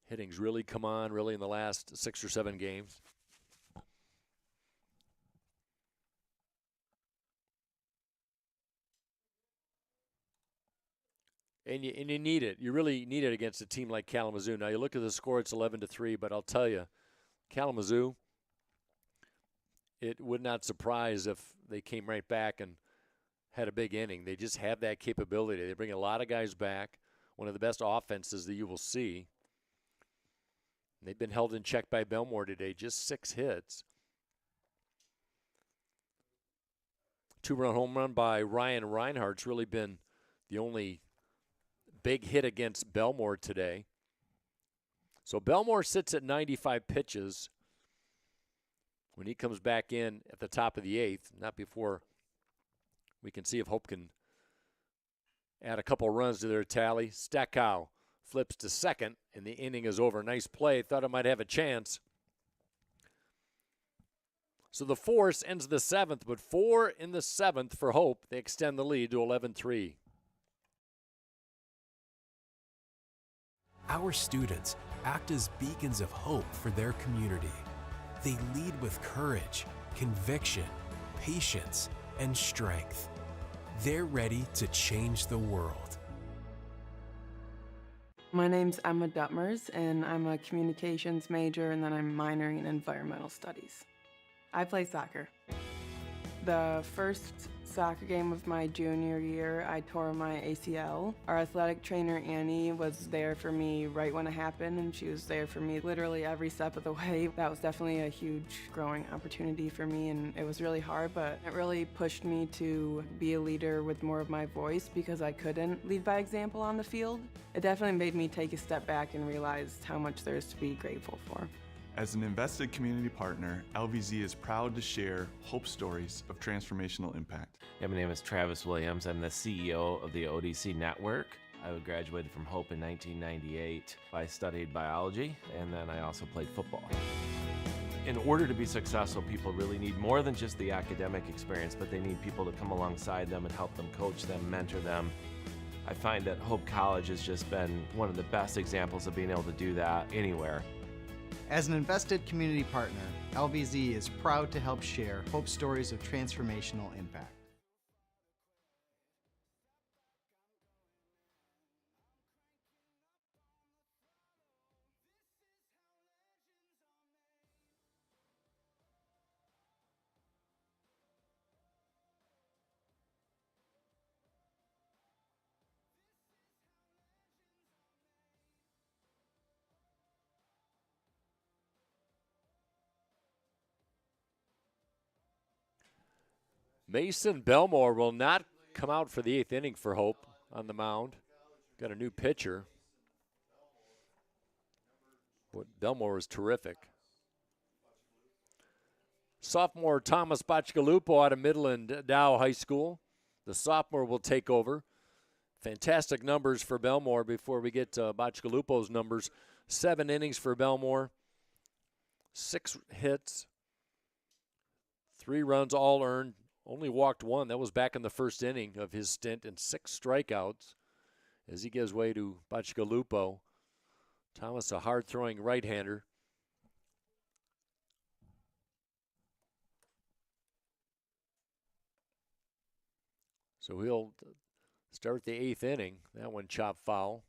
Hitting's really come on, really, in the last 6 or 7 games. And you need it. You really need it against a team like Kalamazoo. Now, you look at the score, it's 11-3, but I'll tell you, Kalamazoo, it would not surprise if they came right back and had a big inning. They just have that capability. They bring a lot of guys back, one of the best offenses that you will see. They've been held in check by Belmore today, just 6 hits. 2-run home run by Ryan Reinhardt's really been the only big hit against Belmore today. So Belmore sits at 95 pitches when he comes back in at the top of the 8th, not before we can see if Hope can add a couple runs to their tally. Stackow flips to second, and the inning is over. Nice play. Thought it might have a chance. So the force ends the 7th, but 4 in the 7th for Hope. They extend the lead to 11-3. Our students act as beacons of hope for their community. They lead with courage, conviction, patience, and strength. They're ready to change the world. My name's Emma Duttmers, and I'm a communications major, and then I'm minoring in environmental studies. I play soccer. The first soccer game of my junior year, I tore my ACL. Our athletic trainer, Annie, was there for me right when it happened, and she was there for me literally every step of the way. That was definitely a huge growing opportunity for me, and it was really hard, but it really pushed me to be a leader with more of my voice because I couldn't lead by example on the field. It definitely made me take a step back and realize how much there is to be grateful for. As an invested community partner, LVZ is proud to share Hope stories of transformational impact. Yeah, my name is Travis Williams. I'm the CEO of the ODC Network. I graduated from Hope in 1998. I studied biology, and then I also played football. In order to be successful, people really need more than just the academic experience, but they need people to come alongside them and help them coach them, mentor them. I find that Hope College has just been one of the best examples of being able to do that anywhere. As an invested community partner, LVZ is proud to help share Hope stories of transformational impact. Mason Belmore will not come out for the 8th inning for Hope on the mound. Got a new pitcher. But Belmore is terrific. Sophomore Thomas Bachgalupo out of Midland Dow High School. The sophomore will take over. Fantastic numbers for Belmore before we get to Bachgalupo's numbers. 7 innings for Belmore. 6 hits. 3 runs all earned. Only walked 1. That was back in the first inning of his stint, and 6 strikeouts as he gives way to Bachgalupo. Thomas, a hard-throwing right-hander. So he'll start the 8th inning. That one chopped foul.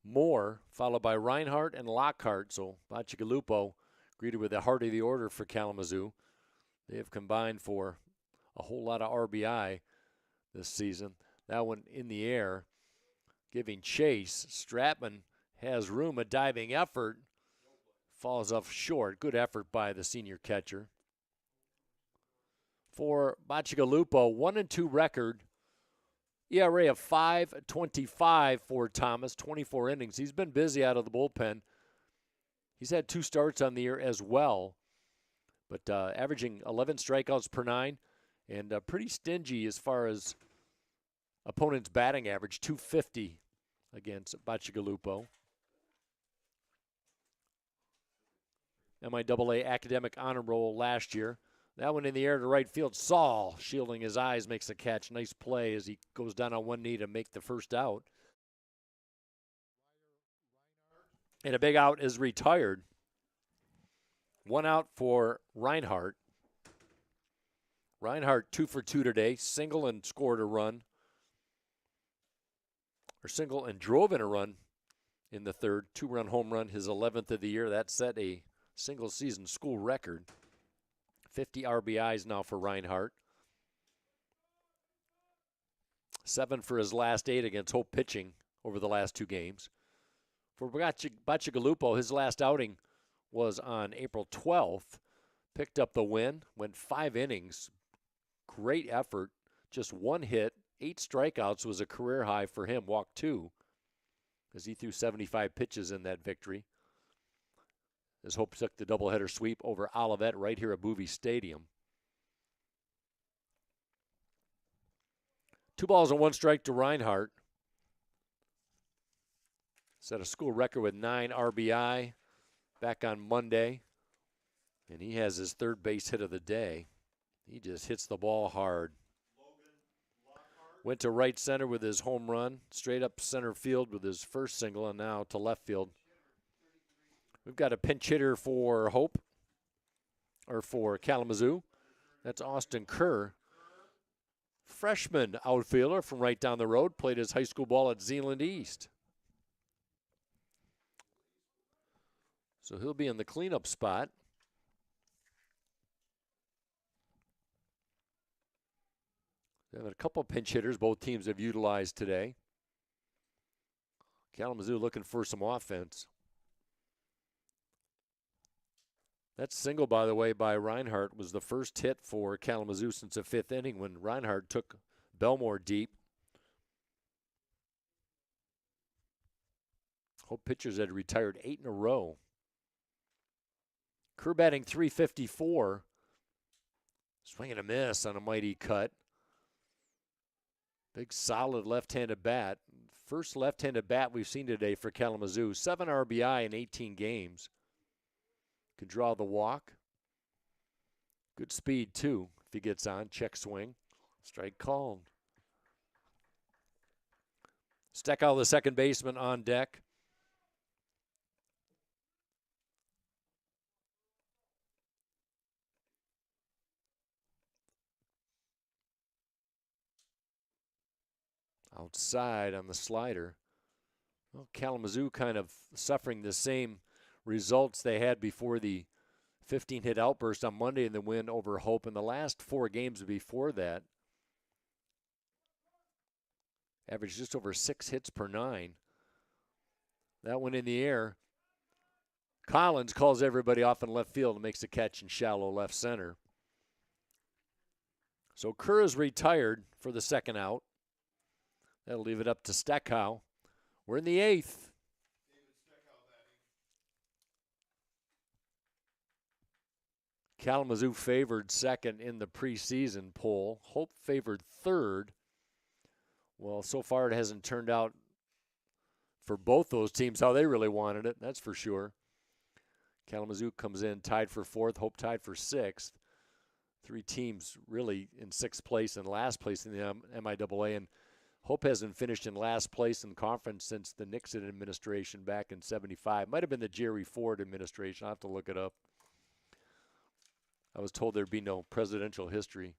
Moore, followed by Reinhardt and Lockhart. So Bacigalupo greeted with the heart of the order for Kalamazoo. They have combined for a whole lot of RBI this season. That one in the air, giving chase. Stratman has room, a diving effort. Falls off short. Good effort by the senior catcher. For Bacigalupo, 1-2 record. ERA of 5.25 for Thomas, 24 innings. He's been busy out of the bullpen. He's had 2 starts on the year as well, but averaging 11 strikeouts per 9 and pretty stingy as far as opponent's batting average, 250 against Bacigalupo. MIAA Academic Honor Roll last year. That one in the air to right field. Saul, shielding his eyes, makes a catch. Nice play as he goes down on one knee to make the first out. And a big out is retired. 1 out for Reinhardt. Reinhardt 2 for 2 today. Single and scored a run. Or single and drove in a run in the 3rd. 2-run home run, his 11th of the year. That set a single-season school record. 50 RBIs now for Reinhardt. 7 for his last 8 against Hope pitching over the last 2 games. For Bacigalupo, his last outing was on April 12th. Picked up the win, went 5 innings. Great effort, just 1 hit, 8 strikeouts was a career high for him, walked 2, as he threw 75 pitches in that victory. As Hope took the doubleheader sweep over Olivet right here at Bowie Stadium. 2 balls and 1 strike to Reinhardt. Set a school record with 9 RBI back on Monday. And he has his 3rd base hit of the day. He just hits the ball hard. Went to right center with his home run, straight up center field with his first single, and now to left field. We've got a pinch hitter for Hope, or for Kalamazoo. That's Austin Kerr. Freshman outfielder from right down the road, played his high school ball at Zeeland East. So he'll be in the cleanup spot. They have a couple pinch hitters both teams have utilized today. Kalamazoo looking for some offense. That single, by the way, by Reinhardt was the first hit for Kalamazoo since the 5th inning when Reinhardt took Belmore deep. Hope pitchers had retired 8 in a row. Kerr batting .354. Swing and a miss on a mighty cut. Big solid left-handed bat. First left-handed bat we've seen today for Kalamazoo. 7 RBI in 18 games. Can draw the walk. Good speed, too, if he gets on. Check swing. Strike called. Steckow, the second baseman, on deck. Outside on the slider. Well, Kalamazoo kind of suffering the same results they had before the 15-hit outburst on Monday in the win over Hope. In the last 4 games before that, averaged just over 6 hits per 9. That one in the air. Collins calls everybody off in left field and makes a catch in shallow left center. So Kerr is retired for the second out. That'll leave it up to Steckow. We're in the 8th. Kalamazoo favored second in the preseason poll. Hope favored third. Well, so far it hasn't turned out for both those teams how they really wanted it, that's for sure. Kalamazoo comes in tied for 4th, Hope tied for 6th. 3 teams really in 6th place and last place in the MIAA, and Hope hasn't finished in last place in conference since the Nixon administration back in '75. Might have been the Jerry Ford administration. I'll have to look it up. I was told there'd be no presidential history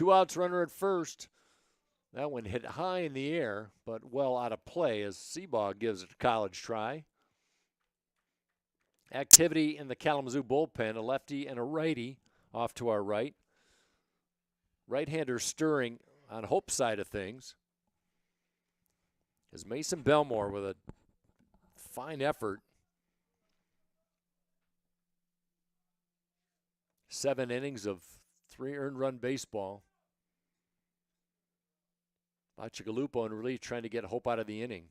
2 outs, runner at first. That one hit high in the air, but well out of play as Seabaugh gives it a college try. Activity in the Kalamazoo bullpen, a lefty and a righty off to our right. Right-hander stirring on Hope's side of things. Is Mason Belmore with a fine effort. 7 innings of 3 earned run baseball. Bacigalupo in relief trying to get Hope out of the inning.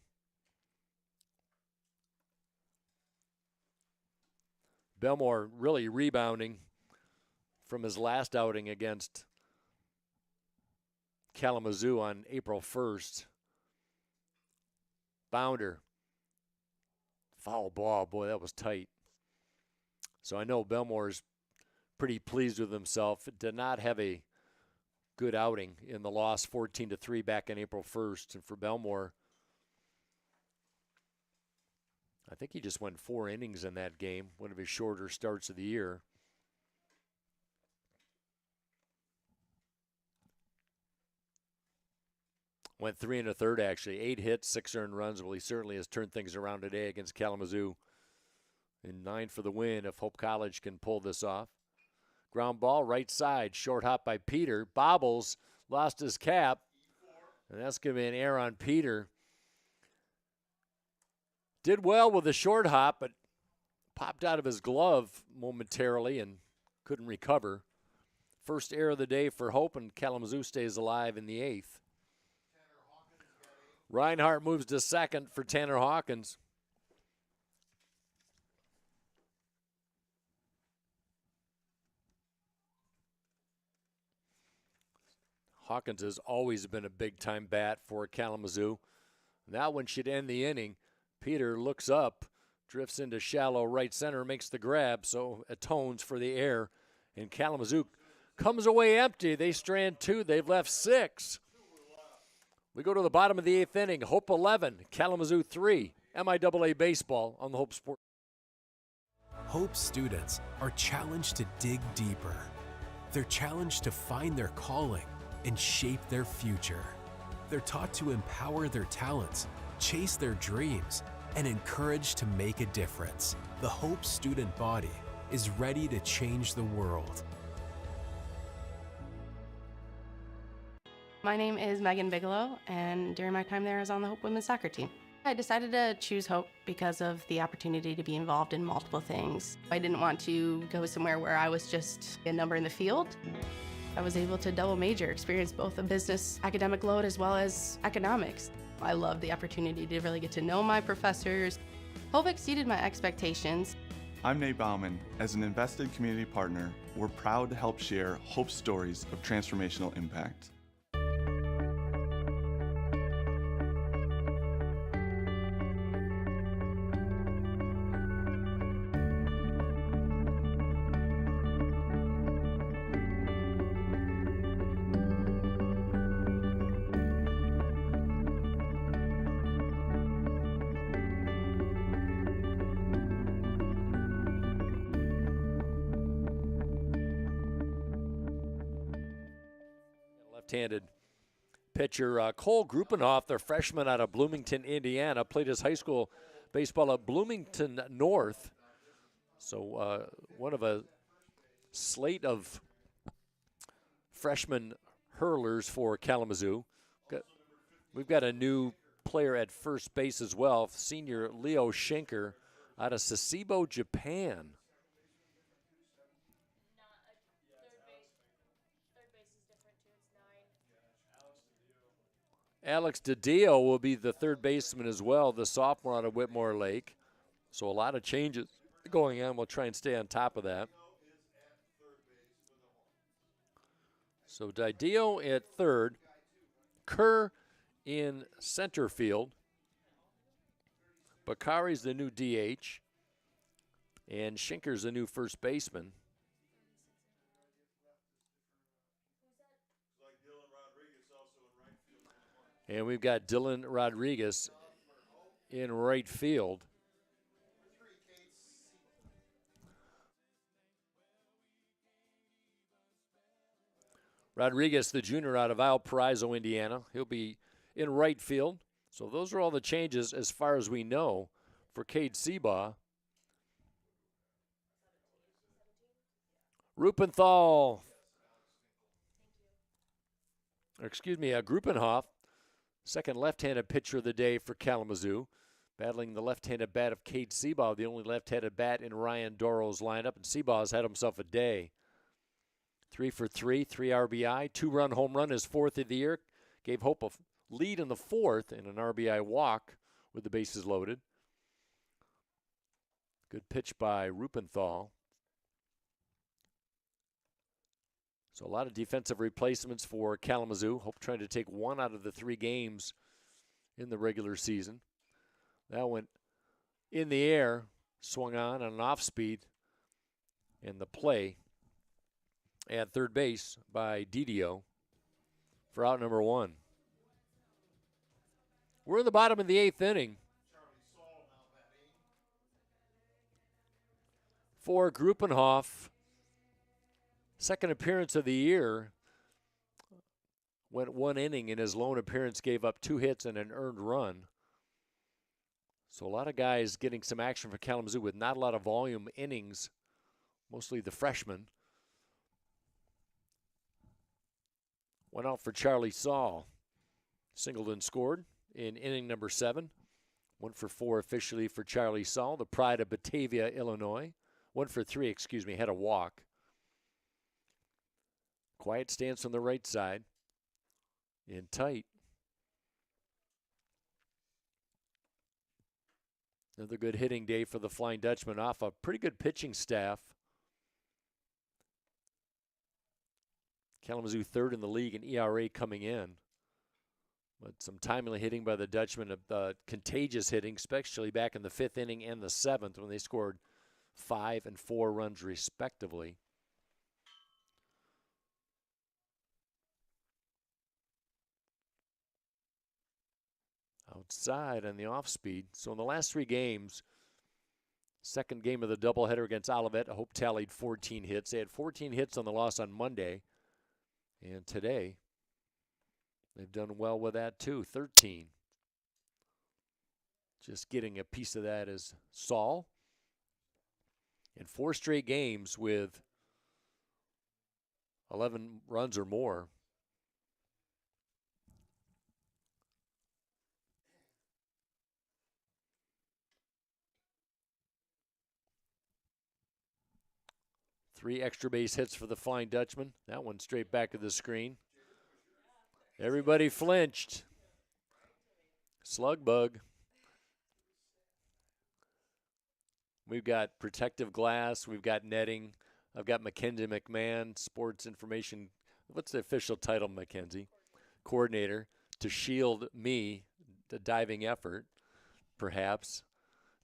Belmore really rebounding from his last outing against Kalamazoo on April 1st. Bounder. Foul ball. Boy, that was tight. So I know Belmore's pretty pleased with himself. Did not have a good outing in the loss 14-3 back on April 1st. And for Belmore, I think he just went 4 innings in that game, one of his shorter starts of the year. Went 3 1/3 actually, 8 hits, 6 earned runs. Well, he certainly has turned things around today against Kalamazoo. And 9 for the win if Hope College can pull this off. Ground ball, right side, short hop by Peter. Bobbles lost his cap, and that's going to be an error on Peter. Did well with the short hop, but popped out of his glove momentarily and couldn't recover. First error of the day for Hope, and Kalamazoo stays alive in the 8th. Reinhardt moves to second for Tanner Hawkins. Hawkins has always been a big-time bat for Kalamazoo. That one should end the inning. Peter looks up, drifts into shallow right center, makes the grab, so atones for the error. And Kalamazoo comes away empty. They strand 2. They've left 6. We go to the bottom of the 8th inning. Hope 11, Kalamazoo 3. MIAA baseball on the Hope Sport. Hope students are challenged to dig deeper. They're challenged to find their calling and shape their future. They're taught to empower their talents, chase their dreams, and encouraged to make a difference. The Hope student body is ready to change the world. My name is Megan Bigelow, and during my time there, I was on the Hope women's soccer team. I decided to choose Hope because of the opportunity to be involved in multiple things. I didn't want to go somewhere where I was just a number in the field. I was able to double major, experience both a business academic load as well as economics. I loved the opportunity to really get to know my professors. Hope exceeded my expectations. I'm Nate Bauman. As an invested community partner, we're proud to help share Hope stories of transformational impact. Left-handed pitcher Cole Grupenoff, their freshman out of Bloomington, Indiana, played his high school baseball at Bloomington North. So one of a slate of freshman hurlers for Kalamazoo. We've got a new player at first base as well, senior Leo Schenker out of Sasebo, Japan. Alex DiDio will be the third baseman as well, the sophomore out of Whitmore Lake. So a lot of changes going on. We'll try and stay on top of that. So DiDio at third, Kerr in center field. Bakari's the new DH, and Schenker's the new first baseman. And we've got Dylan Rodriguez in right field. Rodriguez, the junior out of Valparaiso, Indiana. He'll be in right field. So those are all the changes as far as we know for Cade Seabaugh. Gruppenhoff, second left-handed pitcher of the day for Kalamazoo, battling the left-handed bat of Cade Seabaugh, the only left-handed bat in Ryan Doro's lineup, and Seabaugh's had himself a day. 3 for 3, 3 RBI, 2-run home run, his fourth of the year. Gave Hope a lead in the fourth and an RBI walk with the bases loaded. Good pitch by Rupenthal. So a lot of defensive replacements for Kalamazoo. Hope trying to take 1 out of the 3 games in the regular season. That went in the air, swung on an off-speed, and the play at third base by Didio for out number 1. We're in the bottom of the 8th inning. For Gruppenhoff, second appearance of the year, went 1 inning. In his lone appearance, gave up 2 hits and an earned run. So a lot of guys getting some action for Kalamazoo with not a lot of volume innings, mostly the freshmen. Went out for Charlie Saul. Singled and scored in inning number 7. 1 for 4 officially for Charlie Saul, the pride of Batavia, Illinois. 1 for 3, had a walk. Quiet stance on the right side. In tight. Another good hitting day for the Flying Dutchman off a pretty good pitching staff. Kalamazoo third in the league in ERA coming in. But some timely hitting by the Dutchman, contagious hitting, especially back in the 5th inning and the 7th when they scored 5 and 4 runs respectively. Outside on the off-speed. So in the last 3 games, second game of the doubleheader against Olivet, Hope tallied 14 hits. They had 14 hits on the loss on Monday. And today, they've done well with that too, 13. Just getting a piece of that is Saul. In 4 straight games with 11 runs or more. Three extra base hits for the Flying Dutchman. That one straight back of the screen. Everybody flinched. Slug bug. We've got protective glass. We've got netting. I've got Mackenzie McMahon, sports information. What's the official title, Mackenzie? Coordinator to shield me, the diving effort, perhaps.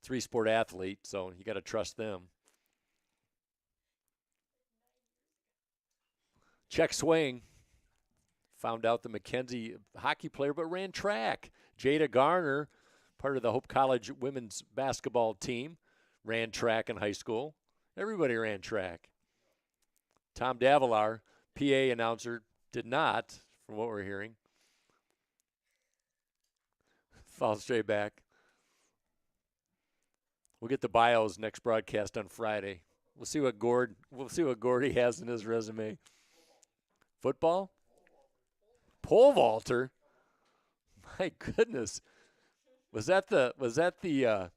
3-sport athlete, so you got to trust them. Check swing. Found out the Mackenzie hockey player, but ran track. Jada Garner, part of the Hope College women's basketball team, ran track in high school. Everybody ran track. Tom Davilar, PA announcer, did not, from what we're hearing. Fall straight back. We'll get the bios next broadcast on Friday. We'll see what Gordy has in his resume. Football? Pole vaulter? My goodness. Was that the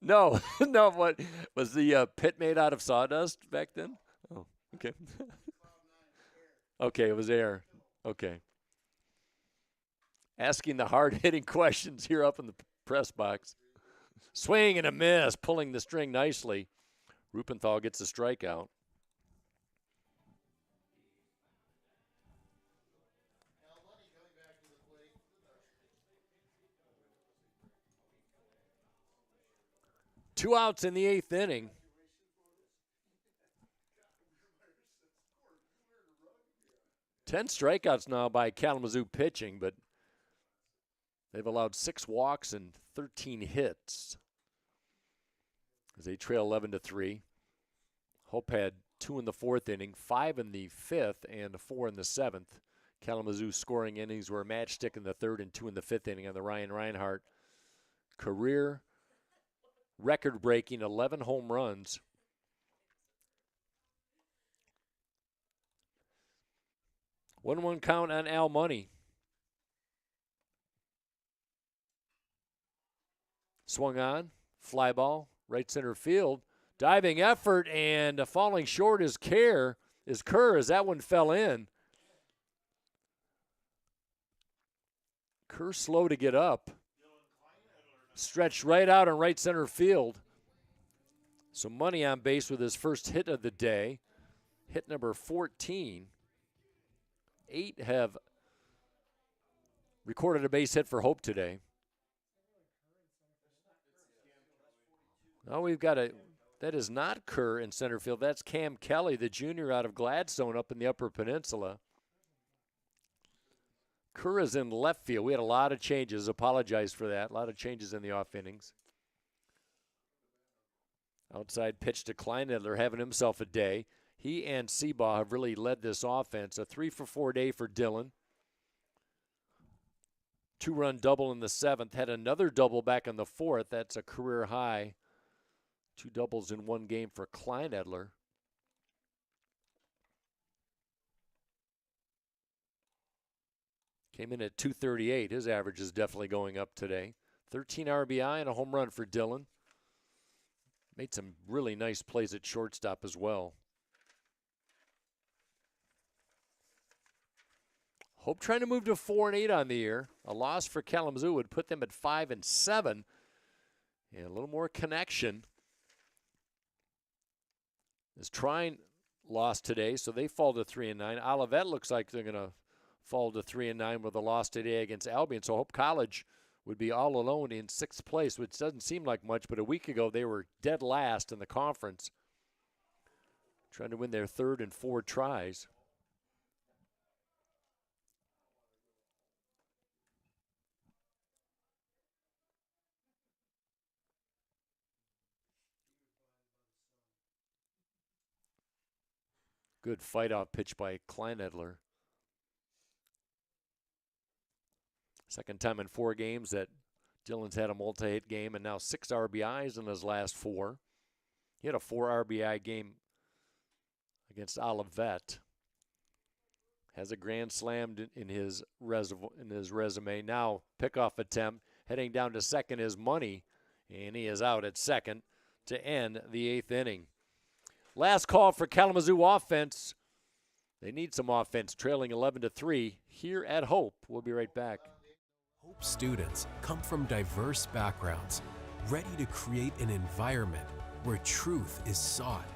No, no, what was the pit made out of sawdust back then? Oh, okay. Okay, it was air. Okay. Asking the hard-hitting questions here up in the press box. Swing and a miss, pulling the string nicely. Rupenthal gets a strikeout. Two outs in the 8th inning. Ten strikeouts now by Kalamazoo pitching, but they've allowed 6 walks and 13 hits as they trail 11-3. Hope had 2 in the 4th inning, 5 in the 5th, and 4 in the 7th. Kalamazoo scoring innings were a matchstick in the 3rd and 2 in the 5th inning on the Reinhardt. Career record-breaking 11 home runs. 1-1 count on Al Money. Swung on, fly ball, right center field. Diving effort and falling short is Kerr as that one fell in. Kerr slow to get up. Stretched right out in right center field. So Money on base with his first hit of the day. Hit number 14. 8 have recorded a base hit for Hope today. Now we've got that is not Kerr in center field. That's Cam Kelly, the junior out of Gladstone up in the Upper Peninsula. Kerr is in left field. We had a lot of changes. Apologize for that. A lot of changes in the off innings. Outside pitch to Kleinedler, having himself a day. He and Seabaugh have really led this offense. A 3-for-4 day for Dylan. 2-run double in the 7th. Had another double back in the 4th. That's a career high. 2 doubles in one game for Kleinedler. Came in at 238. His average is definitely going up today. 13 RBI and a home run for Dylan. Made some really nice plays at shortstop as well. Hope trying to move to 4-8 on the year. A loss for Kalamazoo would put them at 5-7. And a little more connection. As Trine lost today, so they fall to 3-9. Olivet looks like they're going to fall to 3-9 with a loss today against Albion. So Hope College would be all alone in 6th place, which doesn't seem like much, but a week ago they were dead last in the conference, trying to win their 3rd and 4th tries. Good fight-off pitch by Kleinedler. Second time in 4 games that Dylan's had a multi-hit game, and now 6 RBIs in his last 4. He had a 4 RBI game against Olivet. Has a grand slam in his resume. Now pickoff attempt. Heading down to second is Money, and he is out at second to end the 8th inning. Last call for Kalamazoo offense. They need some offense, trailing 11-3 here at Hope. We'll be right back. Hope students come from diverse backgrounds, ready to create an environment where truth is sought,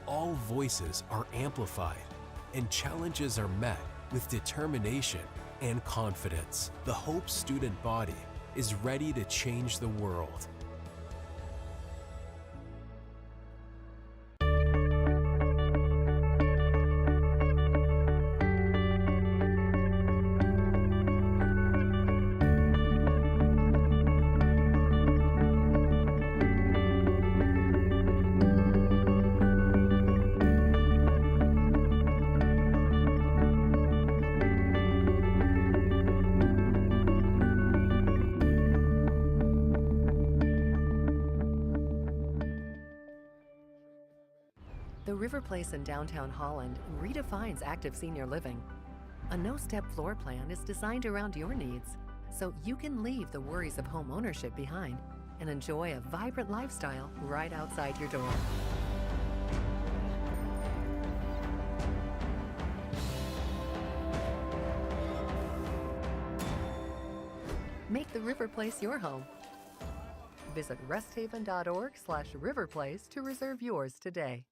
all voices are amplified, and challenges are met with determination and confidence. The Hope student body is ready to change the world. The River Place in downtown Holland redefines active senior living. A no-step floor plan is designed around your needs, so you can leave the worries of home ownership behind and enjoy a vibrant lifestyle right outside your door. Make the River Place your home. Visit resthaven.org/riverplace to reserve yours today.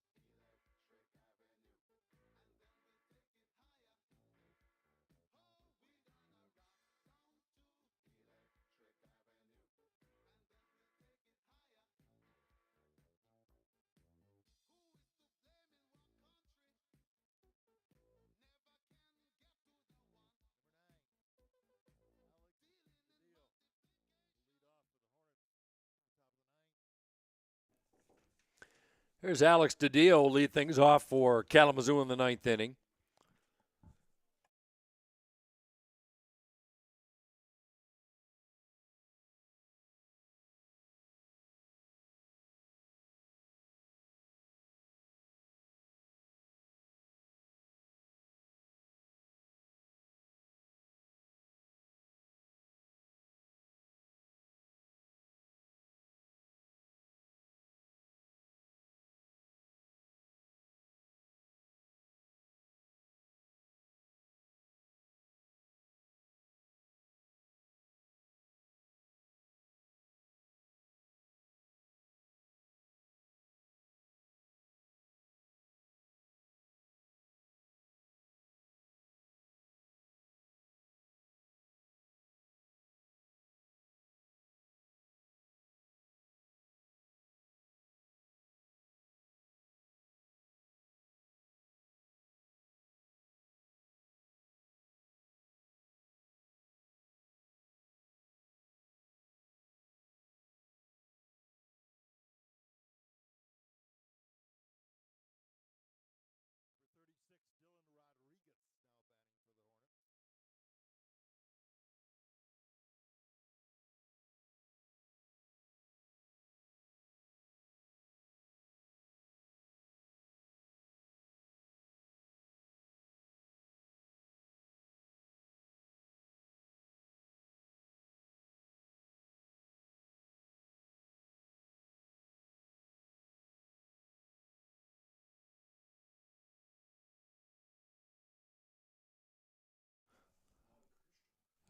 Here's Alex DiDio lead things off for Kalamazoo in the 9th inning.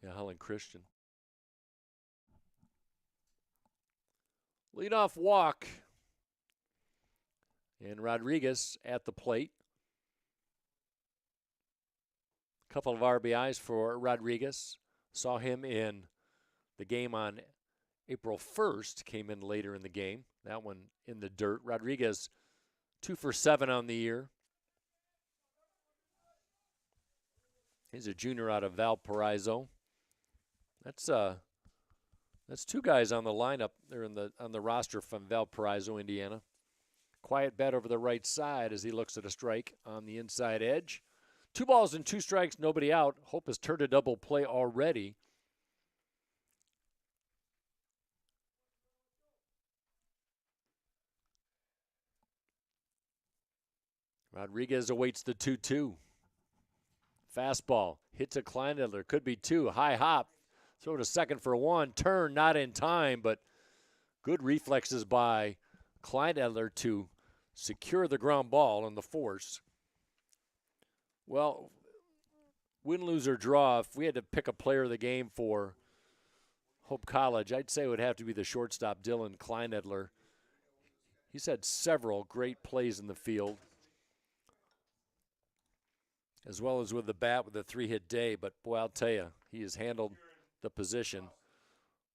Yeah, Holland Christian. Leadoff walk. And Rodriguez at the plate. A couple of RBIs for Rodriguez. Saw him in the game on April 1st. Came in later in the game. That one in the dirt. Rodriguez 2 for 7 on the year. He's a junior out of Valparaiso. That's two guys on the lineup there on the roster from Valparaiso, Indiana. Quiet bat over the right side as he looks at a strike on the inside edge. 2 balls and 2 strikes, nobody out. Hope has turned a double play already. Rodriguez awaits the 2-2. Fastball hits a Kleinedler, could be 2. High hop, throw to second for 1. Turn not in time, but good reflexes by Kleinedler to secure the ground ball and the force. Well, win, lose, or draw, if we had to pick a player of the game for Hope College, I'd say it would have to be the shortstop, Dylan Kleinedler. He's had several great plays in the field, as well as with the bat with a 3-hit day. But, boy, I'll tell you, he has handled the position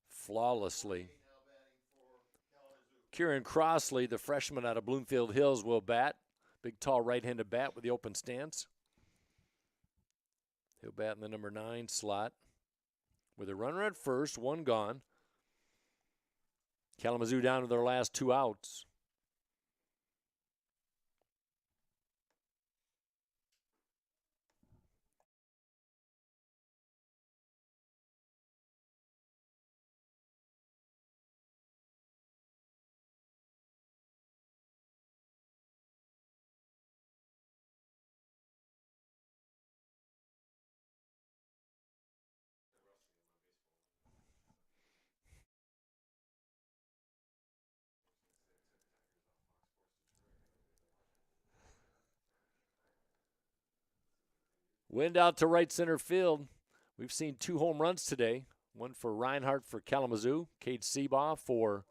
flawlessly. Kieran Crossley, the freshman out of Bloomfield Hills, will bat. Big, tall right-handed bat with the open stance. He'll bat in the number 9 slot. With a runner at first, 1 gone. Kalamazoo down to their last 2 outs. Wind out to right center field. We've seen 2 home runs today. One for Reinhardt for Kalamazoo, Cade Seabaugh for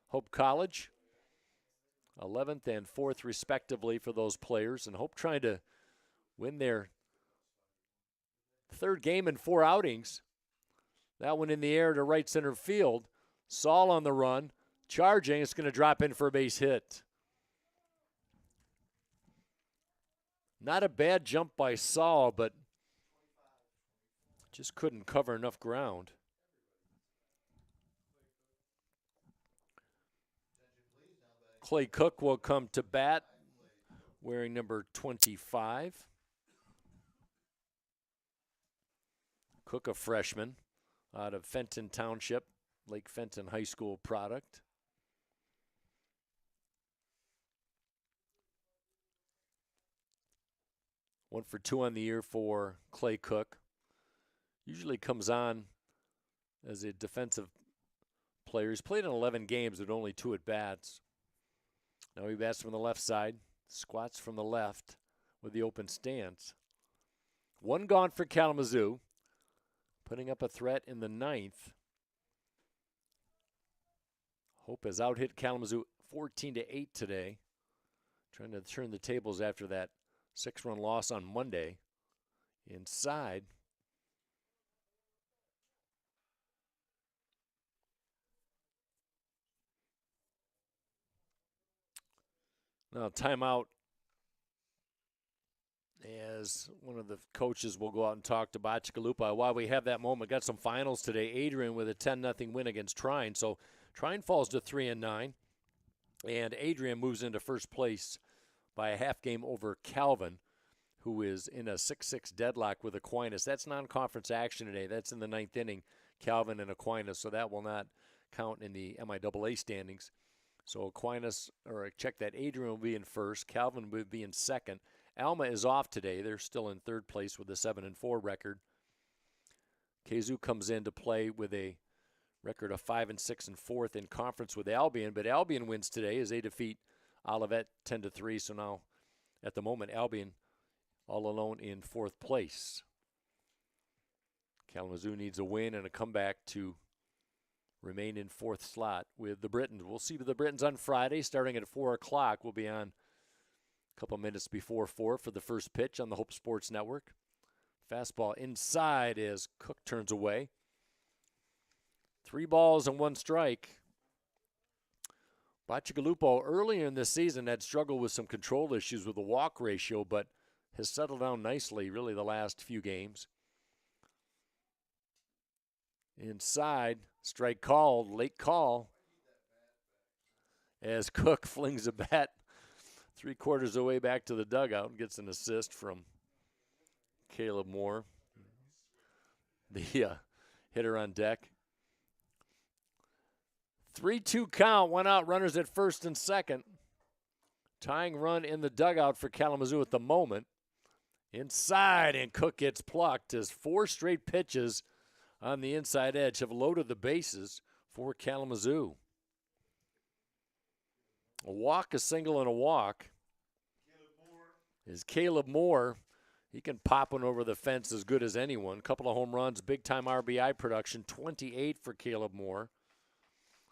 Hope College. 11th and 4th respectively for those players. And Hope trying to win their 3rd game in 4 outings. That one in the air to right center field. Saul on the run. Charging. It's going to drop in for a base hit. Not a bad jump by Saul, but just couldn't cover enough ground. Clay Cook will come to bat wearing number 25. Cook, a freshman out of Fenton Township, Lake Fenton High School product. One for two on the year for Clay Cook. Usually comes on as a defensive player. He's played in 11 games with only 2 at-bats. Now he bats from the left side, squats from the left with the open stance. 1 gone for Kalamazoo, putting up a threat in the 9th. Hope has out-hit Kalamazoo 14-8 today, trying to turn the tables after that 6-run loss on Monday. Inside. Now timeout, as one of the coaches will go out and talk to Bachikalupa. While we have that moment, got some finals today. Adrian with a 10-0 win against Trine. So Trine falls to 3-9, and Adrian moves into first place by a half game over Calvin, who is in a 6-6 deadlock with Aquinas. That's non-conference action today. That's in the 9th inning, Calvin and Aquinas, so that will not count in the MIAA standings. So Aquinas, or check that, Adrian will be in first, Calvin will be in second. Alma is off today. They're still in third place with a 7-4 record. Kazoo comes in to play with a record of 5-6 and fourth in conference with Albion, but Albion wins today as they defeat Olivet 10-3. So now, at the moment, Albion all alone in fourth place. Kalamazoo needs a win and a comeback to remain in fourth slot with the Britons. We'll see the Britons on Friday, starting at 4 o'clock. We'll be on a couple minutes before 4 for the first pitch on the Hope Sports Network. Fastball inside as Cook turns away. 3 balls and 1 strike. Bachikalupa earlier in this season had struggled with some control issues with the walk ratio, but has settled down nicely really the last few games. Inside, strike called, late call, as Cook flings a bat 3/4 of the way back to the dugout and gets an assist from Caleb Moore, the hitter on deck. 3-2 count, 1 out, runners at first and second. Tying run in the dugout for Kalamazoo at the moment. Inside, and Cook gets plucked as 4 straight pitches on the inside edge have loaded the bases for Kalamazoo. A walk, a single, and a walk. Is Caleb Moore. He can pop one over the fence as good as anyone. Couple of home runs, big-time RBI production, 28 for Caleb Moore.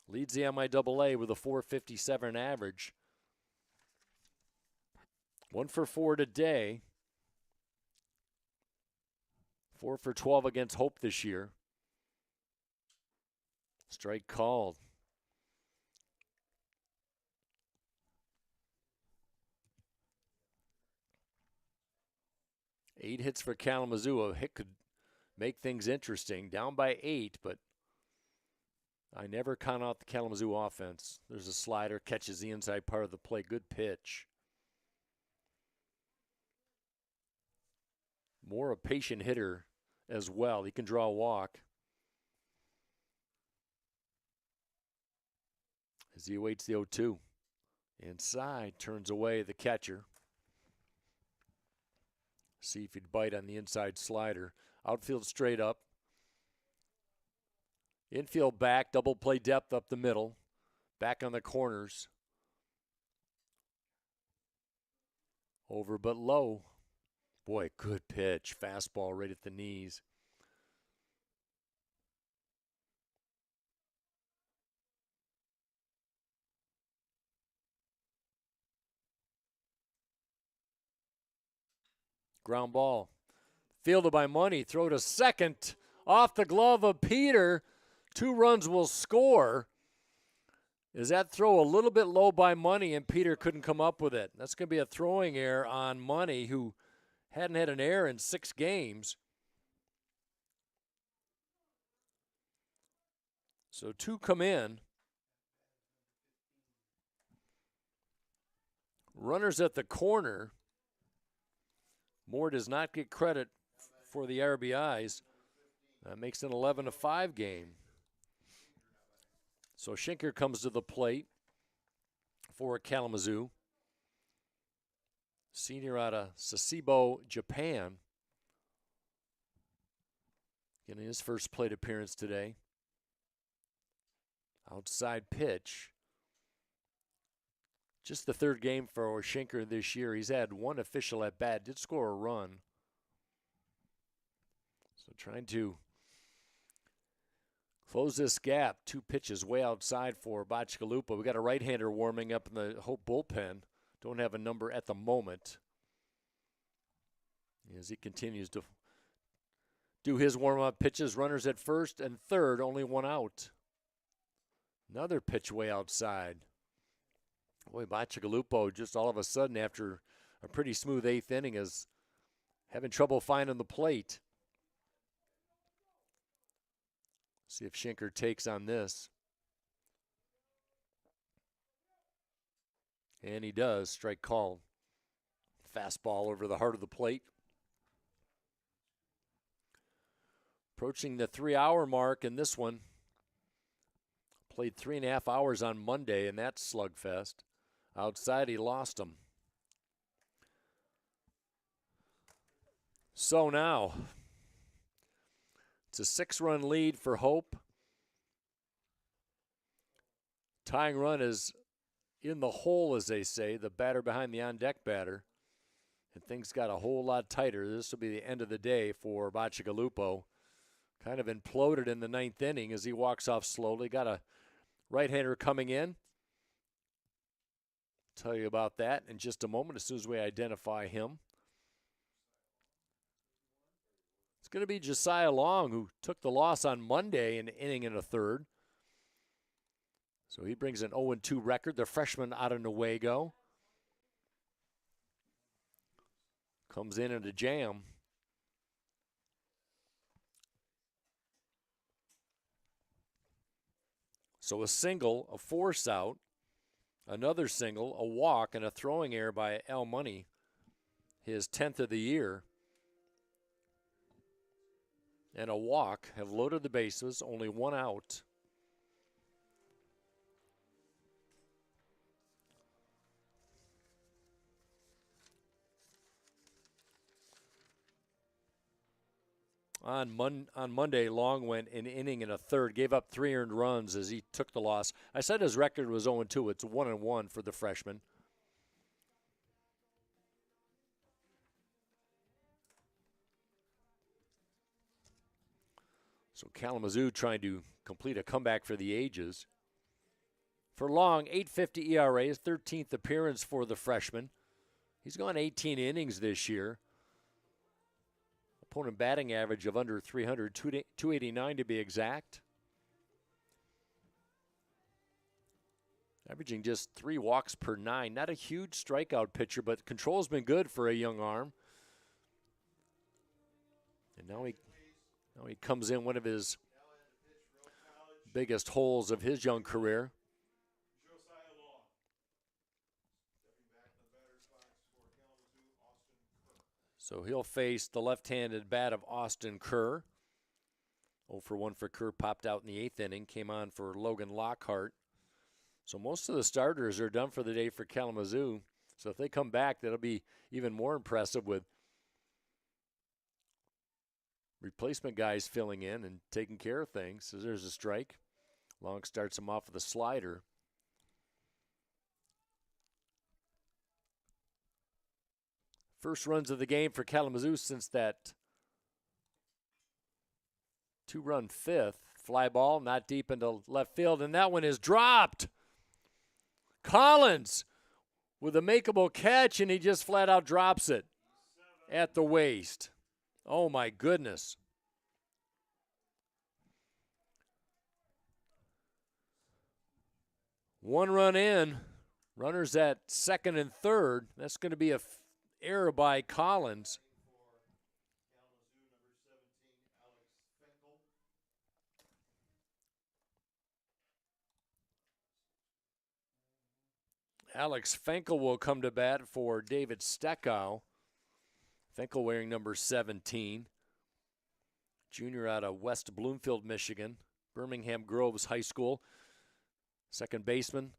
Leads the MIAA with a .457 average. 1 for 4 today. 4 for 12 against Hope this year. Strike called. Eight hits for Kalamazoo. A hit could make things interesting. Down by 8, but I never count out the Kalamazoo offense. There's a slider, catches the inside part of the plate. Good pitch. More a patient hitter as well. He can draw a walk as he awaits the 0-2. Inside, turns away the catcher. See if he'd bite on the inside slider. Outfield straight up. Infield back, double play depth up the middle. Back on the corners. Over but low. Boy, good pitch. Fastball right at the knees. Ground ball. Fielded by Money. Throw to second. Off the glove of Peter. 2 runs will score. Is that throw a little bit low by Money and Peter couldn't come up with it? That's going to be a throwing error on Money, who hadn't had an error in 6 games. So 2 come in. Runners at the corner. Moore does not get credit for the RBIs. That makes it an 11-5 game. So Schinker comes to the plate for Kalamazoo. Senior out of Sasebo, Japan. Getting his first plate appearance today. Outside pitch. Just the third game for Schinker this year. He's had one official at bat, did score a run. So trying to close this gap. 2 pitches way outside for Bacigalupo. We got a right-hander warming up in the Hope bullpen. Don't have a number at the moment. As he continues to do his warm-up pitches, runners at first and third, only 1 out. Another pitch way outside. Boy, Bacigalupo just all of a sudden after a pretty smooth 8th inning is having trouble finding the plate. See if Schinker takes on this. And he does. Strike called. Fastball over the heart of the plate. Approaching the 3-hour mark in this one. Played 3.5 hours on Monday in that slugfest. Outside, he lost him. So now, it's a 6-run lead for Hope. Tying run is in the hole, as they say, the batter behind the on-deck batter. And things got a whole lot tighter. This will be the end of the day for Bacigalupo. Kind of imploded in the 9th inning as he walks off slowly. Got a right-hander coming in. Tell you about that in just a moment as soon as we identify him. It's going to be Josiah Long, who took the loss on Monday in an inning and a third. So he brings an 0-2 record, the freshman out of Newaygo. Comes in a jam. So a single, a force out, another single, a walk, and a throwing error by Al Money, his 10th of the year. And a walk have loaded the bases, only 1 out. On Monday, Long went an inning and a third, gave up 3 earned runs as he took the loss. I said his record was 0-2. It's 1-1 for the freshman. So Kalamazoo trying to complete a comeback for the ages. For Long, 8.50 ERA, his 13th appearance for the freshman. He's gone 18 innings this year. Opponent batting average of under 300, 289 to be exact. Averaging just 3 walks per 9. Not a huge strikeout pitcher, but control's been good for a young arm. And now he comes in one of his biggest holes of his young career. So he'll face the left-handed bat of Austin Kerr. 0-for-1 for Kerr, popped out in the 8th inning, came on for Logan Lockhart. So most of the starters are done for the day for Kalamazoo. So if they come back, that'll be even more impressive with replacement guys filling in and taking care of things. So there's a strike. Long starts him off with a slider. First runs of the game for Kalamazoo since that 2-run 5th. Fly ball, not deep into left field, and that one is dropped. Collins with a makeable catch, and he just flat out drops it at the waist. Oh, my goodness. One run in. Runners at second and third. That's going to be a error by Collins. Alex Finkel will come to bat for David Steckow. Finkel wearing number 17. Junior out of West Bloomfield, Michigan. Birmingham Groves High School. Second baseman.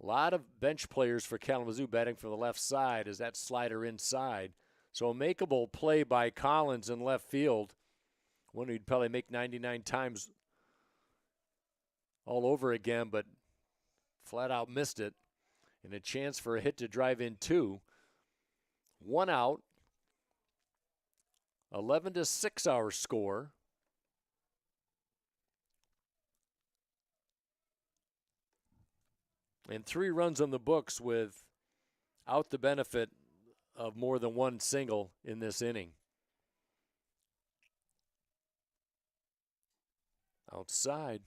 A lot of bench players for Kalamazoo batting from the left side as that slider inside. So a makeable play by Collins in left field. One who'd probably make 99 times all over again, but flat out missed it. And a chance for a hit to drive in 2. 1 out. 11-6 our score. And 3 runs on the books without the benefit of more than one single in this inning. Outside.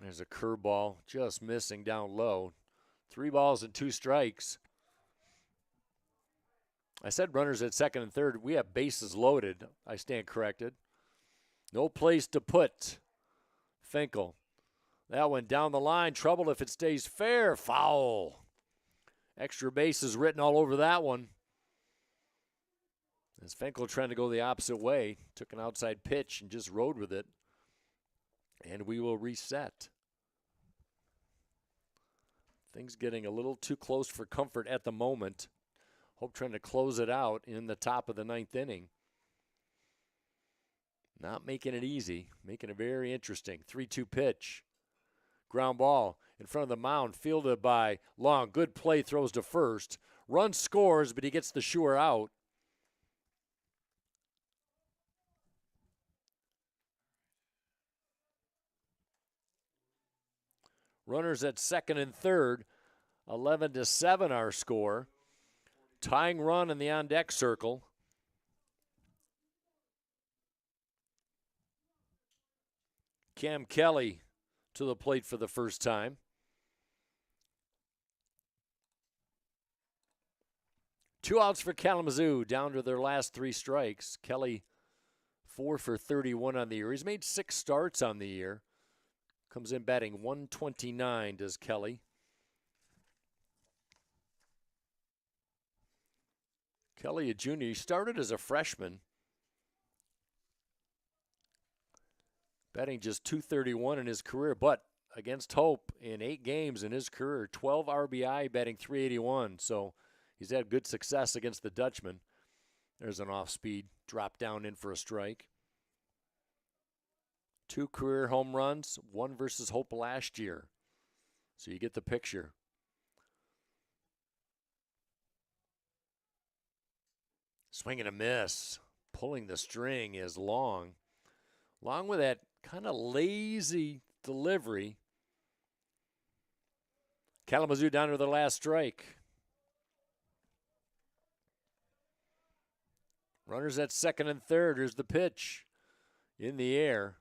There's a curveball just missing down low. 3 balls and 2 strikes. I said runners at second and third. We have bases loaded. I stand corrected. No place to put Finkel. That one down the line. Trouble if it stays fair. Foul. Extra bases written all over that one. As Finkel trying to go the opposite way. Took an outside pitch and just rode with it. And we will reset. Things getting a little too close for comfort at the moment. Hope trying to close it out in the top of the 9th inning. Not making it easy, making it very interesting. 3-2 pitch. Ground ball in front of the mound, fielded by Long. Good play, throws to first. Run scores, but he gets the sure out. Runners at second and third. 11-7 our score. Tying run in the on-deck circle. Cam Kelly to the plate for the first time. Two outs for Kalamazoo, down to their last 3 strikes. Kelly 4 for 31 on the year. He's made 6 starts on the year. Comes in batting 129, does Kelly. Kelly, a junior, he started as a freshman. Batting just .231 in his career, but against Hope in 8 games in his career, 12 RBI, batting .381. So he's had good success against the Dutchman. There's an off-speed drop down in for a strike. 2 career home runs, 1 versus Hope last year. So you get the picture. Swing and a miss. Pulling the string is Long. Long with that kind of lazy delivery. Kalamazoo down to their last strike. Runners at second and third. Here's the pitch. In the air.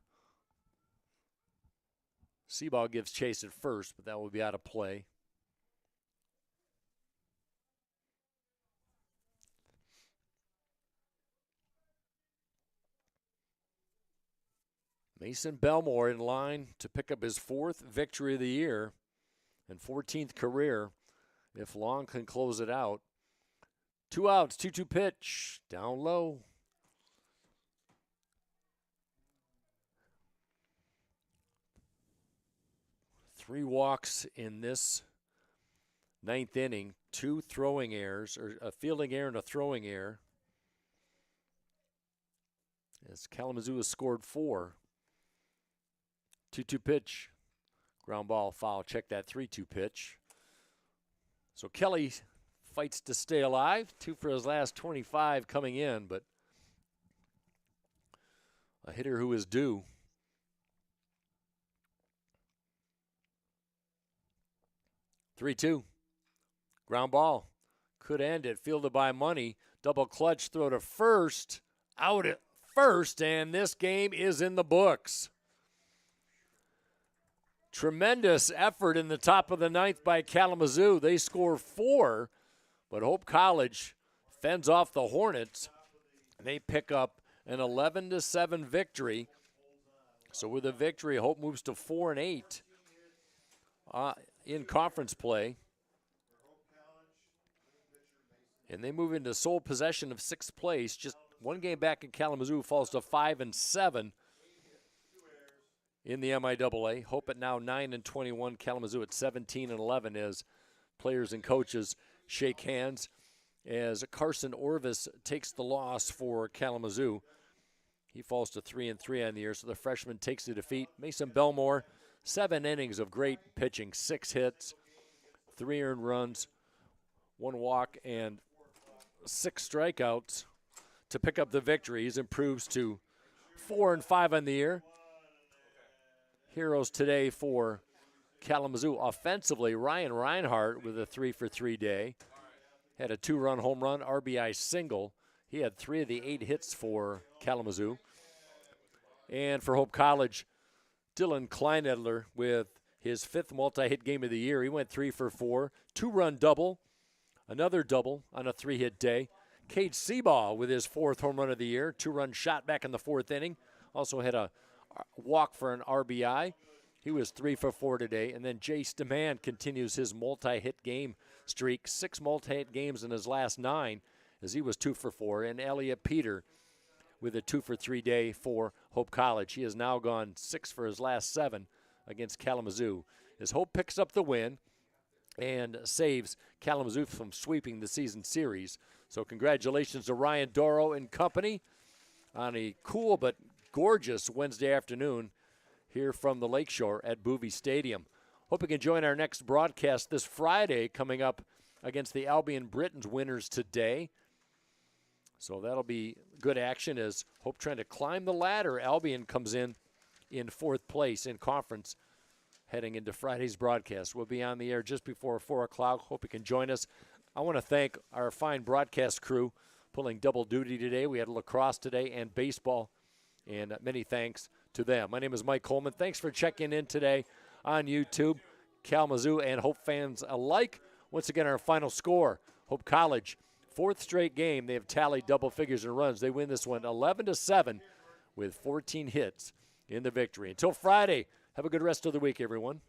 Seaball gives chase at first, but that will be out of play. Mason Belmore in line to pick up his 4th victory of the year and 14th career if Long can close it out. 2 outs, 2-2 pitch, down low. Three walks in this 9th inning, 2 throwing errors, or a fielding error and a throwing error. As Kalamazoo has scored 4. 2-2 pitch. Ground ball, foul. Check that 3-2 pitch. So Kelly fights to stay alive. 2 for his last 25 coming in, but a hitter who is due. 3-2. Ground ball. Could end it. Fielded by Money. Double clutch throw to first. Out at first, and this game is in the books. Tremendous effort in the top of the ninth by Kalamazoo. They score 4, but Hope College fends off the Hornets. They pick up an 11-7 victory. So with a victory, Hope moves to 4-8 in conference play. And they move into sole possession of 6th place. Just one game back in Kalamazoo, falls to 5-7 in the MIAA. Hope at now 9-21. Kalamazoo at 17-11 as players and coaches shake hands as Carson Orvis takes the loss for Kalamazoo. He falls to 3-3 on the year, so the freshman takes the defeat. Mason Belmore, 7 innings of great pitching, 6 hits, 3 earned runs, 1 walk, and 6 strikeouts to pick up the victories. Improves to 4-5 on the year. Heroes today for Kalamazoo offensively, Ryan Reinhardt with a 3-for-3 day. Had a 2-run home run, RBI single. He had 3 of the 8 hits for Kalamazoo. And for Hope College, Dylan Kleinedler with his 5th multi-hit game of the year. He went 3-for-4, 2-run double, another double on a 3-hit day. Cade Seabaugh with his 4th home run of the year, 2-run shot back in the 4th inning. Also had a walk for an RBI. He was 3-for-4 today. And then Jace DeMann continues his multi-hit game streak, 6 multi-hit games in his last 9, as he was 2-for-4. And Elliot Peter with a 2-for-3 day for Hope College. He has now gone 6 for his last 7 against Kalamazoo, as Hope picks up the win and saves Kalamazoo from sweeping the season series. So congratulations to Ryan Doro and company on a cool but gorgeous Wednesday afternoon here from the Lakeshore at Boovie Stadium. Hope you can join our next broadcast this Friday, coming up against the Albion Britons winners today. So that'll be good action as Hope trying to climb the ladder. Albion comes in 4th place in conference heading into Friday's broadcast. We'll be on the air just before 4 o'clock. Hope you can join us. I want to thank our fine broadcast crew pulling double duty today. We had lacrosse today and baseball, and many thanks to them. My name is Mike Coleman. Thanks for checking in today on YouTube. Kalamazoo and Hope fans alike. Once again, our final score, Hope College, 4th straight game. They have tallied double figures in runs. They win this one 11-7 with 14 hits in the victory. Until Friday, have a good rest of the week, everyone.